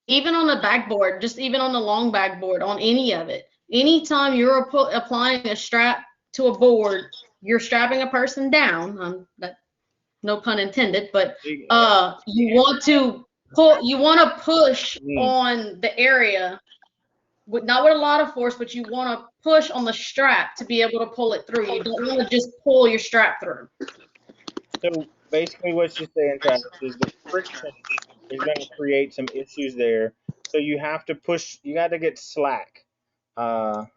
Even on the backboard, just even on the long backboard, on any of it. Anytime you're applying a strap to a board, you're strapping a person down. No pun intended, but you want to push on the area, not with a lot of force, but you want to push on the strap to be able to pull it through. You don't want to just pull your strap through. So basically, what you're saying, Travis, is the friction is going to create some issues there. So you have to push. You got to get slack. Well,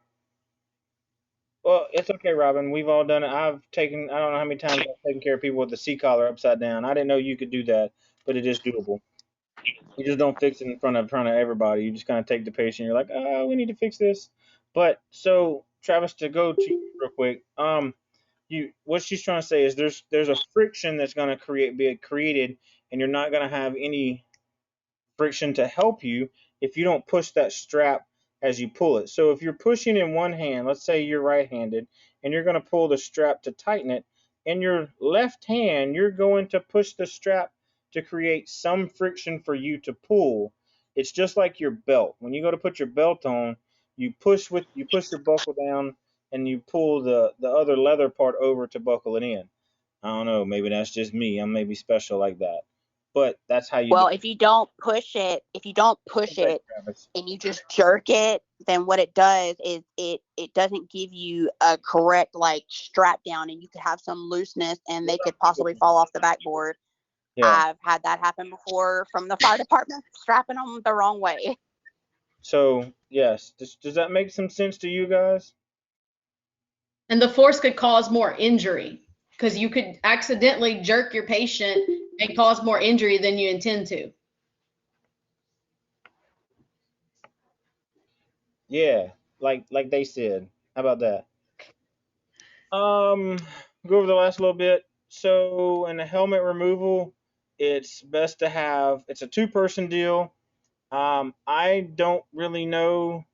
it's okay, Robin. We've all done it. I don't know how many times I've taken care of people with the C collar upside down. I didn't know you could do that, but it is doable. You just don't fix it in front of everybody. You just kind of take the patient. You're like, oh, we need to fix this. But so, Travis, to go to you real quick, what she's trying to say is there's a friction that's going to be created, and you're not going to have any friction to help you if you don't push that strap as you pull it. So if you're pushing in one hand, let's say you're right-handed, and you're going to pull the strap to tighten it, in your left hand, you're going to push the strap to create some friction for you to pull. It's just like your belt. When you go to put your belt on, you push your buckle down and you pull the other leather part over to buckle it in. I don't know, maybe that's just me. I'm maybe special like that. but that's how you Well, do if you don't push it, it, Travis. and you just jerk it, then what it does is it doesn't give you a correct like strap down, and you could have some looseness and they could possibly fall off the backboard. Yeah. I've had that happen before from the fire department, strapping them the wrong way. So yes, does that make some sense to you guys? And the force could cause more injury because you could accidentally jerk your patient and cause more injury than you intend to. Yeah, like they said. How about that? Go over the last little bit. So in the helmet removal, it's best to have. It's a two-person deal. I don't really know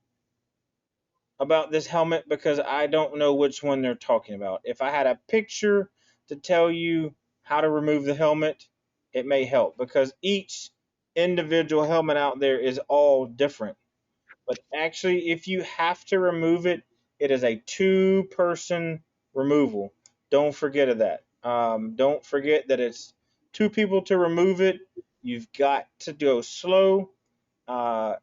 about this helmet because I don't know which one they're talking about. If I had a picture to tell you how to remove the helmet, it may help because each individual helmet out there is all different. But actually, if you have to remove it, it is a two-person removal. Don't forget of that. Don't forget that it's two people to remove it. You've got to go slow.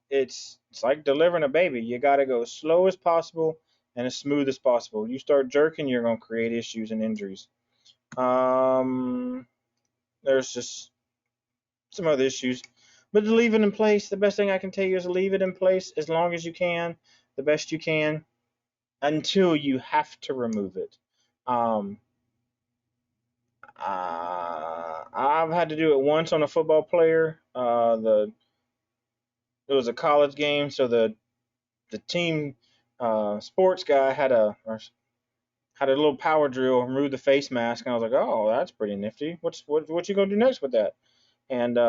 It's like delivering a baby. You got to go as slow as possible and as smooth as possible. You start jerking, you're going to create issues and injuries. There's just some other issues. But to leave it in place, the best thing I can tell you is leave it in place as long as you can, the best you can, until you have to remove it. I've had to do it once on a football player. It was a college game, so the team sports guy had a little power drill, remove the face mask, and I was like, oh, that's pretty nifty. What you gonna do next with that? And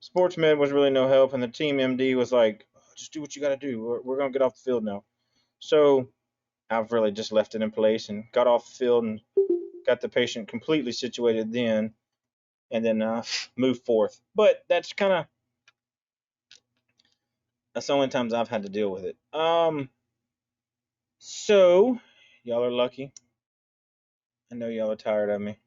sports med was really no help, and the team MD was like, just do what you got to do. We're gonna get off the field now. So I've really just left it in place and got off the field and got the patient completely situated then, and then moved forth. But that's the only times I've had to deal with it. So y'all are lucky. I know y'all are tired of me.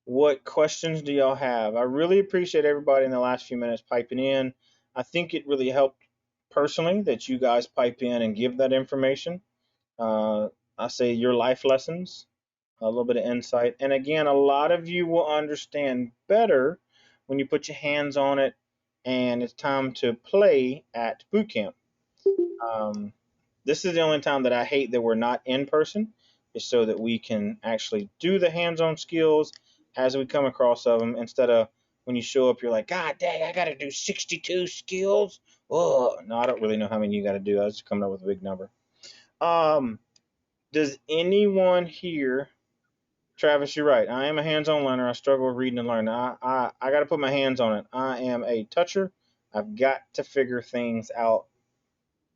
What questions do y'all have? I really appreciate everybody in the last few minutes piping in. I think it really helped personally that you guys pipe in and give that information. I say your life lessons, a little bit of insight. And again, a lot of you will understand better when you put your hands on it and it's time to play at boot camp. Um, this is the only time that I hate that we're not in person, is so that we can actually do the hands-on skills as we come across of them, instead of when you show up, you're like, God dang, I got to do 62 skills. Oh, no, I don't really know how many you got to do. I was just coming up with a big number. Does anyone here, Travis, you're right. I am a hands-on learner. I struggle with reading and learning. I got to put my hands on it. I am a toucher. I've got to figure things out.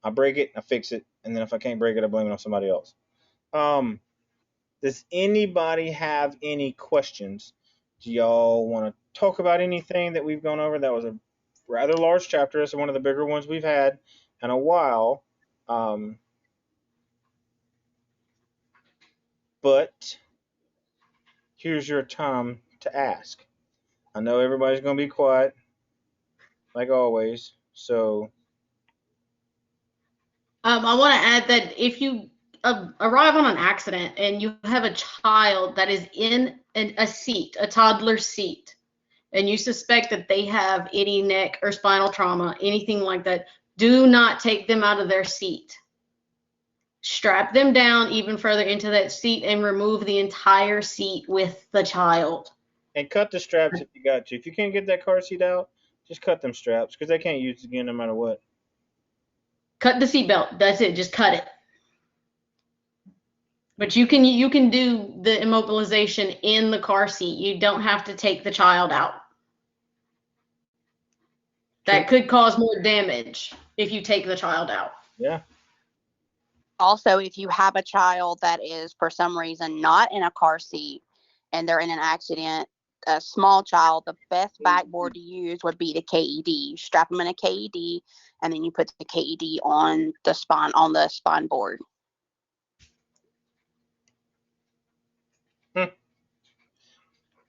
I break it, I fix it, and then if I can't break it, I blame it on somebody else. Does anybody have any questions? Do y'all want to talk about anything that we've gone over? That was a rather large chapter. It's one of the bigger ones we've had in a while. But here's your time to ask. I know everybody's going to be quiet, like always. So, I want to add that if you arrive on an accident and you have a child that is in a seat, a toddler seat, and you suspect that they have any neck or spinal trauma, anything like that, do not take them out of their seat. Strap them down even further into that seat and remove the entire seat with the child. and cut the straps if you got to. If you can't get that car seat out, just cut them straps because they can't use it again no matter what. Cut the seatbelt. That's it. Just cut it. But you can do the immobilization in the car seat. You don't have to take the child out. That could cause more damage if you take the child out. Yeah. Also, if you have a child that is for some reason not in a car seat and they're in an accident, a small child, the best backboard to use would be the KED. You strap them in a KED, and then you put the KED on the spine board.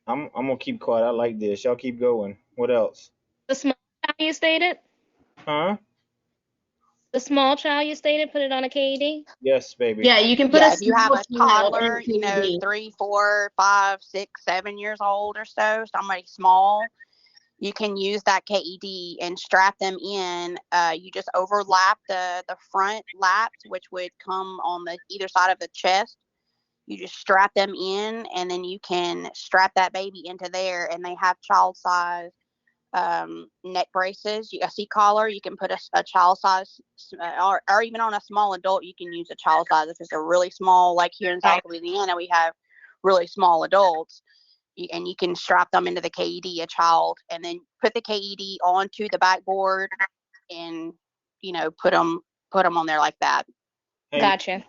I'm gonna keep quiet. I like this. Y'all keep going. What else? The small child you stated? Huh? The small child you stated, put it on a KED? Yes, baby. Yeah, you can put Yeah, a if you have small a child toddler, in KED. 3, 4, 5, 6, 7 years old or so, somebody small, you can use that KED and strap them in. You just overlap the front laps, which would come on the either side of the chest. You just strap them in, and then you can strap that baby into there, and they have child size neck braces, a seat collar. You can put a child size, or even on a small adult, you can use a child size. If it's a really small, like here in South Louisiana, we have really small adults, and you can strap them into the KED, a child, and then put the KED onto the backboard, and put them on there like that. Hey, Gotcha.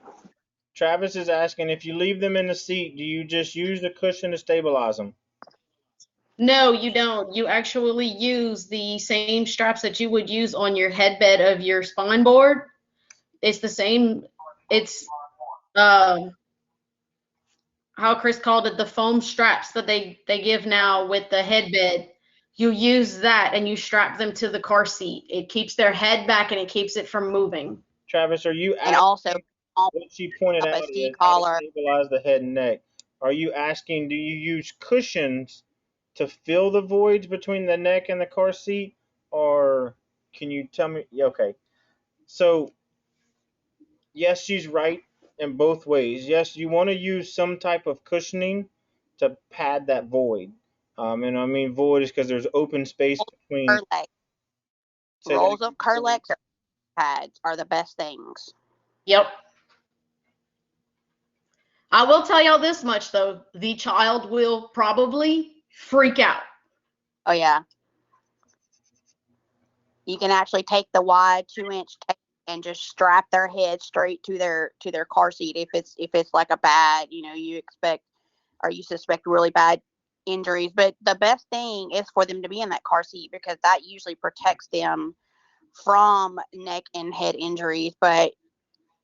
Travis is asking, if you leave them in the seat, do you just use the cushion to stabilize them? No, you don't. You actually use the same straps that you would use on your headbed of your spine board. It's the same. It's how Chris called it, the foam straps that they give now with the headbed. You use that and you strap them to the car seat. It keeps their head back and it keeps it from moving. Travis, are you And asking, also what she pointed up out a seat is how to collar. stabilize the head and neck. Are you asking, do you use cushions to fill the voids between the neck and the car seat? Or can you tell me? Yeah, okay. So, yes, she's right in both ways. Yes, you want to use some type of cushioning to pad that void. And I mean void is because there's open space between. Rolls of Kerlex pads are the best things. Yep. I will tell y'all this much though, the child will probably freak out. Oh yeah. You can actually take the wide 2-inch tape and just strap their head straight to their car seat if it's like a bad, you suspect really bad injuries. But the best thing is for them to be in that car seat, because that usually protects them from neck and head injuries. But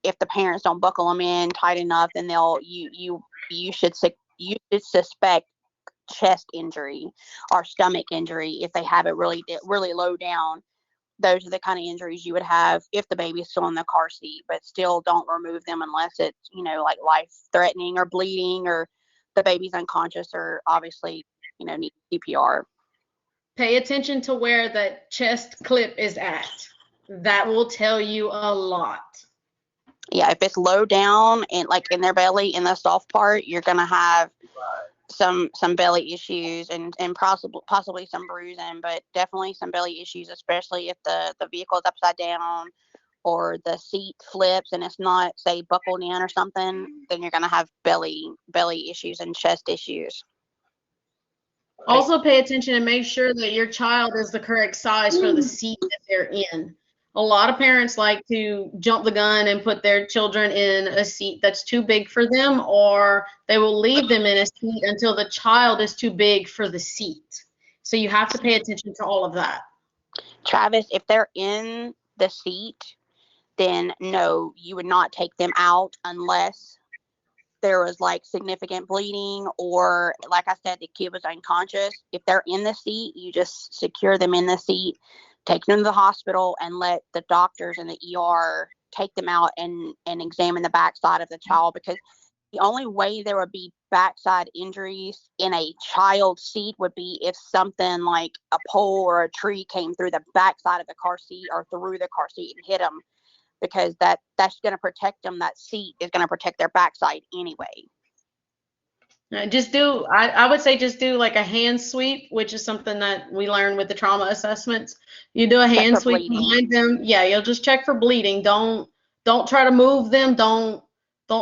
if the parents don't buckle them in tight enough, then you should suspect chest injury or stomach injury if they have it really low down. Those are the kind of injuries you would have if the baby's still in the car seat. But still, don't remove them unless it's like life threatening or bleeding, or the baby's unconscious, or obviously need CPR. Pay attention to where the chest clip is at. That will tell you a lot. Yeah, if it's low down and like in their belly, in the soft part, you're gonna have some belly issues and possibly some bruising, but definitely some belly issues, especially if the vehicle is upside down or the seat flips and it's not, say, buckled in or something. Then you're gonna have belly issues and chest issues. Also pay attention and make sure that your child is the correct size for the seat that they're in. A lot of parents like to jump the gun and put their children in a seat that's too big for them, or they will leave them in a seat until the child is too big for the seat. So you have to pay attention to all of that. Travis, if they're in the seat, then no, you would not take them out unless there was like significant bleeding, or like I said, the kid was unconscious. If they're in the seat, you just secure them in the seat, take them to the hospital, and let the doctors in the ER take them out and examine the backside of the child, because the only way there would be backside injuries in a child seat would be if something like a pole or a tree came through the backside of the car seat or through the car seat and hit them, because that's going to protect them. That seat is going to protect their backside anyway. I would say just do like a hand sweep, which is something that we learn with the trauma assessments. You do a hand sweep behind them. Yeah, you'll just check for bleeding. Don't try to move them. Don't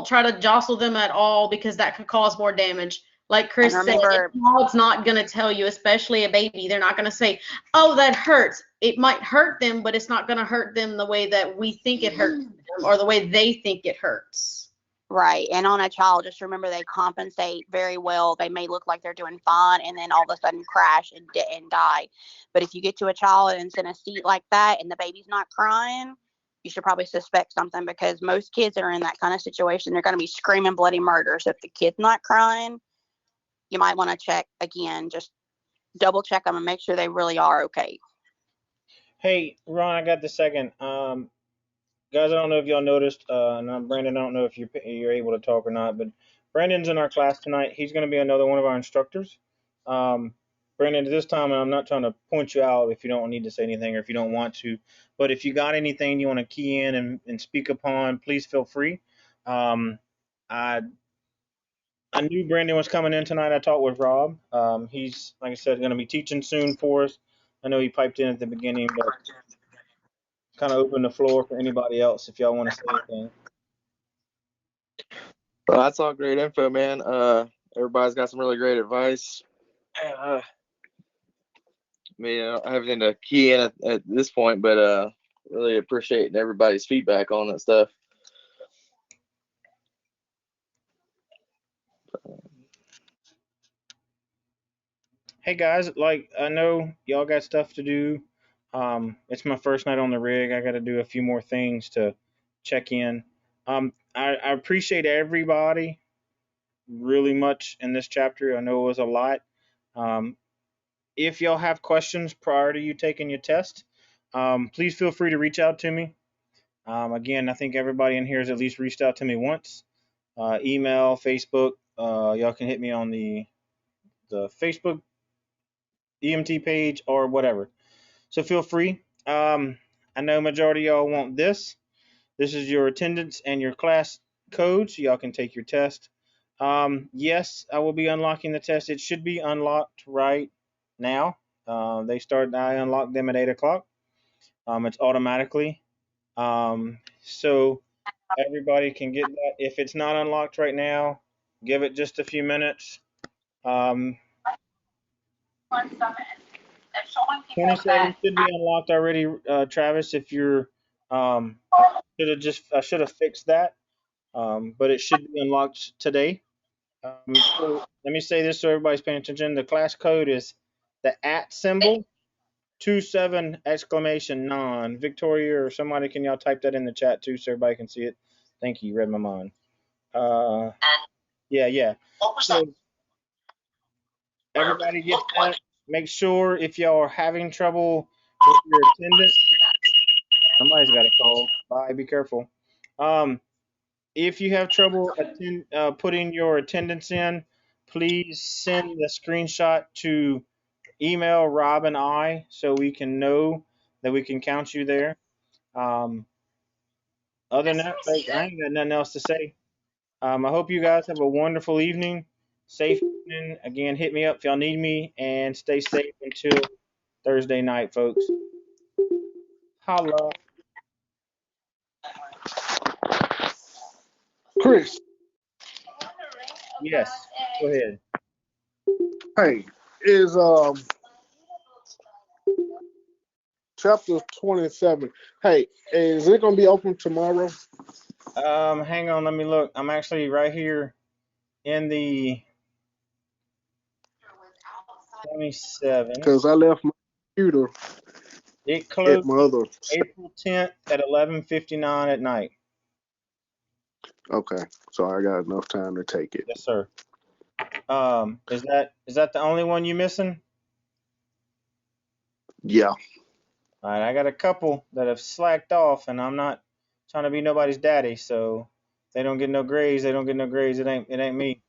try to jostle them at all, because that could cause more damage. Like Chris said, the child's not going to tell you, especially a baby. They're not going to say, oh, that hurts. It might hurt them, but it's not going to hurt them the way that we think it hurts them, or the way they think it hurts. Right. And on a child, just remember they compensate very well. They may look like they're doing fine and then all of a sudden crash and die. But if you get to a child and it's in a seat like that and the baby's not crying, you should probably suspect something, because most kids that are in that kind of situation, they're going to be screaming bloody murder. So if the kid's not crying, you might want to check again, just double check them and make sure they really are okay. Hey, Ron, I got the second. Guys, I don't know if y'all noticed, and Brandon, I don't know if you're able to talk or not, but Brandon's in our class tonight. He's going to be another one of our instructors. Brandon, this time, and I'm not trying to point you out if you don't need to say anything or if you don't want to, but if you got anything you want to key in and speak upon, please feel free. I knew Brandon was coming in tonight. I talked with Rob. He's, like I said, going to be teaching soon for us. I know he piped in at the beginning, but kind of open the floor for anybody else if y'all want to say anything. Well, that's all great info, man. Everybody's got some really great advice. I mean, I don't have anything to key in at this point, but really appreciate everybody's feedback on that stuff. Hey guys, like I know y'all got stuff to do. It's my first night on the rig. I got to do a few more things to check in. I appreciate everybody really much in this chapter. I know it was a lot. If y'all have questions prior to you taking your test, please feel free to reach out to me. Again, I think everybody in here has at least reached out to me once. Email, Facebook. Y'all can hit me on the Facebook EMT page or whatever. So feel free. I know majority of y'all want this. This is your attendance and your class code, so y'all can take your test. Yes, I will be unlocking the test. It should be unlocked right now. I unlocked them at 8 o'clock. It's automatically. So everybody can get that. If it's not unlocked right now, give it just a few minutes. 27 should be unlocked already, Travis. If you're, I should have fixed that, but it should be unlocked today. So let me say this so everybody's paying attention. The class code is the @ symbol 27 exclamation non. Victoria or somebody, can y'all type that in the chat too so everybody can see it? Thank you. You read my mind. Yeah. So everybody get that. Make sure if y'all are having trouble with your attendance. Somebody's got a call. Bye. Be careful. If you have trouble putting your attendance in, please send the screenshot to email Rob and I so we can know that we can count you there. Other than that, like, I ain't got nothing else to say. I hope you guys have a wonderful evening. Safe evening. Again, hit me up if y'all need me, and stay safe until Thursday night, folks. Holla. Chris. Yes. Go ahead. Hey, is chapter 27. Hey, is it gonna be open tomorrow? Hang on, let me look. I'm actually right here in the 27. Because I left my computer It at closed my other. April 10th at 11:59 at night. Okay, so I got enough time to take it. Yes, sir. Is that the only one you missing? Yeah. All right, I got a couple that have slacked off, and I'm not trying to be nobody's daddy, so if they don't get no grades, they don't get no grades. It ain't me.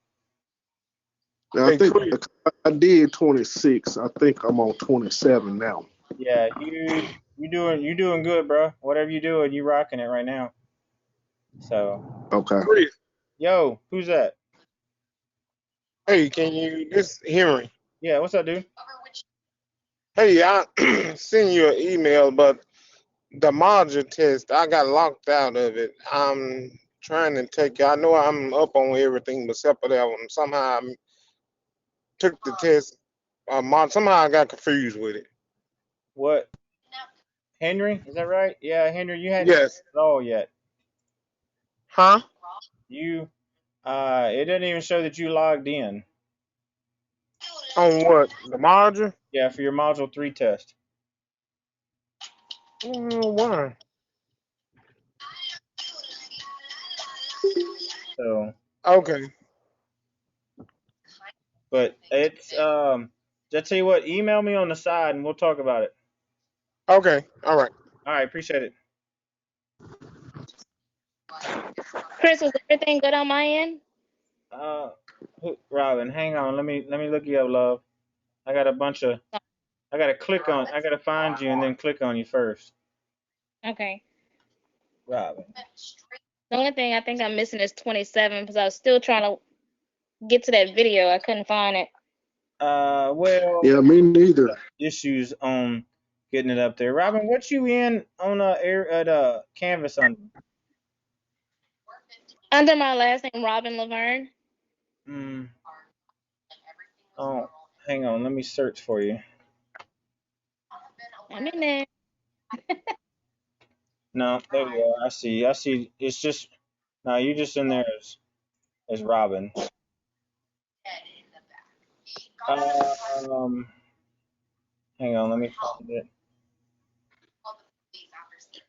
I think I did 26. I think I'm on 27 now. Yeah, you doing good, bro. Whatever you doing, you rocking it right now. So. Okay. Yo, who's that? Hey, this Henry. Yeah, what's up, dude? Hey, I sent you an email, but the module test, I got locked out of it. I'm trying to take it. I know I'm up on everything except for that one. Somehow I took the test. Somehow I got confused with it. What? Henry, is that right? Yeah, Henry, you hadn't Yes. at all yet. Huh? It doesn't even show that you logged in. On what? The module? Yeah, for your module 3 test. Why? So. Okay. But it's just tell you what, email me on the side and we'll talk about it. Okay. All right. All right, appreciate it. Chris, was everything good on my end? Robin, hang on. Let me look you up, love. I got a bunch of. I gotta find you and then click on you first. Okay. Robin. The only thing I think I'm missing is 27 because I was still trying to get to that video. I couldn't find it. Well. Yeah, me neither. Issues on getting it up there. Robin, what you in on Canvas under? Under my last name, Robin Laverne. Oh, hang on. Let me search for you. I'm in there. No, there you are. I see. It's just no. You just in there as Robin. Hang on. Let me find it.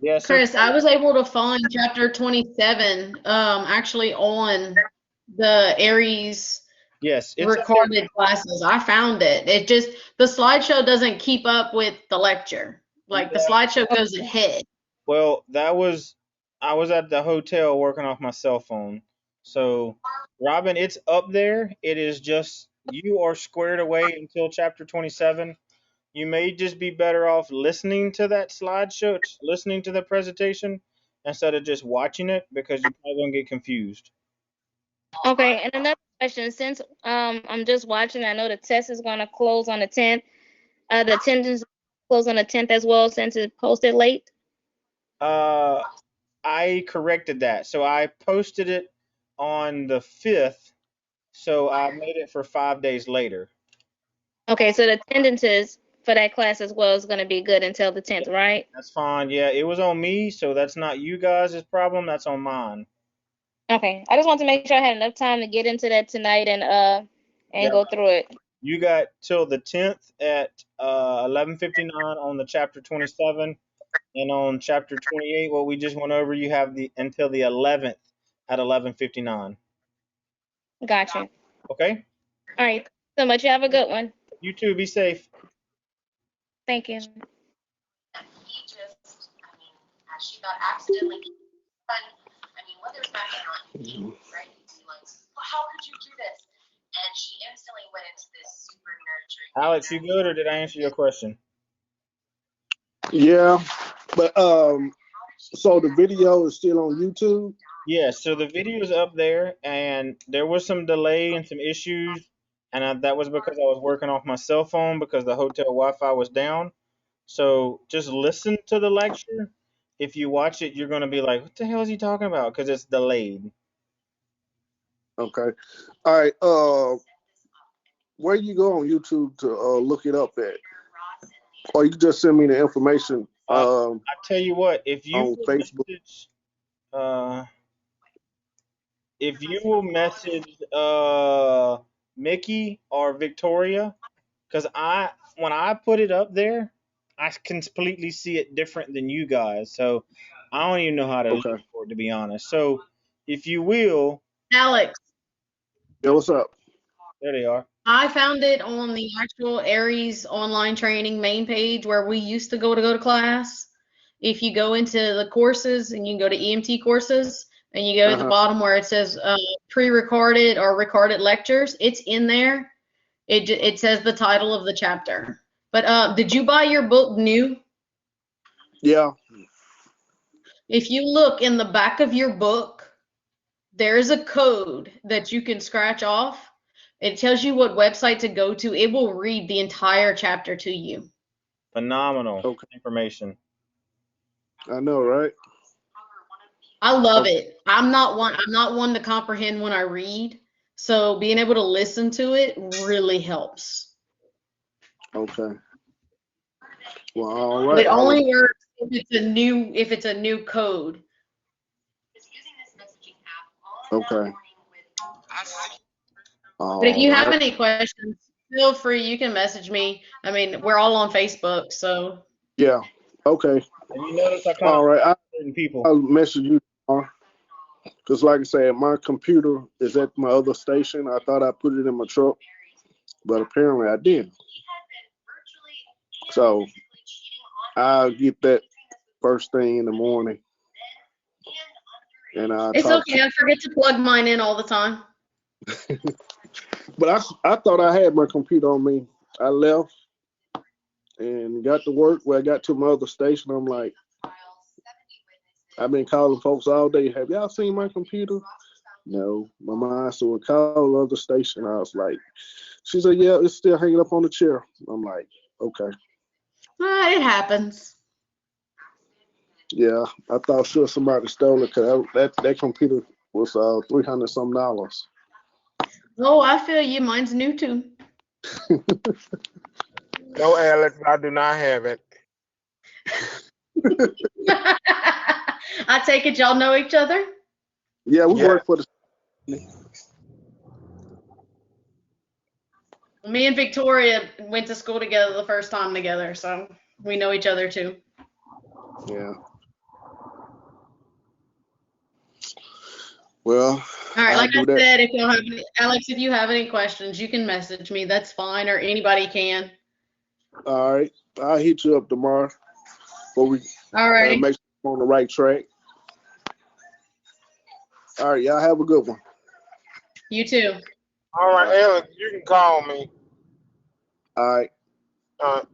Yes, Chris, I was able to find chapter 27 actually on the ARES yes, it's recorded classes. I found it. It just, the slideshow doesn't keep up with the lecture. Like the slideshow goes ahead. Well, I was at the hotel working off my cell phone. So, Robin, it's up there. It is just you are squared away until chapter 27. You may just be better off listening to that slideshow, listening to the presentation instead of just watching it because you're probably gonna get confused. Okay, and another question, since I'm just watching, I know the test is gonna close on the 10th. The attendance close on the 10th as well since it's posted late. I corrected that. So I posted it on the 5th. So I made it for 5 days later. Okay, so the attendances for that class as well is gonna be good until the 10th, right? That's fine. Yeah, it was on me, so that's not you guys' problem. That's on mine. Okay, I just want to make sure I had enough time to get into that tonight and go through it. You got till the 10th at 11:59 on the chapter 27, and on chapter 28, what we just went over, you have the until the 11th at 11:59. Gotcha. Okay. All right. So much. You have a good one. You too. Be safe. Thank you. She got accidentally, whether it's back or not, right? How could you do this? And she instantly went into this super nurturing. Alex, you good, or did I answer your question? Yeah, but so the video is still on YouTube? Yeah, so the video is up there, and there was some delay and some issues, and that was because I was working off my cell phone because the hotel Wi-Fi was down. So just listen to the lecture. If you watch it, you're going to be like, what the hell is he talking about? Because it's delayed. Okay. All right. Where you go on YouTube to look it up at? Or you can just send me the information I tell you what, if you on Facebook. Message Mickey or Victoria, because when I put it up there, I completely see it different than you guys. So I don't even know how to look for it, to be honest. So if you will, Alex. Yeah, what's up? There they are. I found it on the actual ARES online training main page where we used to go to class. If you go into the courses and you can go to EMT courses and you go at the bottom where it says pre-recorded or recorded lectures, it's in there. It says the title of the chapter. But did you buy your book new? Yeah. If you look in the back of your book, there's a code that you can scratch off. It tells you what website to go to. It will read the entire chapter to you. Phenomenal information. I know, right? I love it. I'm not one to comprehend when I read, so being able to listen to it really helps. Okay. Well, all right. But it only works if it's a new code. Okay. But if you have any questions, feel free. You can message me. I mean, we're all on Facebook, so. Yeah. Okay. And you notice I all right. certain people. I'll message you tomorrow. Because like I said, my computer is at my other station. I thought I put it in my truck. but apparently I didn't. So I'll get that first thing in the morning. And It's okay. I forget to plug mine in all the time. But I thought I had my computer on me. I left and got to work. When I got to my other station, I'm like, I've been calling folks all day. Have y'all seen my computer? No. My mom said, well, call the other station. I was like, she said, yeah, it's still hanging up on the chair. I'm like, okay. It happens. Yeah, I thought sure somebody stole it because that computer was $300 some. Oh, I feel you. Mine's new too. No, Alex, I do not have it. I take it y'all know each other? Yeah, we work for the. Me and Victoria went to school together the first time together, so we know each other too. Yeah. Well, all right, like I said, if you don't have any, Alex, if you have any questions, you can message me. That's fine, or anybody can. All right, I'll hit you up tomorrow. Before we make sure we're on the right track. All right, y'all have a good one. You too. All right, Alex, you can call me. All right. All right.